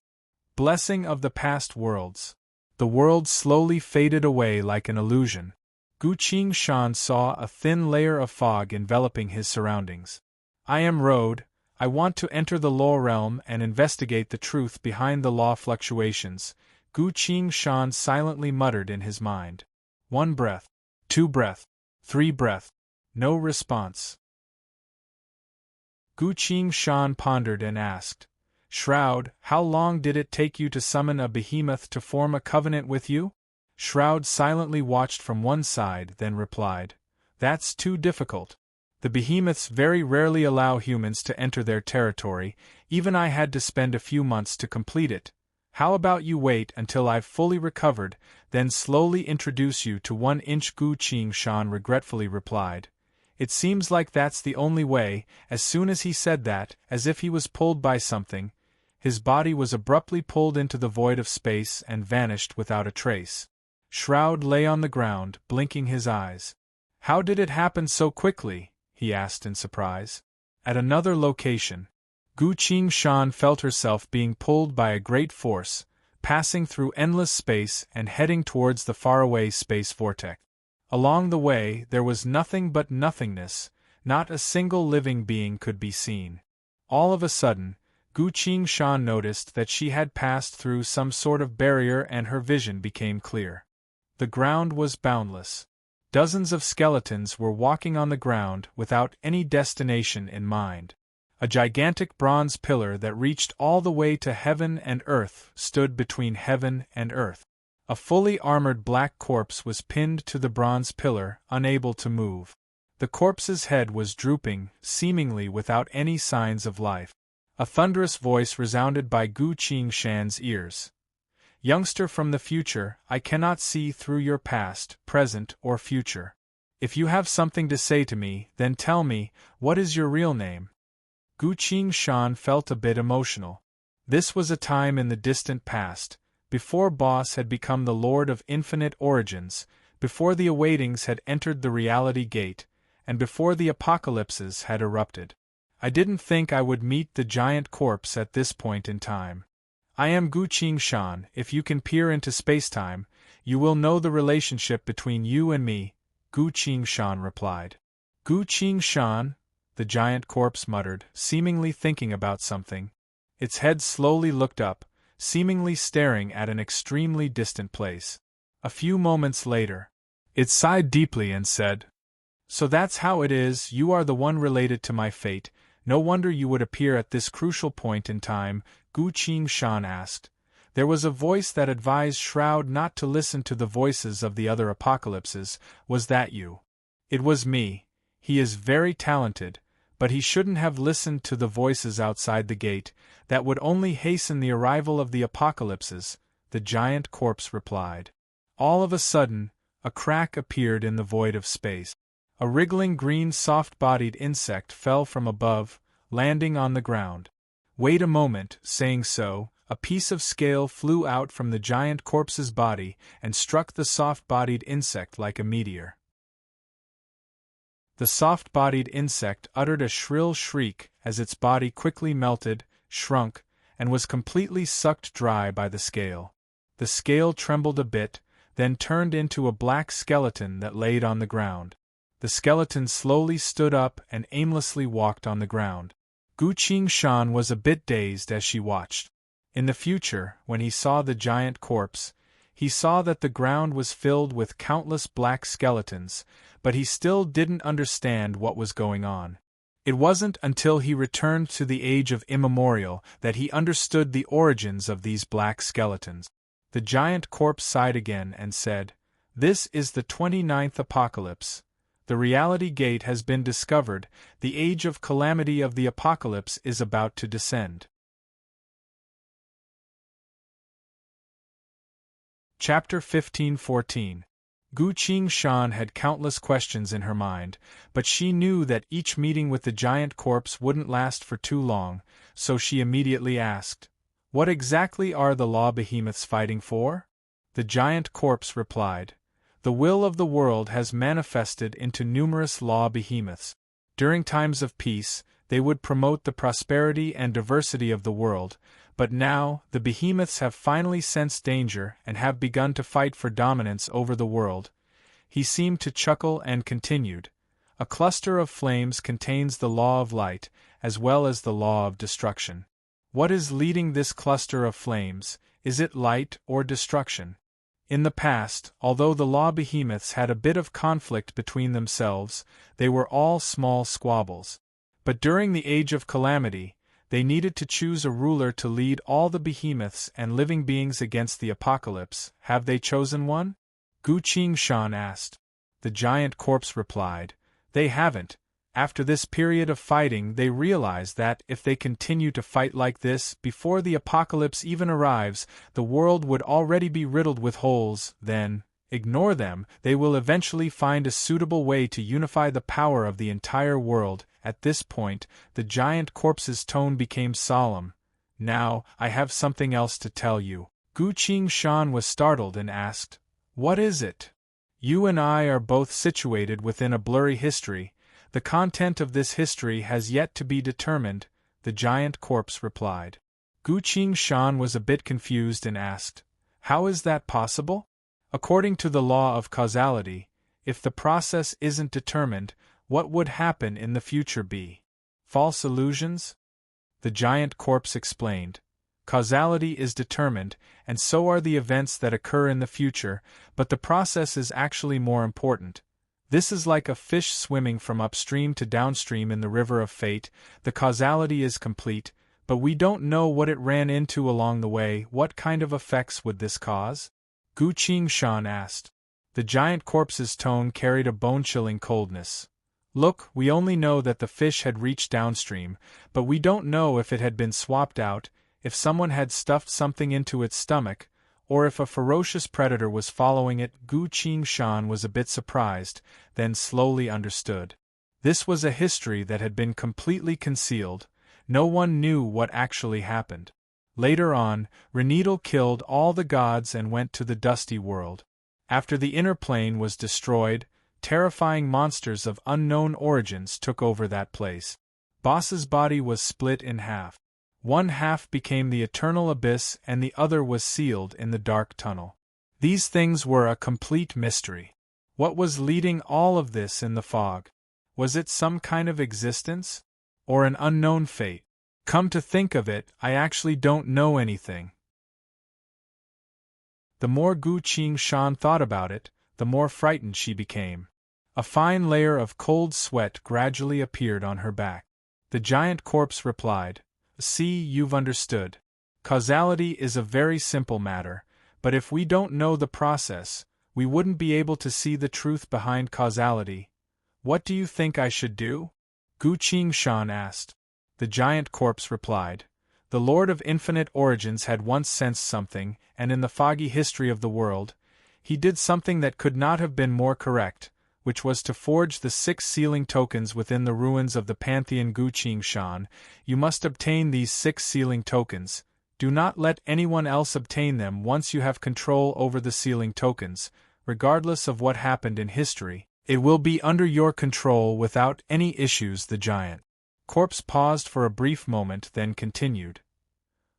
Blessing of the past worlds. The world slowly faded away like an illusion. Gu Qingshan saw a thin layer of fog enveloping his surroundings. "I am Road. I want to enter the law realm and investigate the truth behind the law fluctuations," Gu Qingshan silently muttered in his mind. 1 breath. 2 breath. 3 breath. No response. Gu Qingshan pondered and asked, "Shroud, how long did it take you to summon a behemoth to form a covenant with you?" Shroud silently watched from one side, then replied, "That's too difficult. The behemoths very rarely allow humans to enter their territory, even I had to spend a few months to complete it. How about you wait until I've fully recovered, then slowly introduce you to 1-inch," Gu Qingshan regretfully replied. "It seems like that's the only way." As soon as he said that, as if he was pulled by something, his body was abruptly pulled into the void of space and vanished without a trace. Shroud lay on the ground, blinking his eyes. "How did it happen so quickly?" he asked in surprise. At another location, Gu Qingshan felt herself being pulled by a great force, passing through endless space and heading towards the faraway space vortex. Along the way, there was nothing but nothingness, not a single living being could be seen. All of a sudden, Gu Qingshan noticed that she had passed through some sort of barrier and her vision became clear. The ground was boundless. Dozens of skeletons were walking on the ground without any destination in mind. A gigantic bronze pillar that reached all the way to heaven and earth stood between heaven and earth. A fully armored black corpse was pinned to the bronze pillar, unable to move. The corpse's head was drooping, seemingly without any signs of life. A thunderous voice resounded by Gu Qingshan's ears. "Youngster from the future, I cannot see through your past, present, or future. If you have something to say to me, then tell me, what is your real name?" Gu Qingshan felt a bit emotional. This was a time in the distant past, before Boss had become the Lord of Infinite Origins, before the Awaitings had entered the Reality Gate, and before the apocalypses had erupted. I didn't think I would meet the giant corpse at this point in time. I am Gu Qingshan. If you can peer into spacetime, you will know the relationship between you and me, Gu Qingshan replied. Gu Qingshan? The giant corpse muttered, seemingly thinking about something. Its head slowly looked up, seemingly staring at an extremely distant place. A few moments later, it sighed deeply and said, "So that's how it is, you are the one related to my fate. No wonder you would appear at this crucial point in time," Gu Qingshan asked. There was a voice that advised Shroud not to listen to the voices of the other apocalypses. "Was that you?" "It was me. He is very talented, but he shouldn't have listened to the voices outside the gate. That would only hasten the arrival of the apocalypses," the giant corpse replied. All of a sudden, a crack appeared in the void of space. A wriggling green soft-bodied insect fell from above, landing on the ground. "Wait a moment," saying so, a piece of scale flew out from the giant corpse's body and struck the soft-bodied insect like a meteor. The soft-bodied insect uttered a shrill shriek as its body quickly melted, shrunk, and was completely sucked dry by the scale. The scale trembled a bit, then turned into a black skeleton that laid on the ground. The skeleton slowly stood up and aimlessly walked on the ground. Gu Qingshan was a bit dazed as she watched. In the future, when he saw the giant corpse, he saw that the ground was filled with countless black skeletons, but he still didn't understand what was going on. It wasn't until he returned to the age of immemorial that he understood the origins of these black skeletons. The giant corpse sighed again and said, "This is the 29th apocalypse. The reality gate has been discovered, the age of calamity of the apocalypse is about to descend." Chapter 15-14. Gu Qingshan had countless questions in her mind, but she knew that each meeting with the giant corpse wouldn't last for too long, so she immediately asked, "What exactly are the law behemoths fighting for?" The giant corpse replied, "The will of the world has manifested into numerous law behemoths. During times of peace, they would promote the prosperity and diversity of the world, but now, the behemoths have finally sensed danger and have begun to fight for dominance over the world." He seemed to chuckle and continued, "A cluster of flames contains the law of light, as well as the law of destruction. What is leading this cluster of flames? Is it light or destruction?" In the past, although the law behemoths had a bit of conflict between themselves, they were all small squabbles. But during the Age of Calamity, they needed to choose a ruler to lead all the behemoths and living beings against the apocalypse. Have they chosen one? Gu Qingshan asked. The giant corpse replied, "They haven't. After this period of fighting, they realize that, if they continue to fight like this, before the apocalypse even arrives, the world would already be riddled with holes. Then, ignore them, they will eventually find a suitable way to unify the power of the entire world." At this point, the giant corpse's tone became solemn. "Now, I have something else to tell you." Gu Qingshan was startled and asked, "What is it?" "You and I are both situated within a blurry history. The content of this history has yet to be determined," the giant corpse replied. Gu Qingshan was a bit confused and asked, "How is that possible?" "According to the law of causality, if the process isn't determined, what would happen in the future be? False illusions?" The giant corpse explained. "Causality is determined, and so are the events that occur in the future, but the process is actually more important. This is like a fish swimming from upstream to downstream in the river of fate. The causality is complete, but we don't know what it ran into along the way. What kind of effects would this cause?" Gu Qingshan asked. The giant corpse's tone carried a bone-chilling coldness. "Look, we only know that the fish had reached downstream, but we don't know if it had been swapped out, if someone had stuffed something into its stomach, or if a ferocious predator was following it." Gu Qingshan was a bit surprised, then slowly understood. This was a history that had been completely concealed. No one knew what actually happened. Later on, Renidal killed all the gods and went to the dusty world. After the inner plane was destroyed, terrifying monsters of unknown origins took over that place. Boss's body was split in half. One half became the eternal abyss and the other was sealed in the dark tunnel. These things were a complete mystery. What was leading all of this in the fog? Was it some kind of existence? Or an unknown fate? Come to think of it, I actually don't know anything. The more Gu Qingshan thought about it, the more frightened she became. A fine layer of cold sweat gradually appeared on her back. The giant corpse replied, "See, you've understood. Causality is a very simple matter, but if we don't know the process, we wouldn't be able to see the truth behind causality. What do you think I should do?" Gu Qingshan asked. The giant corpse replied, "The Lord of Infinite Origins had once sensed something, and in the foggy history of the world, he did something that could not have been more correct, which was to forge the 6 sealing tokens within the ruins of the Pantheon. Gu Qingshan, you must obtain these 6 sealing tokens. Do not let anyone else obtain them. Once you have control over the sealing tokens, regardless of what happened in history, it will be under your control without any issues." The giant corpse paused for a brief moment, then continued.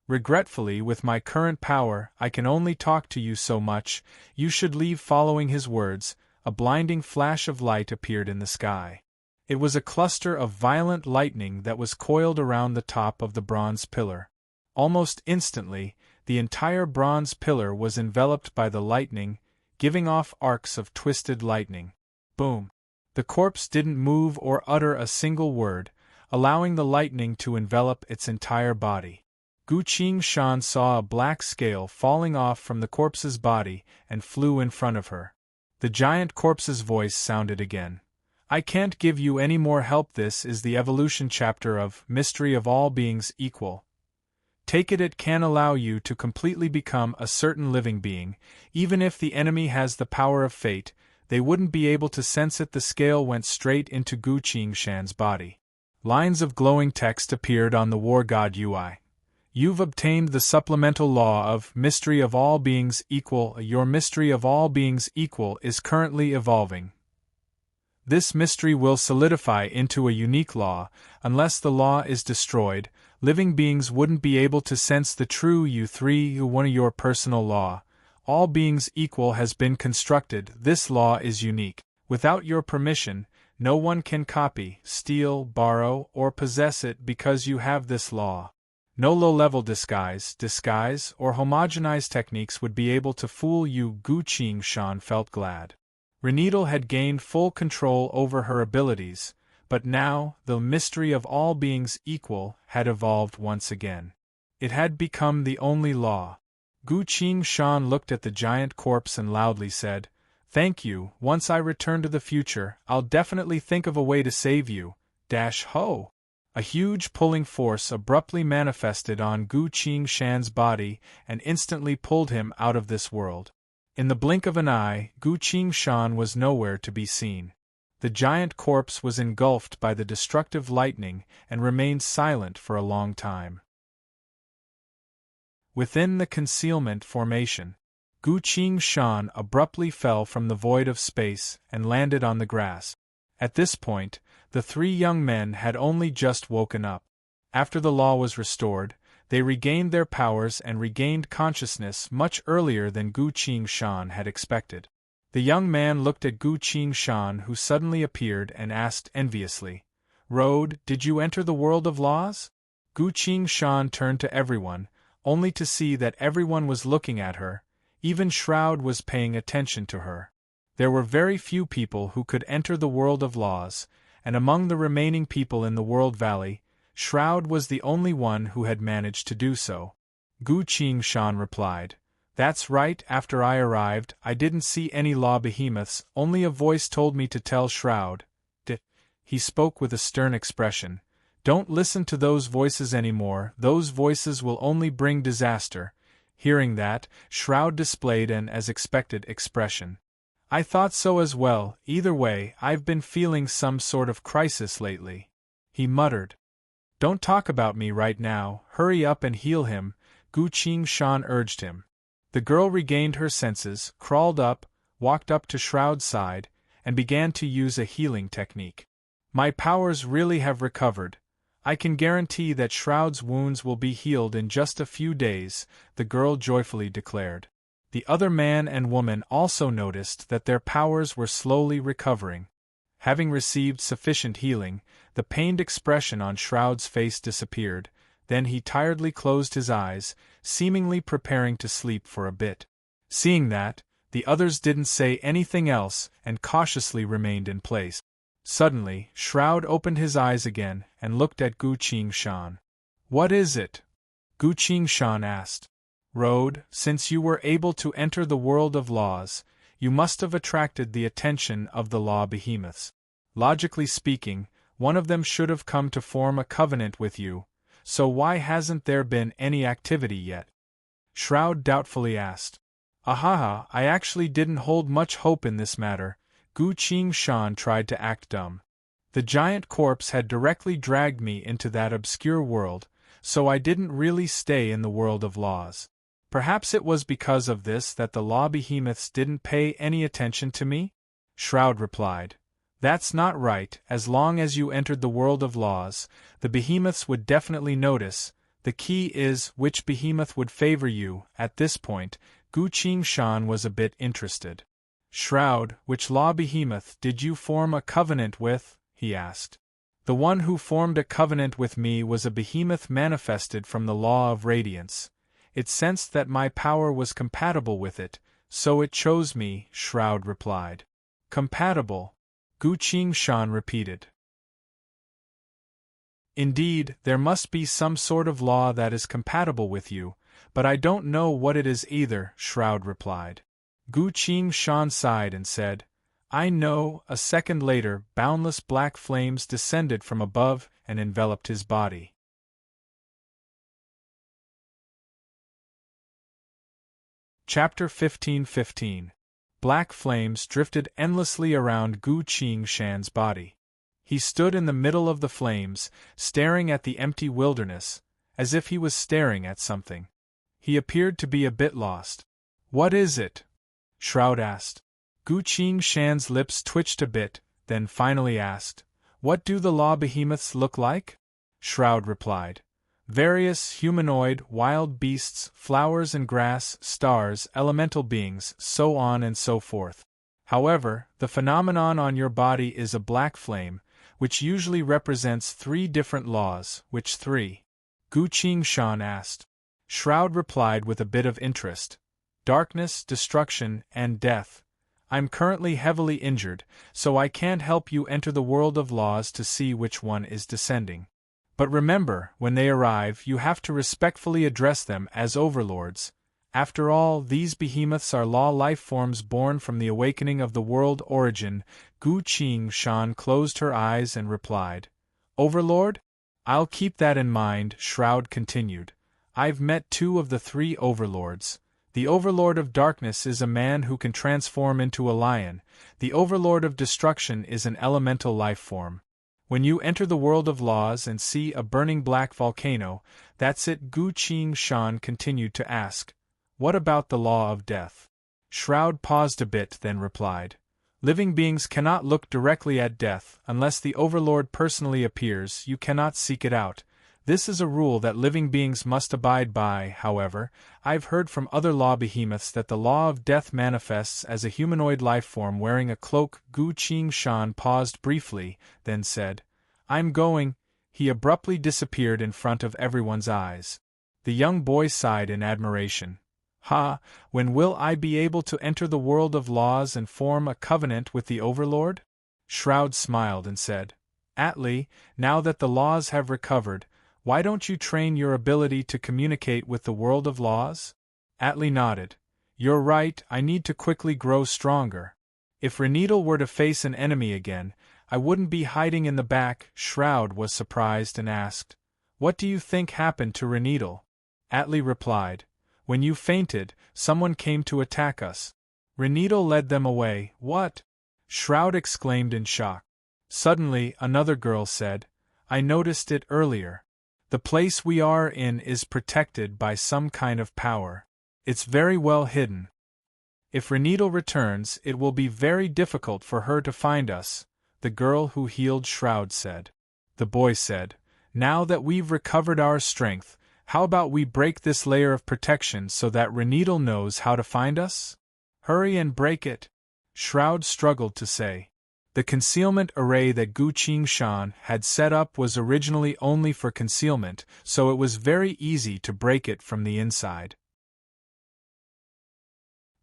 "Regretfully, with my current power, I can only talk to you so much. You should leave." Following his words, a blinding flash of light appeared in the sky. It was a cluster of violent lightning that was coiled around the top of the bronze pillar. Almost instantly, the entire bronze pillar was enveloped by the lightning, giving off arcs of twisted lightning. Boom! The corpse didn't move or utter a single word, allowing the lightning to envelop its entire body. Gu Qingshan saw a black scale falling off from the corpse's body and flew in front of her. The giant corpse's voice sounded again. "I can't give you any more help. This is the evolution chapter of Mystery of All Beings Equal. Take it. It can allow you to completely become a certain living being. Even if the enemy has the power of fate, they wouldn't be able to sense it." The scale went straight into Gu Qingshan's body. Lines of glowing text appeared on the War God UI. "You've obtained the supplemental law of Mystery of All Beings Equal. Your Mystery of All Beings Equal is currently evolving. This mystery will solidify into a unique law. Unless the law is destroyed, living beings wouldn't be able to sense the true you. 3.1 Your personal law, All Beings Equal, has been constructed. This law is unique. Without your permission, no one can copy, steal, borrow, or possess it. Because you have this law, no low-level disguise, or homogenized techniques would be able to fool you." Gu Qingshan felt glad. Renidal had gained full control over her abilities, but now, the Mystery of All Beings Equal had evolved once again. It had become the only law. Gu Qingshan looked at the giant corpse and loudly said, "Thank you. Once I return to the future, I'll definitely think of a way to save you." Ho! A huge pulling force abruptly manifested on Gu Qingshan's body and instantly pulled him out of this world. In the blink of an eye, Gu Qingshan was nowhere to be seen. The giant corpse was engulfed by the destructive lightning and remained silent for a long time. Within the concealment formation, Gu Qingshan abruptly fell from the void of space and landed on the grass. At this point, the 3 young men had only just woken up. After the law was restored, They regained their powers and regained consciousness much earlier than Gu Qingshan had expected. The young man looked at Gu Qingshan, who suddenly appeared, and asked enviously, "Road, did you enter the world of laws?" Gu Qingshan turned to everyone, only to see that everyone was looking at her. Even Shroud was paying attention to her. There were very few people who could enter the world of laws, and among the remaining people in the World Valley, Shroud was the only one who had managed to do so. Gu Qingshan replied, "That's right, after I arrived, I didn't see any law behemoths, only a voice told me to tell Shroud." He spoke with a stern expression. "Don't listen to those voices anymore, those voices will only bring disaster." Hearing that, Shroud displayed an as expected expression. "I thought so as well, either way, I've been feeling some sort of crisis lately," he muttered. "Don't talk about me right now, hurry up and heal him," Gu Qingshan urged him. The girl regained her senses, crawled up, walked up to Shroud's side, and began to use a healing technique. "My powers really have recovered. I can guarantee that Shroud's wounds will be healed in just a few days," the girl joyfully declared. The other man and woman also noticed that their powers were slowly recovering. Having received sufficient healing, the pained expression on Shroud's face disappeared, then he tiredly closed his eyes, seemingly preparing to sleep for a bit. Seeing that, the others didn't say anything else and cautiously remained in place. Suddenly, Shroud opened his eyes again and looked at Gu Qingshan. "What is it?" Gu Qingshan asked. "Road, since you were able to enter the world of laws, you must have attracted the attention of the law behemoths. Logically speaking, one of them should have come to form a covenant with you, so why hasn't there been any activity yet?" Shroud doubtfully asked. "Ahaha, I actually didn't hold much hope in this matter." Gu Qingshan tried to act dumb. "The giant corpse had directly dragged me into that obscure world, so I didn't really stay in the world of laws. Perhaps it was because of this that the law behemoths didn't pay any attention to me?" Shroud replied. "That's not right. As long as you entered the world of laws, the behemoths would definitely notice. The key is which behemoth would favor you." At this point, Gu Qingshan was a bit interested. "Shroud, which law behemoth did you form a covenant with?" he asked. "The one who formed a covenant with me was a behemoth manifested from the law of radiance. It sensed that my power was compatible with it, so it chose me," Shroud replied. "Compatible?" Gu Qingshan repeated. "Indeed, there must be some sort of law that is compatible with you, but I don't know what it is either," Shroud replied. Gu Qingshan sighed and said, "I know." A second later, boundless black flames descended from above and enveloped his body. Chapter 15:15. Black flames drifted endlessly around Gu Qingshan's body. He stood in the middle of the flames, staring at the empty wilderness, as if he was staring at something. He appeared to be a bit lost. "What is it?" Shroud asked. Gu Qingshan's lips twitched a bit, then finally asked, "What do the law behemoths look like?" Shroud replied, "Various humanoid, wild beasts, flowers and grass, stars, elemental beings, so on and so forth. However, the phenomenon on your body is a black flame, which usually represents 3 different laws." "Which 3?" Gu Qingshan asked. Shroud replied with a bit of interest. "Darkness, destruction, and death. I'm currently heavily injured, so I can't help you enter the world of laws to see which one is descending. But remember, when they arrive, you have to respectfully address them as overlords. After all, these behemoths are law life forms born from the awakening of the world origin." Gu Qingshan closed her eyes and replied, "Overlord? I'll keep that in mind," Shroud continued. "I've met 2 of the 3 overlords. The Overlord of Darkness is a man who can transform into a lion. The Overlord of Destruction is an elemental life form. When you enter the world of laws and see a burning black volcano, that's it." Gu Qingshan continued to ask, "What about the law of death?" Shroud paused a bit, then replied, "Living beings cannot look directly at death. Unless the Overlord personally appears, you cannot seek it out. This is a rule that living beings must abide by. However, I've heard from other law behemoths that the law of death manifests as a humanoid lifeform wearing a cloak. Gu Qingshan paused briefly, then said, "I'm going." He abruptly disappeared in front of everyone's eyes. The young boy sighed in admiration. "Ha, when will I be able to enter the world of laws and form a covenant with the Overlord?" Shroud smiled and said, "Atli, now that the laws have recovered, why don't you train your ability to communicate with the world of laws?" Atli nodded. "You're right, I need to quickly grow stronger. If Reneedle were to face an enemy again, I wouldn't be hiding in the back." Shroud was surprised and asked, "What do you think happened to Reneedle?" Atli replied, "When you fainted, someone came to attack us. Reneedle led them away." "What?" Shroud exclaimed in shock. Suddenly, another girl said, "I noticed it earlier. The place we are in is protected by some kind of power. It's very well hidden. If Reneedle returns, it will be very difficult for her to find us," the girl who healed Shroud said. The boy said, "Now that we've recovered our strength, how about we break this layer of protection so that Reneedle knows how to find us?" "Hurry and break it," Shroud struggled to say. The concealment array that Gu Qingshan had set up was originally only for concealment, so it was very easy to break it from the inside.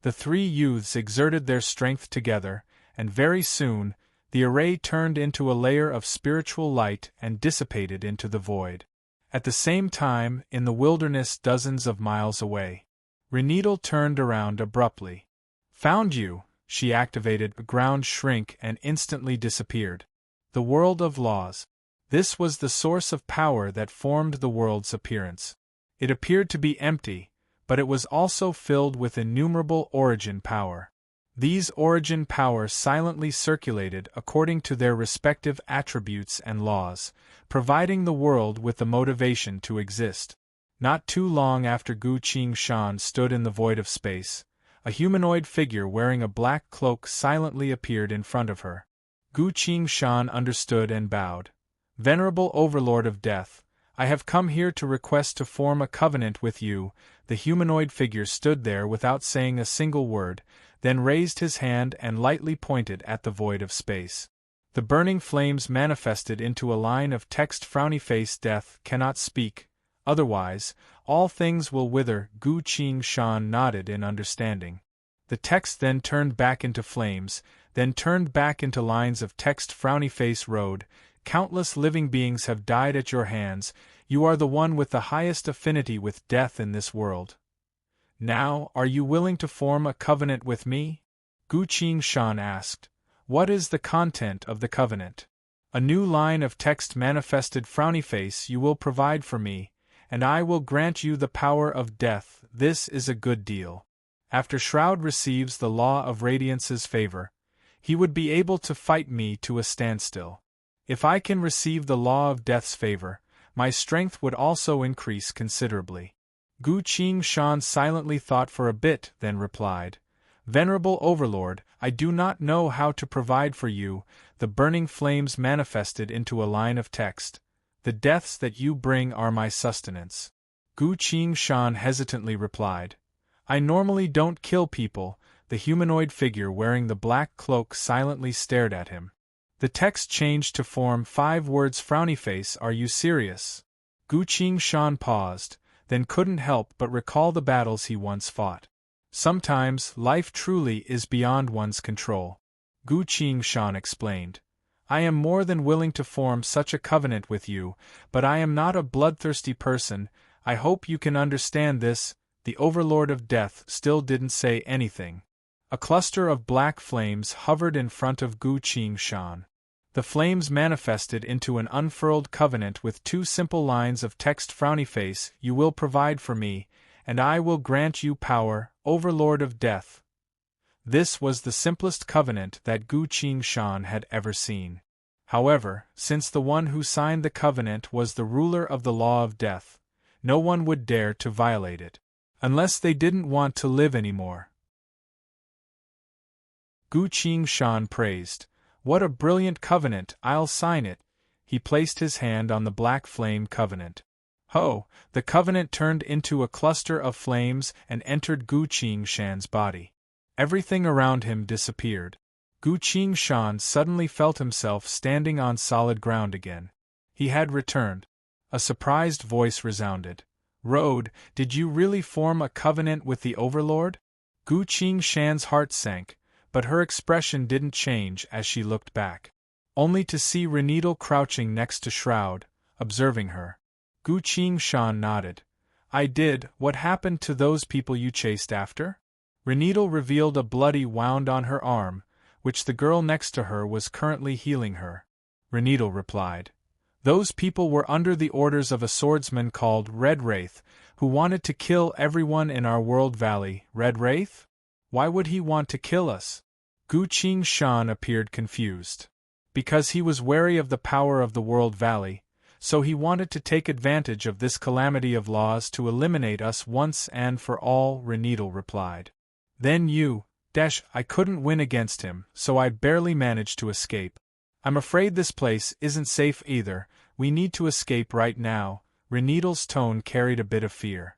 The three youths exerted their strength together, and very soon, the array turned into a layer of spiritual light and dissipated into the void. At the same time, in the wilderness dozens of miles away, Reneedle turned around abruptly. "Found you!" She activated a ground shrink and instantly disappeared. The world of laws. This was the source of power that formed the world's appearance. It appeared to be empty, but it was also filled with innumerable origin power. These origin powers silently circulated according to their respective attributes and laws, providing the world with the motivation to exist. Not too long after Gu Qingshan stood in the void of space, a humanoid figure wearing a black cloak silently appeared in front of her. Gu Qingshan understood and bowed. "Venerable Overlord of Death, I have come here to request to form a covenant with you." The humanoid figure stood there without saying a single word, then raised his hand and lightly pointed at the void of space. The burning flames manifested into a line of text. "Frowny face, death cannot speak, otherwise, all things will wither." Gu Qingshan nodded in understanding. The text then turned back into flames, then turned back into lines of text. "Frowny face road, countless living beings have died at your hands. You are the one with the highest affinity with death in this world. Now, are you willing to form a covenant with me?" Gu Qingshan asked. "What is the content of the covenant?" A new line of text manifested. "Frowny face, you will provide for me, and I will grant you the power of death." This is a good deal. After Shroud receives the law of Radiance's favor, he would be able to fight me to a standstill. If I can receive the law of death's favor, my strength would also increase considerably. Gu Qingshan silently thought for a bit, then replied, "Venerable Overlord, I do not know how to provide for you." The burning flames manifested into a line of text. "The deaths that you bring are my sustenance." Gu Qingshan hesitantly replied, "I normally don't kill people." The humanoid figure wearing the black cloak silently stared at him. The text changed to form 5 words. "Frowny face, are you serious?" Gu Qingshan paused, then couldn't help but recall the battles he once fought. Sometimes, life truly is beyond one's control. Gu Qingshan explained, "I am more than willing to form such a covenant with you, but I am not a bloodthirsty person. I hope you can understand this." The Overlord of Death still didn't say anything. A cluster of black flames hovered in front of Gu Qingshan. The flames manifested into an unfurled covenant with 2 simple lines of text. "Frowny face, you will provide for me, and I will grant you power, Overlord of Death." This was the simplest covenant that Gu Qingshan had ever seen. However, since the one who signed the covenant was the ruler of the law of death, no one would dare to violate it, unless they didn't want to live anymore. Gu Qingshan praised, "What a brilliant covenant, I'll sign it." He placed his hand on the black flame covenant. Ho! The Covenant turned into a cluster of flames and entered Gu Qingshan's body. Everything around him disappeared. Gu Qingshan suddenly felt himself standing on solid ground again. He had returned. A surprised voice resounded. "Road, did you really form a covenant with the Overlord?" Gu Qingshan's heart sank, but her expression didn't change as she looked back. Only to see Reneedle crouching next to Shroud, observing her. Gu Qingshan nodded. "I did. What happened to those people you chased after?" Reneedle revealed a bloody wound on her arm, which the girl next to her was currently healing her. Reneedle replied. "Those people were under the orders of a swordsman called Red Wraith, who wanted to kill everyone in our world valley." "Red Wraith? Why would he want to kill us?" Gu Qingshan appeared confused. "Because he was wary of the power of the world valley, so he wanted to take advantage of this calamity of laws to eliminate us once and for all," Reneedle replied. "Then I couldn't win against him, so I barely managed to escape. I'm afraid this place isn't safe either. We need to escape right now." Reneedle's tone carried a bit of fear.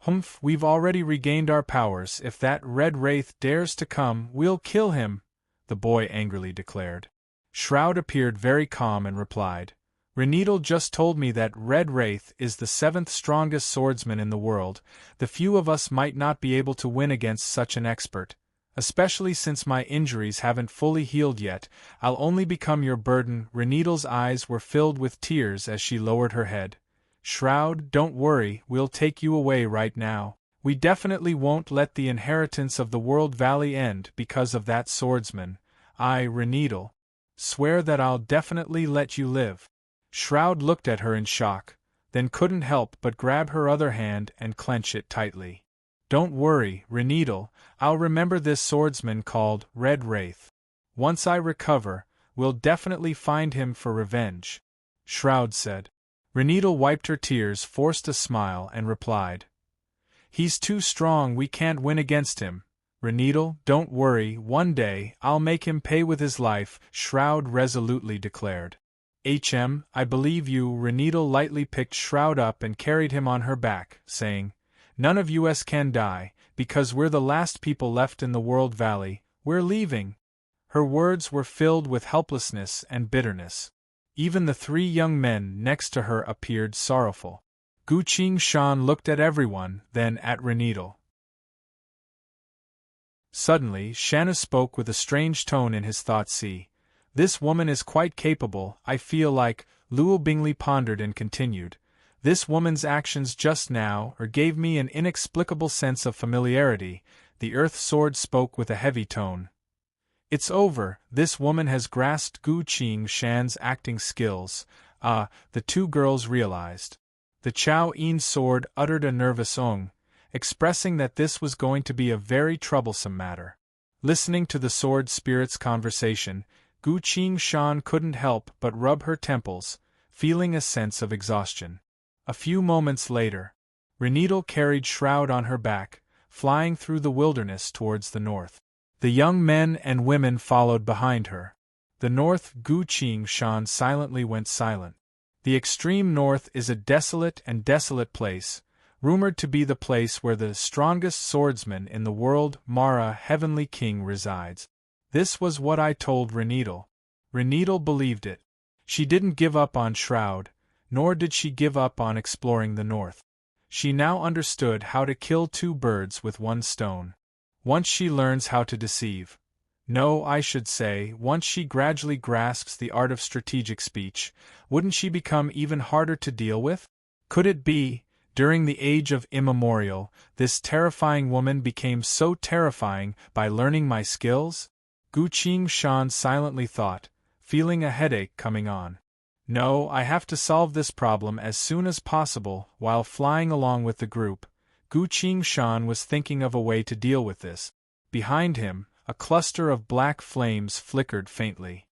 "Humph, we've already regained our powers. If that Red Wraith dares to come, we'll kill him," the boy angrily declared. Shroud appeared very calm and replied, "Reneedle just told me that Red Wraith is the 7th strongest swordsman in the world. The few of us might not be able to win against such an expert. Especially since my injuries haven't fully healed yet, I'll only become your burden." Reneedle's eyes were filled with tears as she lowered her head. "Shroud, don't worry, we'll take you away right now. We definitely won't let the inheritance of the World Valley end because of that swordsman. Reneedle, swear that I'll definitely let you live." Shroud looked at her in shock, then couldn't help but grab her other hand and clench it tightly. "Don't worry, Reneedle, I'll remember this swordsman called Red Wraith. Once I recover, we'll definitely find him for revenge," Shroud said. Reneedle wiped her tears, forced a smile, and replied, "He's too strong, we can't win against him. Reneedle, don't worry, one day I'll make him pay with his life," Shroud resolutely declared. I believe you." Reneedle lightly picked Shroud up and carried him on her back, saying, "None of us can die, because we're the last people left in the World Valley. We're leaving." Her words were filled with helplessness and bitterness. Even the 3 young men next to her appeared sorrowful. Gu Qingshan looked at everyone, then at Reneedle. Suddenly, Shanna spoke with a strange tone in his thought. "See, this woman is quite capable, I feel like." Luo Bingley pondered and continued, "This woman's actions just now gave me an inexplicable sense of familiarity." The Earth Sword spoke with a heavy tone. "It's over, this woman has grasped Gu Qingshan's acting skills." The 2 girls realized. The Chao Yin Sword uttered a nervous expressing that this was going to be a very troublesome matter. Listening to the Sword Spirit's conversation, Gu Qingshan couldn't help but rub her temples, feeling a sense of exhaustion. A few moments later, Reneedle carried Shroud on her back, flying through the wilderness towards the north. The young men and women followed behind her. The north. Gu Qingshan silently went silent. The extreme north is a desolate place, rumored to be the place where the strongest swordsman in the world, Mara, Heavenly King, resides. This was what I told Reneedle. Reneedle believed it. She didn't give up on Shroud, nor did she give up on exploring the north. She now understood how to kill 2 birds with 1 stone. Once she learns how to deceive. No, I should say, once she gradually grasps the art of strategic speech, wouldn't she become even harder to deal with? Could it be, during the age of immemorial, this terrifying woman became so terrifying by learning my skills? Gu Qingshan silently thought, feeling a headache coming on. No, I have to solve this problem as soon as possible. While flying along with the group, Gu Qingshan was thinking of a way to deal with this. Behind him, a cluster of black flames flickered faintly.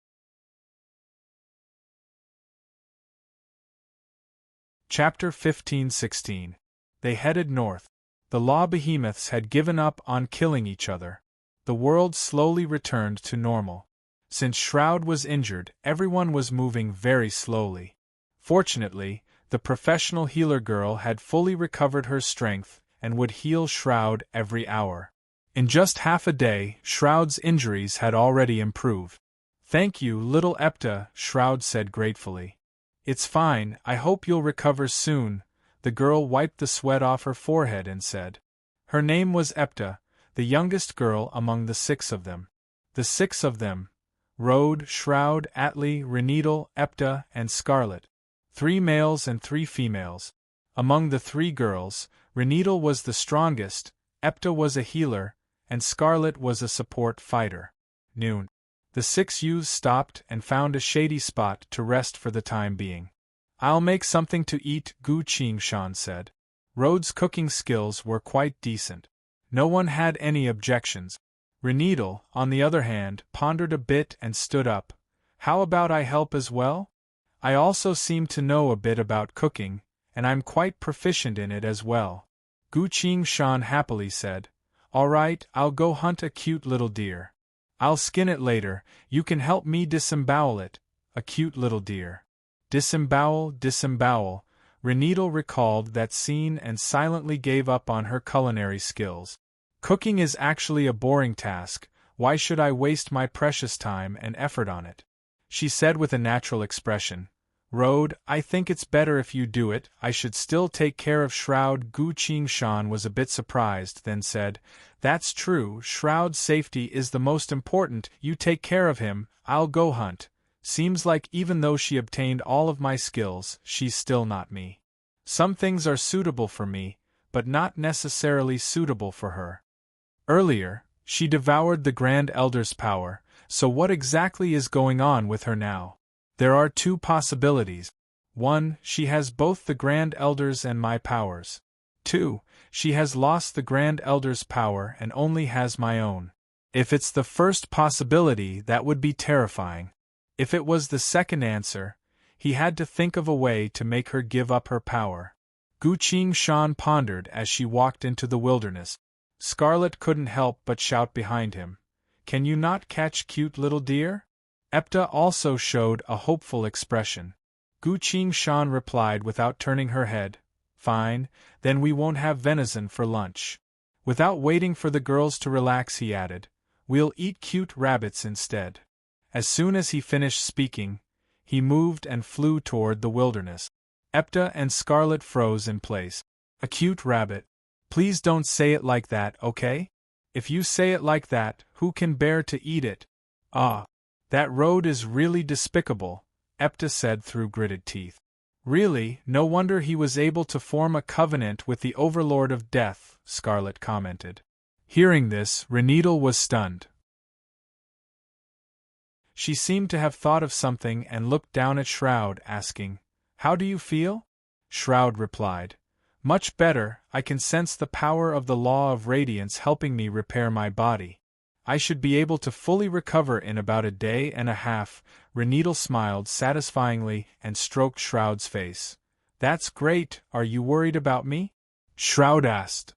Chapter 15-16. They headed north. The law behemoths had given up on killing each other. The world slowly returned to normal. Since Shroud was injured, everyone was moving very slowly. Fortunately, The professional healer girl had fully recovered her strength and would heal Shroud every hour. In just half a day, Shroud's injuries had already improved. "Thank you, little Epta," Shroud said gratefully. "It's fine, I hope you'll recover soon." The girl wiped the sweat off her forehead and said. Her name was Epta, the youngest girl among the 6 of them. The 6 of them: Rode, Shroud, Atli, Reneedle, Epta, and Scarlet. 3 males and 3 females. Among the 3 girls, Reneedle was the strongest, Epta was a healer, and Scarlet was a support fighter. Noon. The 6 youths stopped and found a shady spot to rest for the time being. "I'll make something to eat," Gu Qingshan said. Rode's cooking skills were quite decent. No one had any objections. Reneedle, on the other hand, pondered a bit and stood up. "How about I help as well? I also seem to know a bit about cooking, and I'm quite proficient in it as well." Gu Qingshan happily said, "All right, I'll go hunt a cute little deer. I'll skin it later, you can help me disembowel it." A cute little deer. Disembowel. Reneedle recalled that scene and silently gave up on her culinary skills. "Cooking is actually a boring task, why should I waste my precious time and effort on it?" she said with a natural expression. "Rode, I think it's better if you do it, I should still take care of Shroud." Gu Qingshan was a bit surprised, then said, "That's true, Shroud's safety is the most important, you take care of him, I'll go hunt." Seems like even though she obtained all of my skills, she's still not me. Some things are suitable for me, but not necessarily suitable for her. Earlier, she devoured the Grand Elder's power, so what exactly is going on with her now? There are 2 possibilities. 1. She has both the Grand Elder's and my powers. 2. She has lost the Grand Elder's power and only has my own. If it's the first possibility, that would be terrifying. If it was the second answer, he had to think of a way to make her give up her power. Gu Qingshan pondered as she walked into the wilderness. Scarlet couldn't help but shout behind him, "Can you not catch cute little deer?" Epta also showed a hopeful expression. Gu Qingshan replied without turning her head, "Fine, then we won't have venison for lunch." Without waiting for the girls to relax, he added, "We'll eat cute rabbits instead." As soon as he finished speaking, he moved and flew toward the wilderness. Epta and Scarlet froze in place. "A cute rabbit. Please don't say it like that, okay? If you say it like that, who can bear to eat it?" "Ah, that Rode is really despicable," Epta said through gritted teeth. "Really, no wonder he was able to form a covenant with the Overlord of Death," Scarlet commented. Hearing this, Reneedle was stunned. She seemed to have thought of something and looked down at Shroud, asking, "How do you feel?" Shroud replied, "Much better, I can sense the power of the law of radiance helping me repair my body. I should be able to fully recover in about a day and a half." Reneedle smiled satisfyingly and stroked Shroud's face. "That's great, are you worried about me?" Shroud asked.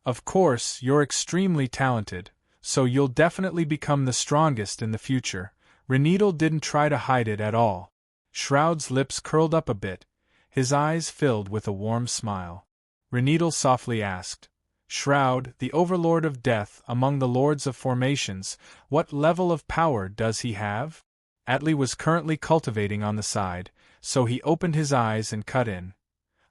"Of course, you're extremely talented, so you'll definitely become the strongest in the future." Reneedle didn't try to hide it at all. Shroud's lips curled up a bit, his eyes filled with a warm smile. Reneedle softly asked, "Shroud, the Overlord of Death among the Lords of Formations, what level of power does he have?" Atli was currently cultivating on the side, so he opened his eyes and cut in.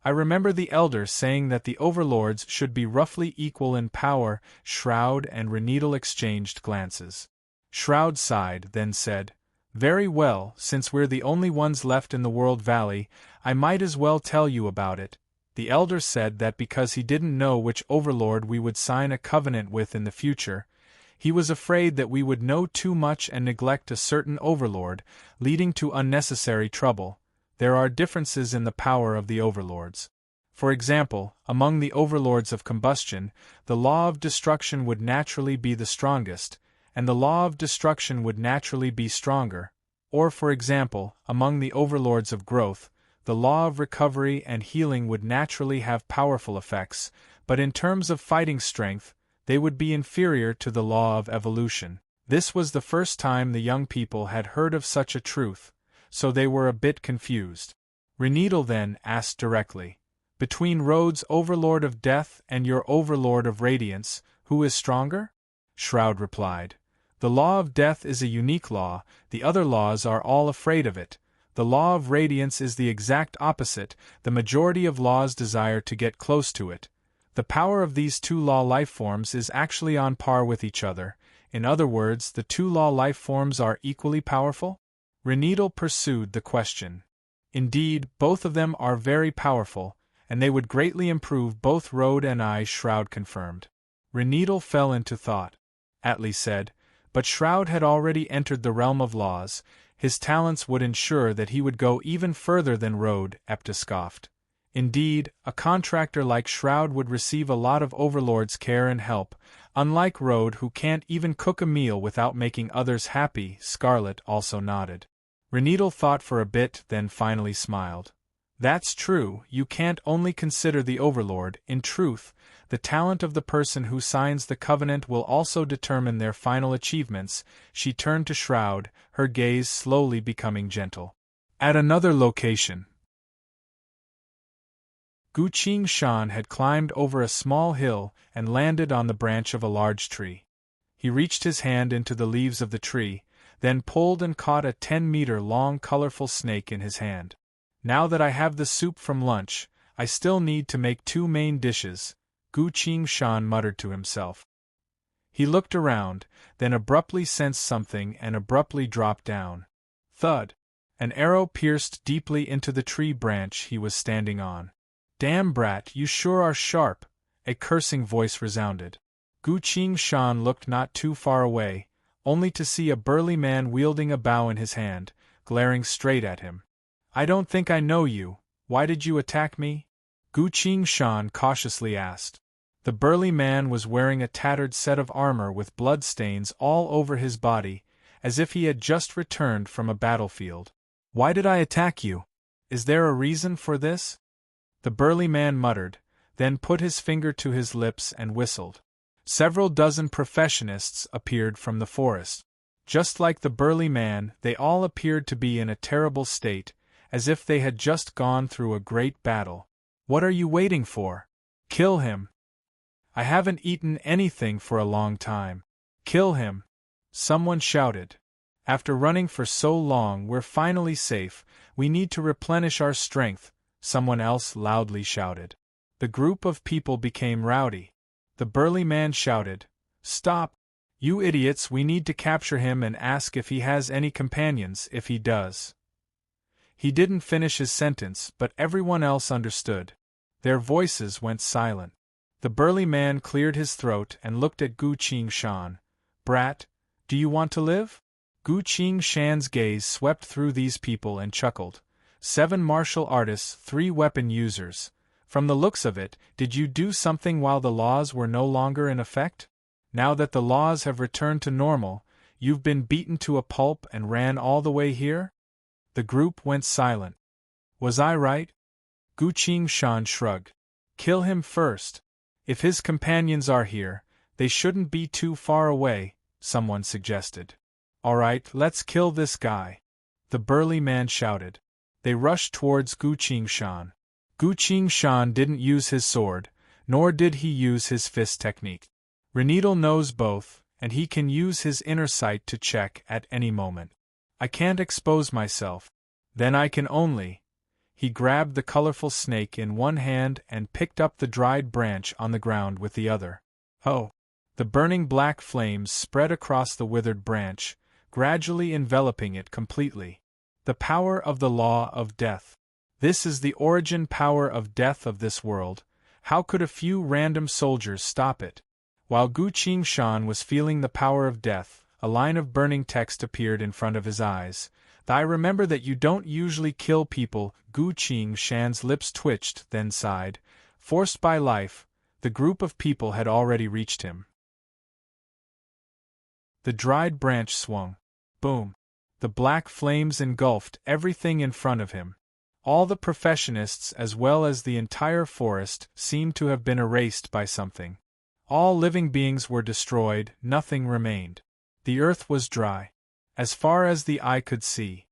"I remember the Elder saying that the Overlords should be roughly equal in power." Shroud and Reneedle exchanged glances. Shroud sighed, then said, "Very well, since we're the only ones left in the World Valley, I might as well tell you about it. The Elder said that because he didn't know which Overlord we would sign a covenant with in the future, he was afraid that we would know too much and neglect a certain Overlord, leading to unnecessary trouble. There are differences in the power of the Overlords. For example, among the Overlords of Combustion, the law of destruction would naturally be the strongest, and the law of destruction would naturally be stronger. Or for example, among the Overlords of Growth, the law of recovery and healing would naturally have powerful effects, but in terms of fighting strength, they would be inferior to the law of evolution." This was the first time the young people had heard of such a truth, so they were a bit confused. Reneedle then asked directly. Between Rhodes, Overlord of Death, and your Overlord of Radiance, who is stronger? Shroud replied. The law of death is a unique law, the other laws are all afraid of it. The law of radiance is the exact opposite, the majority of laws desire to get close to it. The power of these two law lifeforms is actually on par with each other. In other words, the two law lifeforms are equally powerful? Reneedle pursued the question. Indeed, both of them are very powerful, and they would greatly improve both Rhodes and I, Shroud confirmed. Reneedle fell into thought. Atli said, but Shroud had already entered the realm of laws, his talents would ensure that he would go even further than Rhodes, Epta scoffed. Indeed, a contractor like Shroud would receive a lot of Overlord's care and help, unlike Rhodes who can't even cook a meal without making others happy, Scarlet also nodded. Reneedle thought for a bit, then finally smiled. That's true, you can't only consider the Overlord, in truth, the talent of the person who signs the covenant will also determine their final achievements. She turned to Shroud, her gaze slowly becoming gentle. At another location, Gu Qingshan had climbed over a small hill and landed on the branch of a large tree. He reached his hand into the leaves of the tree, then pulled and caught a 10-meter-long colorful snake in his hand. Now that I have the soup from lunch, I still need to make 2 main dishes, Gu Qingshan muttered to himself. He looked around, then abruptly sensed something and abruptly dropped down. Thud! An arrow pierced deeply into the tree branch he was standing on. Damn brat, you sure are sharp, a cursing voice resounded. Gu Qingshan looked not too far away, only to see a burly man wielding a bow in his hand, glaring straight at him. I don't think I know you, why did you attack me? Gu Qingshan cautiously asked. The burly man was wearing a tattered set of armor with bloodstains all over his body, as if he had just returned from a battlefield. Why did I attack you? Is there a reason for this? The burly man muttered, then put his finger to his lips and whistled. Several dozen professionists appeared from the forest. Just like the burly man, they all appeared to be in a terrible state, as if they had just gone through a great battle. What are you waiting for? Kill him! I haven't eaten anything for a long time. Kill him! Someone shouted. After running for so long, we're finally safe, we need to replenish our strength, someone else loudly shouted. The group of people became rowdy. The burly man shouted, Stop! You idiots, we need to capture him and ask if he has any companions, if he does. He didn't finish his sentence, but everyone else understood. Their voices went silent. The burly man cleared his throat and looked at Gu Qingshan. Brat, do you want to live? Gu Qingshan's gaze swept through these people and chuckled. 7 martial artists, 3 weapon users. From the looks of it, did you do something while the laws were no longer in effect? Now that the laws have returned to normal, you've been beaten to a pulp and ran all the way here? The group went silent. Was I right? Gu Qingshan shrugged. Kill him first. If his companions are here, they shouldn't be too far away, someone suggested. All right, let's kill this guy. The burly man shouted. They rushed towards Gu Qingshan. Gu Qingshan didn't use his sword, nor did he use his fist technique. Reneedle knows both, and he can use his inner sight to check at any moment. I can't expose myself. Then I can only. He grabbed the colorful snake in one hand and picked up the dried branch on the ground with the other. Oh! The burning black flames spread across the withered branch, gradually enveloping it completely. The power of the law of death. This is the origin power of death of this world. How could a few random soldiers stop it? While Gu Qingshan was feeling the power of death, a line of burning text appeared in front of his eyes. I remember that you don't usually kill people. Gu Qingshan's lips twitched, then sighed. Forced by life, the group of people had already reached him. The dried branch swung. Boom! The black flames engulfed everything in front of him. All the professionists as well as the entire forest seemed to have been erased by something. All living beings were destroyed, nothing remained. The earth was dry. As far as the eye could see.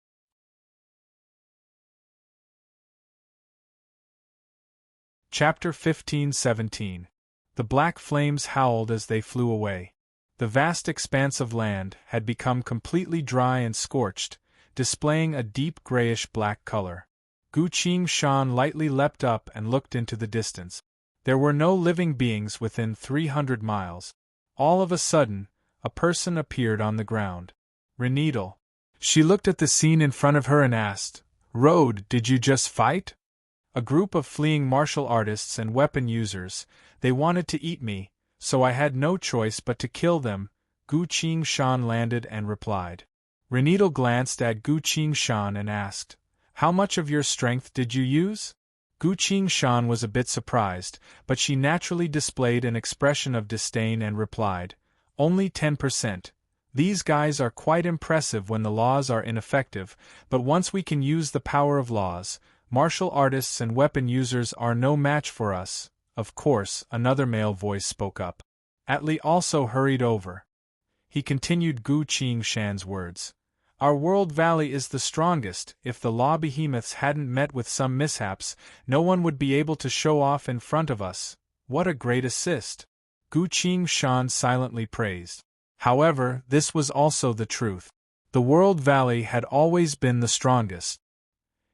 Chapter 15-17. The black flames howled as they flew away. The vast expanse of land had become completely dry and scorched, displaying a deep grayish-black color. Gu Qingshan lightly leapt up and looked into the distance. There were no living beings within 300 miles. All of a sudden, a person appeared on the ground. Renedal. She looked at the scene in front of her and asked, "Road, did you just fight?" A group of fleeing martial artists and weapon users. They wanted to eat me, so I had no choice but to kill them, Gu Qingshan landed and replied. Renedal glanced at Gu Qingshan and asked, "How much of your strength did you use?" Gu Qingshan was a bit surprised, but she naturally displayed an expression of disdain and replied, "Only 10%. These guys are quite impressive when the laws are ineffective, but once we can use the power of laws, martial artists and weapon users are no match for us." Of course, another male voice spoke up. Atli also hurried over. He continued Gu Qingshan's words. "Our world valley is the strongest. If the law behemoths hadn't met with some mishaps, no one would be able to show off in front of us. What a great assist!" Gu Qingshan silently praised. However, this was also the truth. The world valley had always been the strongest.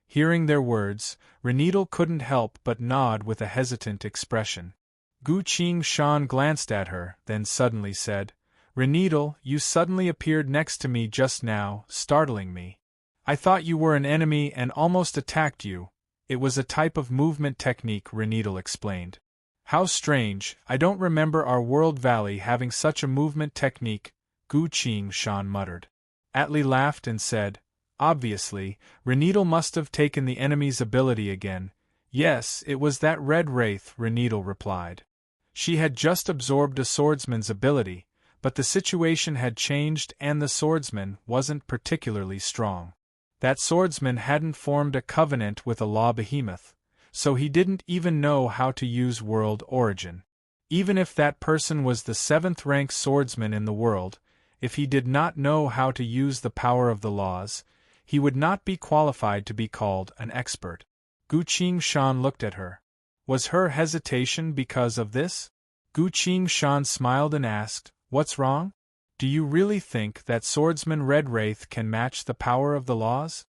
Hearing their words, Renedal couldn't help but nod with a hesitant expression. Gu Qingshan glanced at her, then suddenly said, "Renedal, you suddenly appeared next to me just now, startling me. I thought you were an enemy and almost attacked you." "It was a type of movement technique," Renedal explained. "How strange, I don't remember our world valley having such a movement technique," Gu Qingshan muttered. Atli laughed and said, "Obviously, Renedal must have taken the enemy's ability again." "Yes, it was that red wraith," Renedal replied. She had just absorbed a swordsman's ability, but the situation had changed and the swordsman wasn't particularly strong. That swordsman hadn't formed a covenant with a law behemoth, so he didn't even know how to use world origin. Even if that person was the 7th-rank swordsman in the world, if he did not know how to use the power of the laws, he would not be qualified to be called an expert. Gu Qingshan looked at her. Was her hesitation because of this? Gu Qingshan smiled and asked, "What's wrong? Do you really think that swordsman Red Wraith can match the power of the laws?"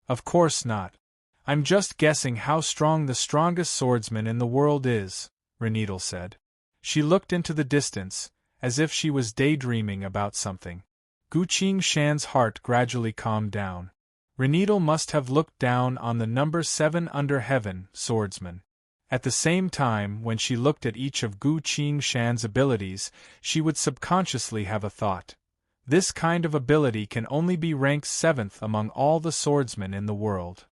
"Of course not. I'm just guessing how strong the strongest swordsman in the world is," Renedal said. She looked into the distance, as if she was daydreaming about something. Gu Qingshan's heart gradually calmed down. Renedal must have looked down on the number 7 under heaven, swordsman. At the same time, when she looked at each of Gu Qingshan's abilities, she would subconsciously have a thought. This kind of ability can only be ranked 7th among all the swordsmen in the world.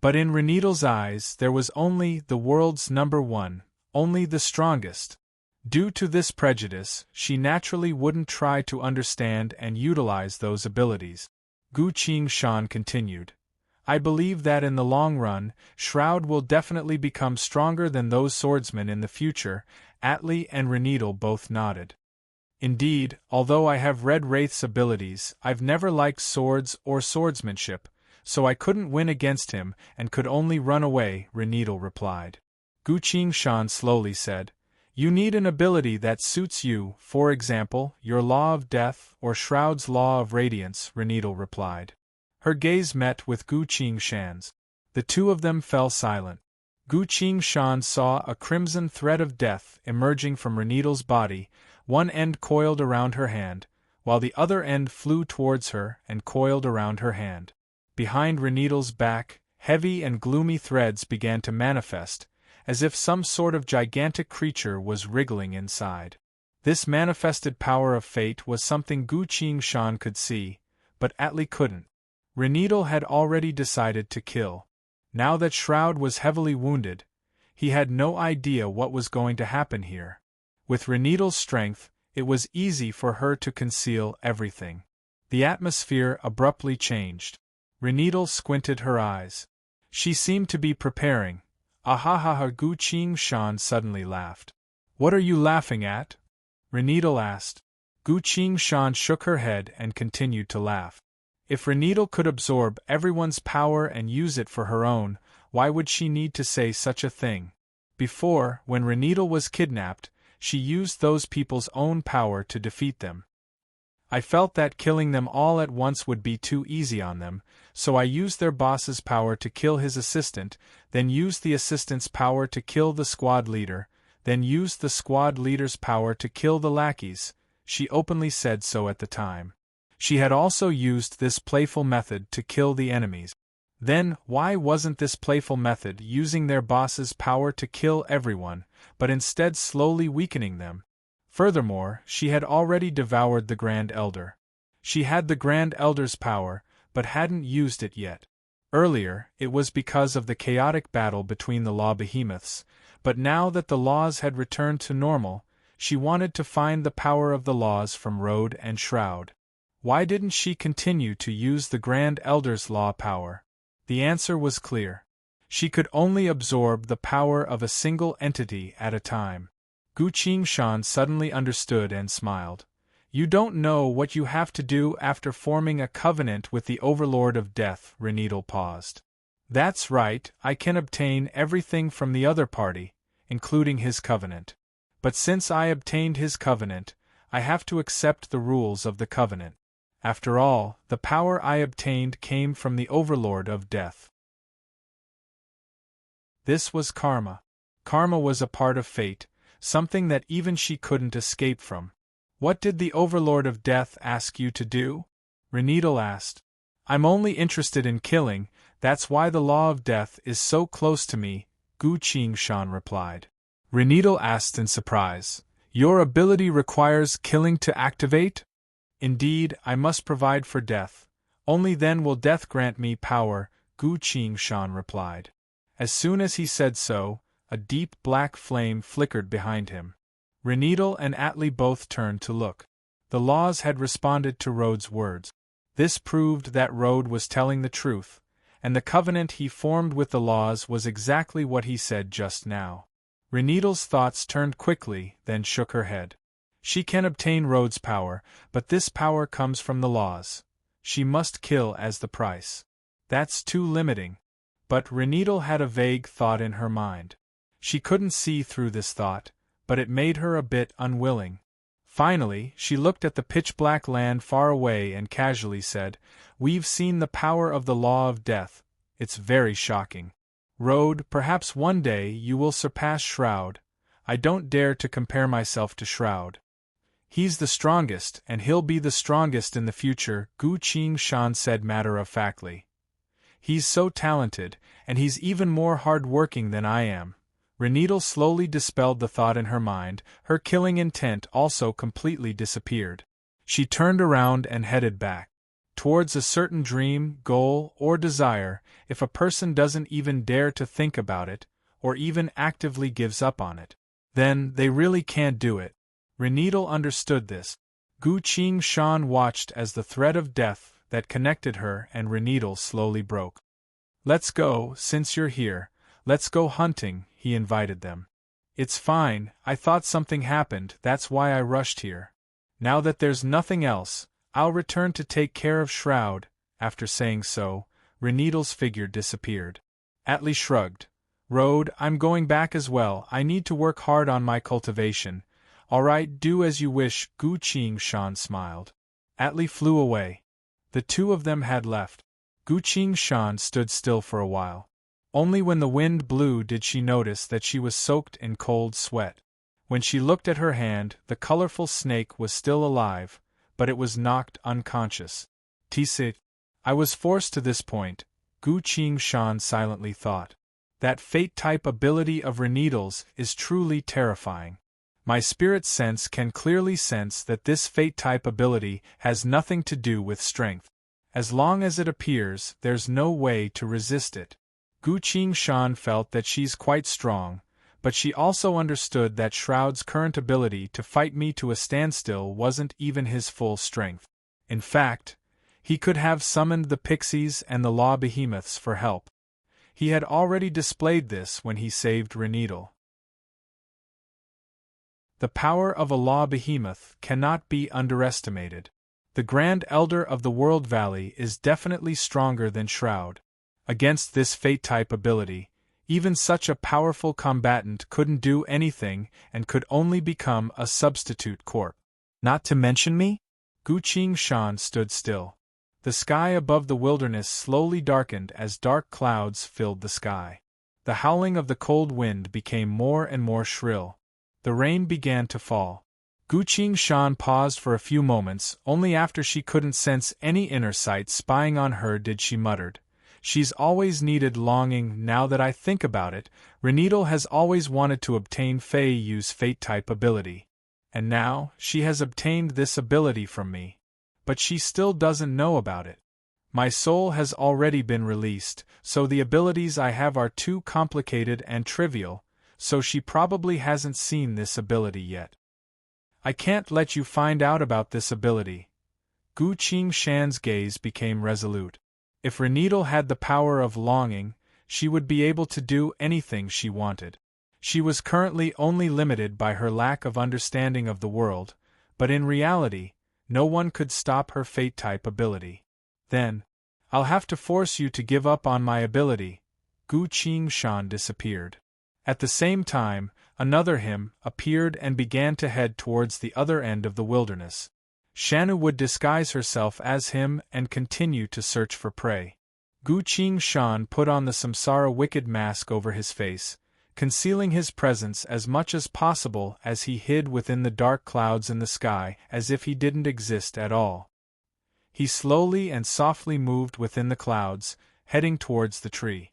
But in Renedal's eyes there was only the world's number 1, only the strongest. Due to this prejudice, she naturally wouldn't try to understand and utilize those abilities. Gu Qingshan continued, "I believe that in the long run, Shroud will definitely become stronger than those swordsmen in the future." Atli and Renedal both nodded. "Indeed, although I have Red Wraith's abilities, I've never liked swords or swordsmanship, so I couldn't win against him and could only run away," Renedal replied. Gu Qingshan slowly said, "You need an ability that suits you, for example, your Law of Death or Shroud's Law of Radiance," Renedal replied. Her gaze met with Gu Qingshan's. The two of them fell silent. Gu Qingshan saw a crimson thread of death emerging from Renedal's body, one end coiled around her hand, while the other end flew towards her and coiled around her hand. Behind Renedal's back, heavy and gloomy threads began to manifest, as if some sort of gigantic creature was wriggling inside. This manifested power of fate was something Gu Qingshan could see, but Atli couldn't. Renedal had already decided to kill. Now that Shroud was heavily wounded, he had no idea what was going to happen here. With Renedal's strength, it was easy for her to conceal everything. The atmosphere abruptly changed. Renedal squinted her eyes. She seemed to be preparing. "Ahahaha!" Gu Qingshan suddenly laughed. "What are you laughing at?" Renedal asked. Gu Qingshan shook her head and continued to laugh. If Renedal could absorb everyone's power and use it for her own, Why would she need to say such a thing? Before, when Reneedle was kidnapped, she used those people's own power to defeat them. I felt that killing them all at once would be too easy on them, so I used their boss's power to kill his assistant, then used the assistant's power to kill the squad leader, then used the squad leader's power to kill the lackeys. She openly said so at the time. She had also used this playful method to kill the enemies. Then, why wasn't this playful method using their boss's power to kill everyone, but instead slowly weakening them? Furthermore, she had already devoured the Grand Elder. She had the Grand Elder's power, but hadn't used it yet. Earlier, it was because of the chaotic battle between the law behemoths, but now that the laws had returned to normal, she wanted to find the power of the laws from Road and Shroud. Why didn't she continue to use the Grand Elder's law power? The answer was clear. She could only absorb the power of a single entity at a time. Gu Qingshan suddenly understood and smiled. You don't know what you have to do after forming a covenant with the Overlord of Death, Reneedle paused. That's right, I can obtain everything from the other party, including his covenant. But since I obtained his covenant, I have to accept the rules of the covenant. After all, the power I obtained came from the Overlord of Death. This was karma. Karma was a part of fate, something that even she couldn't escape from. What did the Overlord of Death ask you to do? Reneedle asked. I'm only interested in killing, that's why the law of death is so close to me, Gu Qingshan replied. Reneedle asked in surprise. Your ability requires killing to activate? Indeed, I must provide for death. Only then will death grant me power, Gu Qingshan replied. As soon as he said so, a deep black flame flickered behind him. Reneedle and Atli both turned to look. The laws had responded to Road's words. This proved that Road was telling the truth, and the covenant he formed with the laws was exactly what he said just now. Reneedle's thoughts turned quickly, then shook her head. She can obtain Road's power, but this power comes from the laws. She must kill as the price. That's too limiting. But Reneedle had a vague thought in her mind. She couldn't see through this thought, but it made her a bit unwilling. Finally, she looked at the pitch-black land far away and casually said, We've seen the power of the law of death. It's very shocking. Road, perhaps one day you will surpass Shroud. I don't dare to compare myself to Shroud. He's the strongest, and he'll be the strongest in the future, Gu Qingshan said matter-of-factly. He's so talented, and he's even more hard-working than I am. Reneedle slowly dispelled the thought in her mind, her killing intent also completely disappeared. She turned around and headed back. Towards a certain dream, goal, or desire, if a person doesn't even dare to think about it, or even actively gives up on it, then they really can't do it. Reneedle understood this. Gu Qingshan watched as the thread of death that connected her and Reneedle slowly broke. Let's go, since you're here. Let's go hunting, he invited them. It's fine, I thought something happened, that's why I rushed here. Now that there's nothing else, I'll return to take care of Shroud. After saying so, Reneedle's figure disappeared. Atli shrugged. Road, I'm going back as well, I need to work hard on my cultivation. Alright, do as you wish, Gu Qingshan smiled. Atli flew away. The two of them had left. Gu Qingshan stood still for a while. Only when the wind blew did she notice that she was soaked in cold sweat. When she looked at her hand, the colorful snake was still alive, but it was knocked unconscious. Tisit. I was forced to this point, Gu Qingshan silently thought. That fate-type ability of Reneedle's is truly terrifying. My spirit sense can clearly sense that this fate-type ability has nothing to do with strength. As long as it appears, there's no way to resist it. Gu Qingshan felt that she's quite strong, but she also understood that Shroud's current ability to fight me to a standstill wasn't even his full strength. In fact, he could have summoned the pixies and the law behemoths for help. He had already displayed this when he saved Reneedle. The power of a law behemoth cannot be underestimated. The Grand Elder of the World Valley is definitely stronger than Shroud. Against this Fate-type ability, even such a powerful combatant couldn't do anything and could only become a substitute corp. Not to mention me? Gu Qingshan stood still. The sky above the wilderness slowly darkened as dark clouds filled the sky. The howling of the cold wind became more and more shrill. The rain began to fall. Gu Qingshan paused for a few moments. Only after she couldn't sense any inner sight spying on her did she muttered, "She's always needed longing. Now that I think about it, Renedal has always wanted to obtain Fei Yu's Fate-type ability. And now, she has obtained this ability from me. But she still doesn't know about it. My soul has already been released, so the abilities I have are too complicated and trivial, so she probably hasn't seen this ability yet. I can't let you find out about this ability." Gu Qingshan's gaze became resolute. If Renedal had the power of longing, she would be able to do anything she wanted. She was currently only limited by her lack of understanding of the world, but in reality, no one could stop her Fate-type ability. Then, "I'll have to force you to give up on my ability." Gu Qingshan disappeared. At the same time, another him appeared and began to head towards the other end of the wilderness. Shanu would disguise herself as him and continue to search for prey. Gu Qingshan put on the Samsara wicked mask over his face, concealing his presence as much as possible as he hid within the dark clouds in the sky as if he didn't exist at all. He slowly and softly moved within the clouds, heading towards the tree.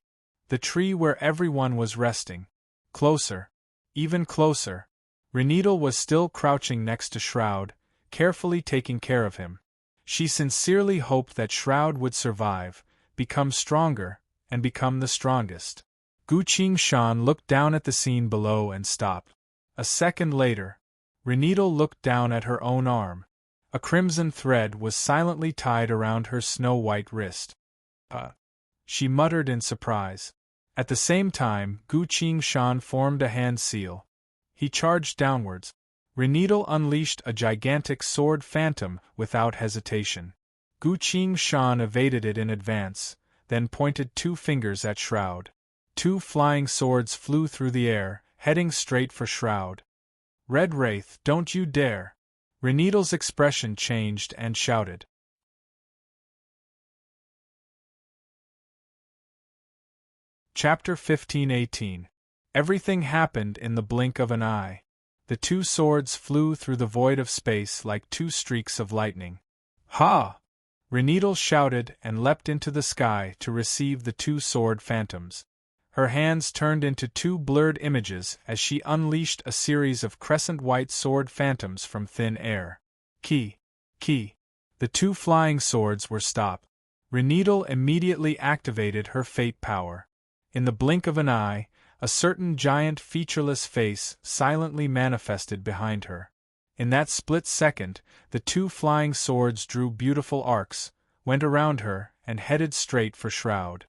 The tree where everyone was resting. Closer. Even closer. Renedal was still crouching next to Shroud, carefully taking care of him. She sincerely hoped that Shroud would survive, become stronger, and become the strongest. Gu Qingshan looked down at the scene below and stopped. A second later, Renedal looked down at her own arm. A crimson thread was silently tied around her snow-white wrist. She muttered in surprise. At the same time, Gu Qingshan formed a hand seal. He charged downwards. Renedal unleashed a gigantic sword phantom without hesitation. Gu Qingshan evaded it in advance, then pointed 2 fingers at Shroud. 2 flying swords flew through the air, heading straight for Shroud. "Red Wraith, don't you dare!" Renedal's expression changed and shouted. Chapter 15-18. Everything happened in the blink of an eye. The 2 swords flew through the void of space like 2 streaks of lightning. "Ha!" Renedal shouted and leapt into the sky to receive the 2 sword phantoms. Her hands turned into 2 blurred images as she unleashed a series of crescent-white sword phantoms from thin air. Ki! The 2 flying swords were stopped. Renedal immediately activated her fate power. In the blink of an eye, a certain giant featureless face silently manifested behind her. In that split second, the 2 flying swords drew beautiful arcs, went around her, and headed straight for Shroud.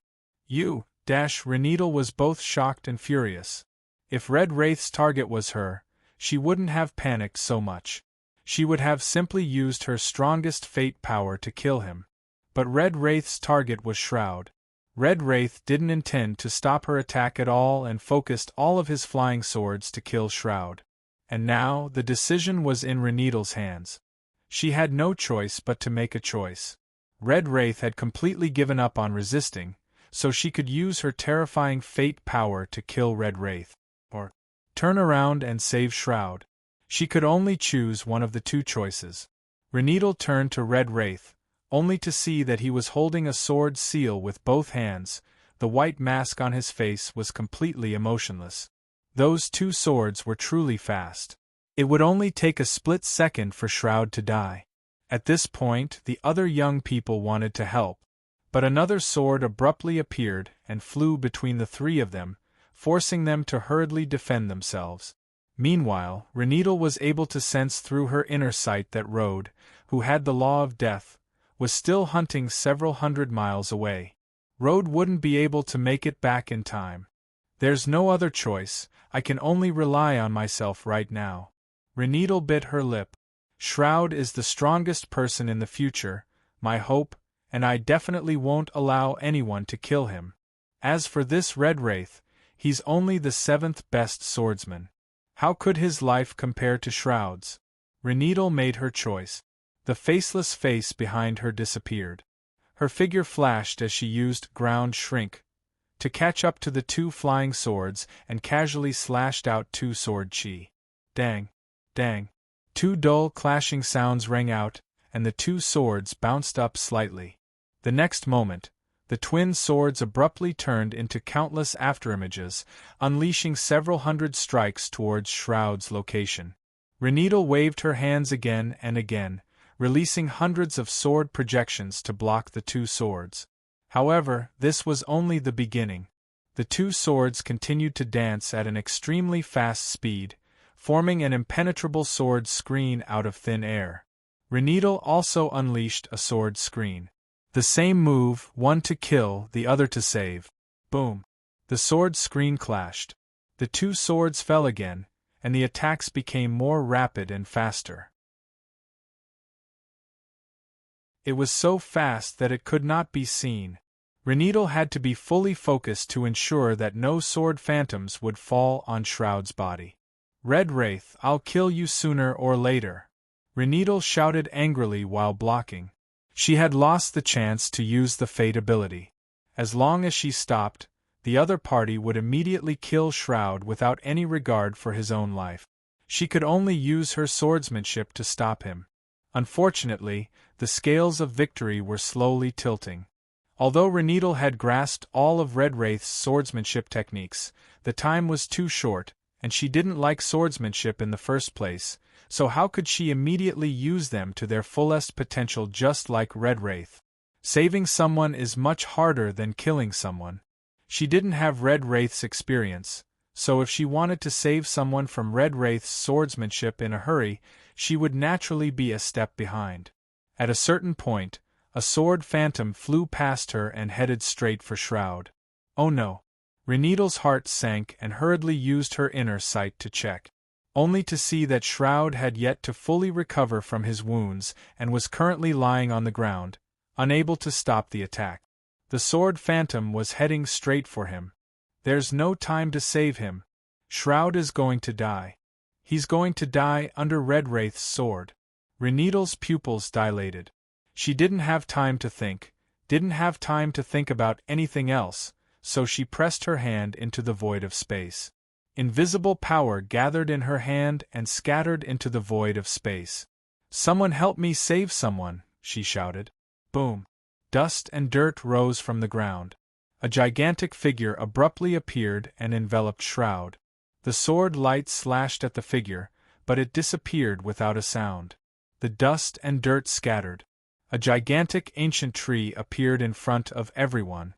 Renedal was both shocked and furious. If Red Wraith's target was her, she wouldn't have panicked so much. She would have simply used her strongest fate power to kill him. But Red Wraith's target was Shroud. Red Wraith didn't intend to stop her attack at all and focused all of his flying swords to kill Shroud. And now, the decision was in Renedal's hands. She had no choice but to make a choice. Red Wraith had completely given up on resisting, so she could use her terrifying fate power to kill Red Wraith, or turn around and save Shroud. She could only choose one of the 2 choices. Renedal turned to Red Wraith, only to see that he was holding a sword seal with both hands. The white mask on his face was completely emotionless. Those 2 swords were truly fast. It would only take a split second for Shroud to die. At this point, the other young people wanted to help. But another sword abruptly appeared and flew between the 3 of them, forcing them to hurriedly defend themselves. Meanwhile, Renedal was able to sense through her inner sight that Road, who had the law of death, was still hunting several hundred miles away. Road wouldn't be able to make it back in time. "There's no other choice, I can only rely on myself right now." Renedal bit her lip. "Shroud is the strongest person in the future, my hope, and I definitely won't allow anyone to kill him." As for this Red Wraith, he's only the 7th best swordsman. How could his life compare to Shroud's? Reneedle made her choice. The faceless face behind her disappeared. Her figure flashed as she used ground shrink to catch up to the 2 flying swords and casually slashed out 2 sword chi. Dang! Dang! 2 dull clashing sounds rang out, and the 2 swords bounced up slightly. The next moment, the twin swords abruptly turned into countless afterimages, unleashing several hundred strikes towards Shroud's location. Reneedle waved her hands again and again, releasing hundreds of sword projections to block the 2 swords. However, this was only the beginning. The 2 swords continued to dance at an extremely fast speed, forming an impenetrable sword screen out of thin air. Reneedle also unleashed a sword screen. The same move, one to kill, the other to save. Boom! The sword screen clashed. The 2 swords fell again, and the attacks became more rapid and faster. It was so fast that it could not be seen. Reneedle had to be fully focused to ensure that no sword phantoms would fall on Shroud's body. Red Wraith, I'll kill you sooner or later. Reneedle shouted angrily while blocking. She had lost the chance to use the Fate ability. As long as she stopped, the other party would immediately kill Shroud without any regard for his own life. She could only use her swordsmanship to stop him. Unfortunately, the scales of victory were slowly tilting. Although Reneedle had grasped all of Red Wraith's swordsmanship techniques, the time was too short, and she didn't like swordsmanship in the first place, so how could she immediately use them to their fullest potential just like Red Wraith? Saving someone is much harder than killing someone. She didn't have Red Wraith's experience, so if she wanted to save someone from Red Wraith's swordsmanship in a hurry, she would naturally be a step behind. At a certain point, a sword phantom flew past her and headed straight for Shroud. Oh no! Reneedle's heart sank and hurriedly used her inner sight to check, only to see that Shroud had yet to fully recover from his wounds and was currently lying on the ground, unable to stop the attack. The sword phantom was heading straight for him. There's no time to save him. Shroud is going to die. He's going to die under Red Wraith's sword. Reneedle's pupils dilated. She didn't have time to think, about anything else, so she pressed her hand into the void of space. Invisible power gathered in her hand and scattered into the void of space. Someone help me save someone, she shouted. Boom! Dust and dirt rose from the ground. A gigantic figure abruptly appeared and enveloped Shroud. The sword light slashed at the figure, but it disappeared without a sound. The dust and dirt scattered. A gigantic ancient tree appeared in front of everyone.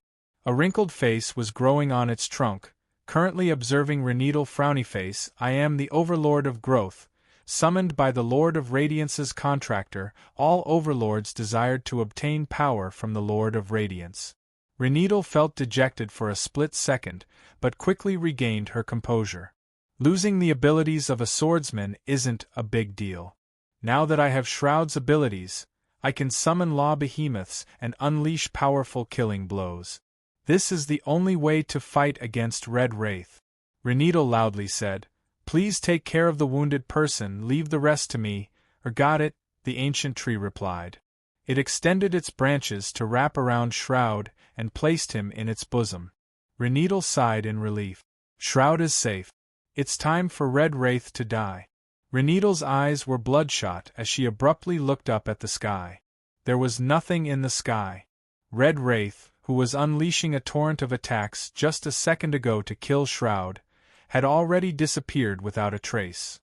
A wrinkled face was growing on its trunk, currently observing Reneedle frowny face. I am the Overlord of Growth, summoned by the Lord of Radiance's contractor. All overlords desired to obtain power from the Lord of Radiance. Reneedle felt dejected for a split second, but quickly regained her composure. Losing the abilities of a swordsman isn't a big deal. Now that I have Shroud's abilities, I can summon law behemoths and unleash powerful killing blows. This is the only way to fight against Red Wraith. Reneedle loudly said, Please take care of the wounded person, leave the rest to me. Got it, the ancient tree replied. It extended its branches to wrap around Shroud and placed him in its bosom. Reneedle sighed in relief. Shroud is safe. It's time for Red Wraith to die. Reneedle's eyes were bloodshot as she abruptly looked up at the sky. There was nothing in the sky. Red Wraith, who was unleashing a torrent of attacks just a second ago to kill Shroud, had already disappeared without a trace.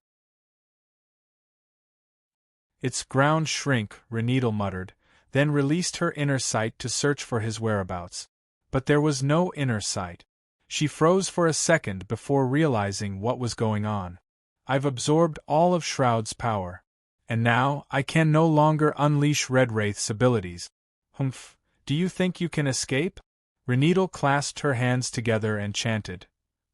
Its ground shrink, Reneedle muttered, then released her inner sight to search for his whereabouts. But there was no inner sight. She froze for a second before realizing what was going on. I've absorbed all of Shroud's power. And now, I can no longer unleash Red Wraith's abilities. Humph, do you think you can escape? Reneedle clasped her hands together and chanted.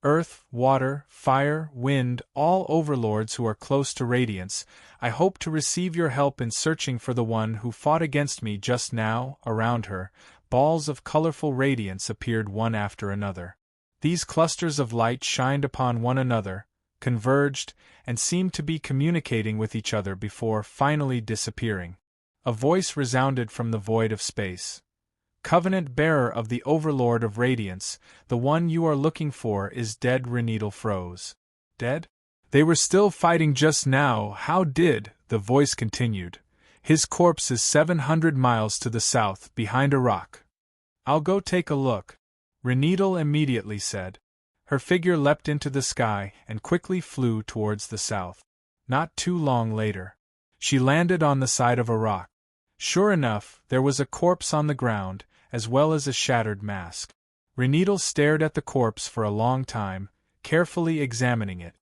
Earth, water, fire, wind, all overlords who are close to Radiance, I hope to receive your help in searching for the one who fought against me just now. Around her, balls of colorful radiance appeared one after another. These clusters of light shined upon one another, converged, and seemed to be communicating with each other before finally disappearing. A voice resounded from the void of space. "Covenant bearer of the Overlord of Radiance, the one you are looking for is dead." Renedal froze. Dead? They were still fighting just now. How did? The voice continued. "His corpse is 700 miles to the south, behind a rock." "I'll go take a look," Renedal immediately said. Her figure leapt into the sky and quickly flew towards the south. Not too long later, she landed on the side of a rock. Sure enough, there was a corpse on the ground, as well as a shattered mask. Renedal stared at the corpse for a long time, carefully examining it.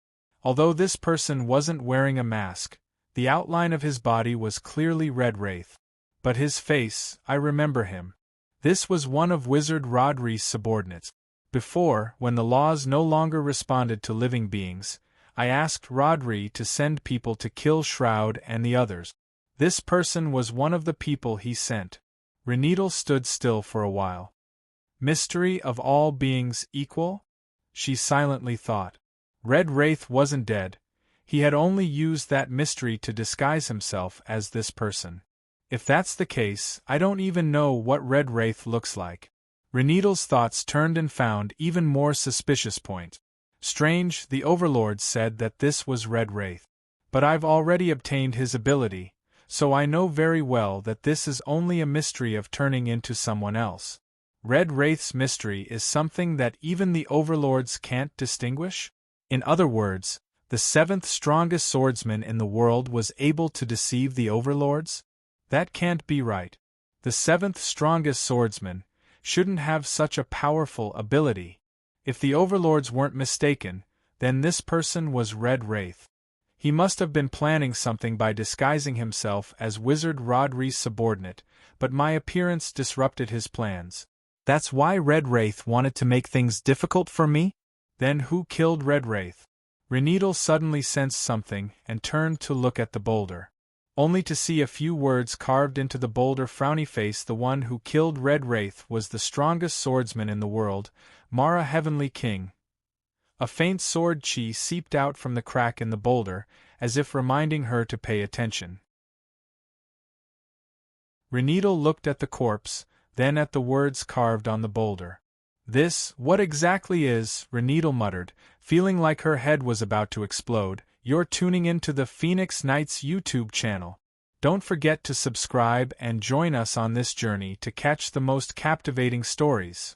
Although this person wasn't wearing a mask, the outline of his body was clearly Redwraith. But his face, I remember him. This was one of Wizard Rodri's subordinates. Before, when the laws no longer responded to living beings, I asked Rodri to send people to kill Shroud and the others. This person was one of the people he sent. Renedal stood still for a while. Mystery of all beings equal? She silently thought. Redwraith wasn't dead. He had only used that mystery to disguise himself as this person. If that's the case, I don't even know what Redwraith looks like. Renedal's thoughts turned and found even more suspicious points. Strange, the Overlord said that this was Redwraith. But I've already obtained his ability, so I know very well that this is only a mystery of turning into someone else. Redwraith's mystery is something that even the Overlords can't distinguish? In other words, the seventh strongest swordsman in the world was able to deceive the Overlords? That can't be right. The seventh strongest swordsman shouldn't have such a powerful ability. If the Overlords weren't mistaken, then this person was Redwraith. He must have been planning something by disguising himself as Wizard Rodri's subordinate, but my appearance disrupted his plans. That's why Redwraith wanted to make things difficult for me? Then who killed Redwraith? Renedal suddenly sensed something and turned to look at the boulder, only to see a few words carved into the boulder. Frowny face. The one who killed Redwraith was the strongest swordsman in the world, Mara Heavenly King. A faint sword chi seeped out from the crack in the boulder, as if reminding her to pay attention. Renedal looked at the corpse, then at the words carved on the boulder. "This, what exactly is?" Renedal muttered, feeling like her head was about to explode. You're tuning into the Phoenix Knights YouTube channel. Don't forget to subscribe and join us on this journey to catch the most captivating stories.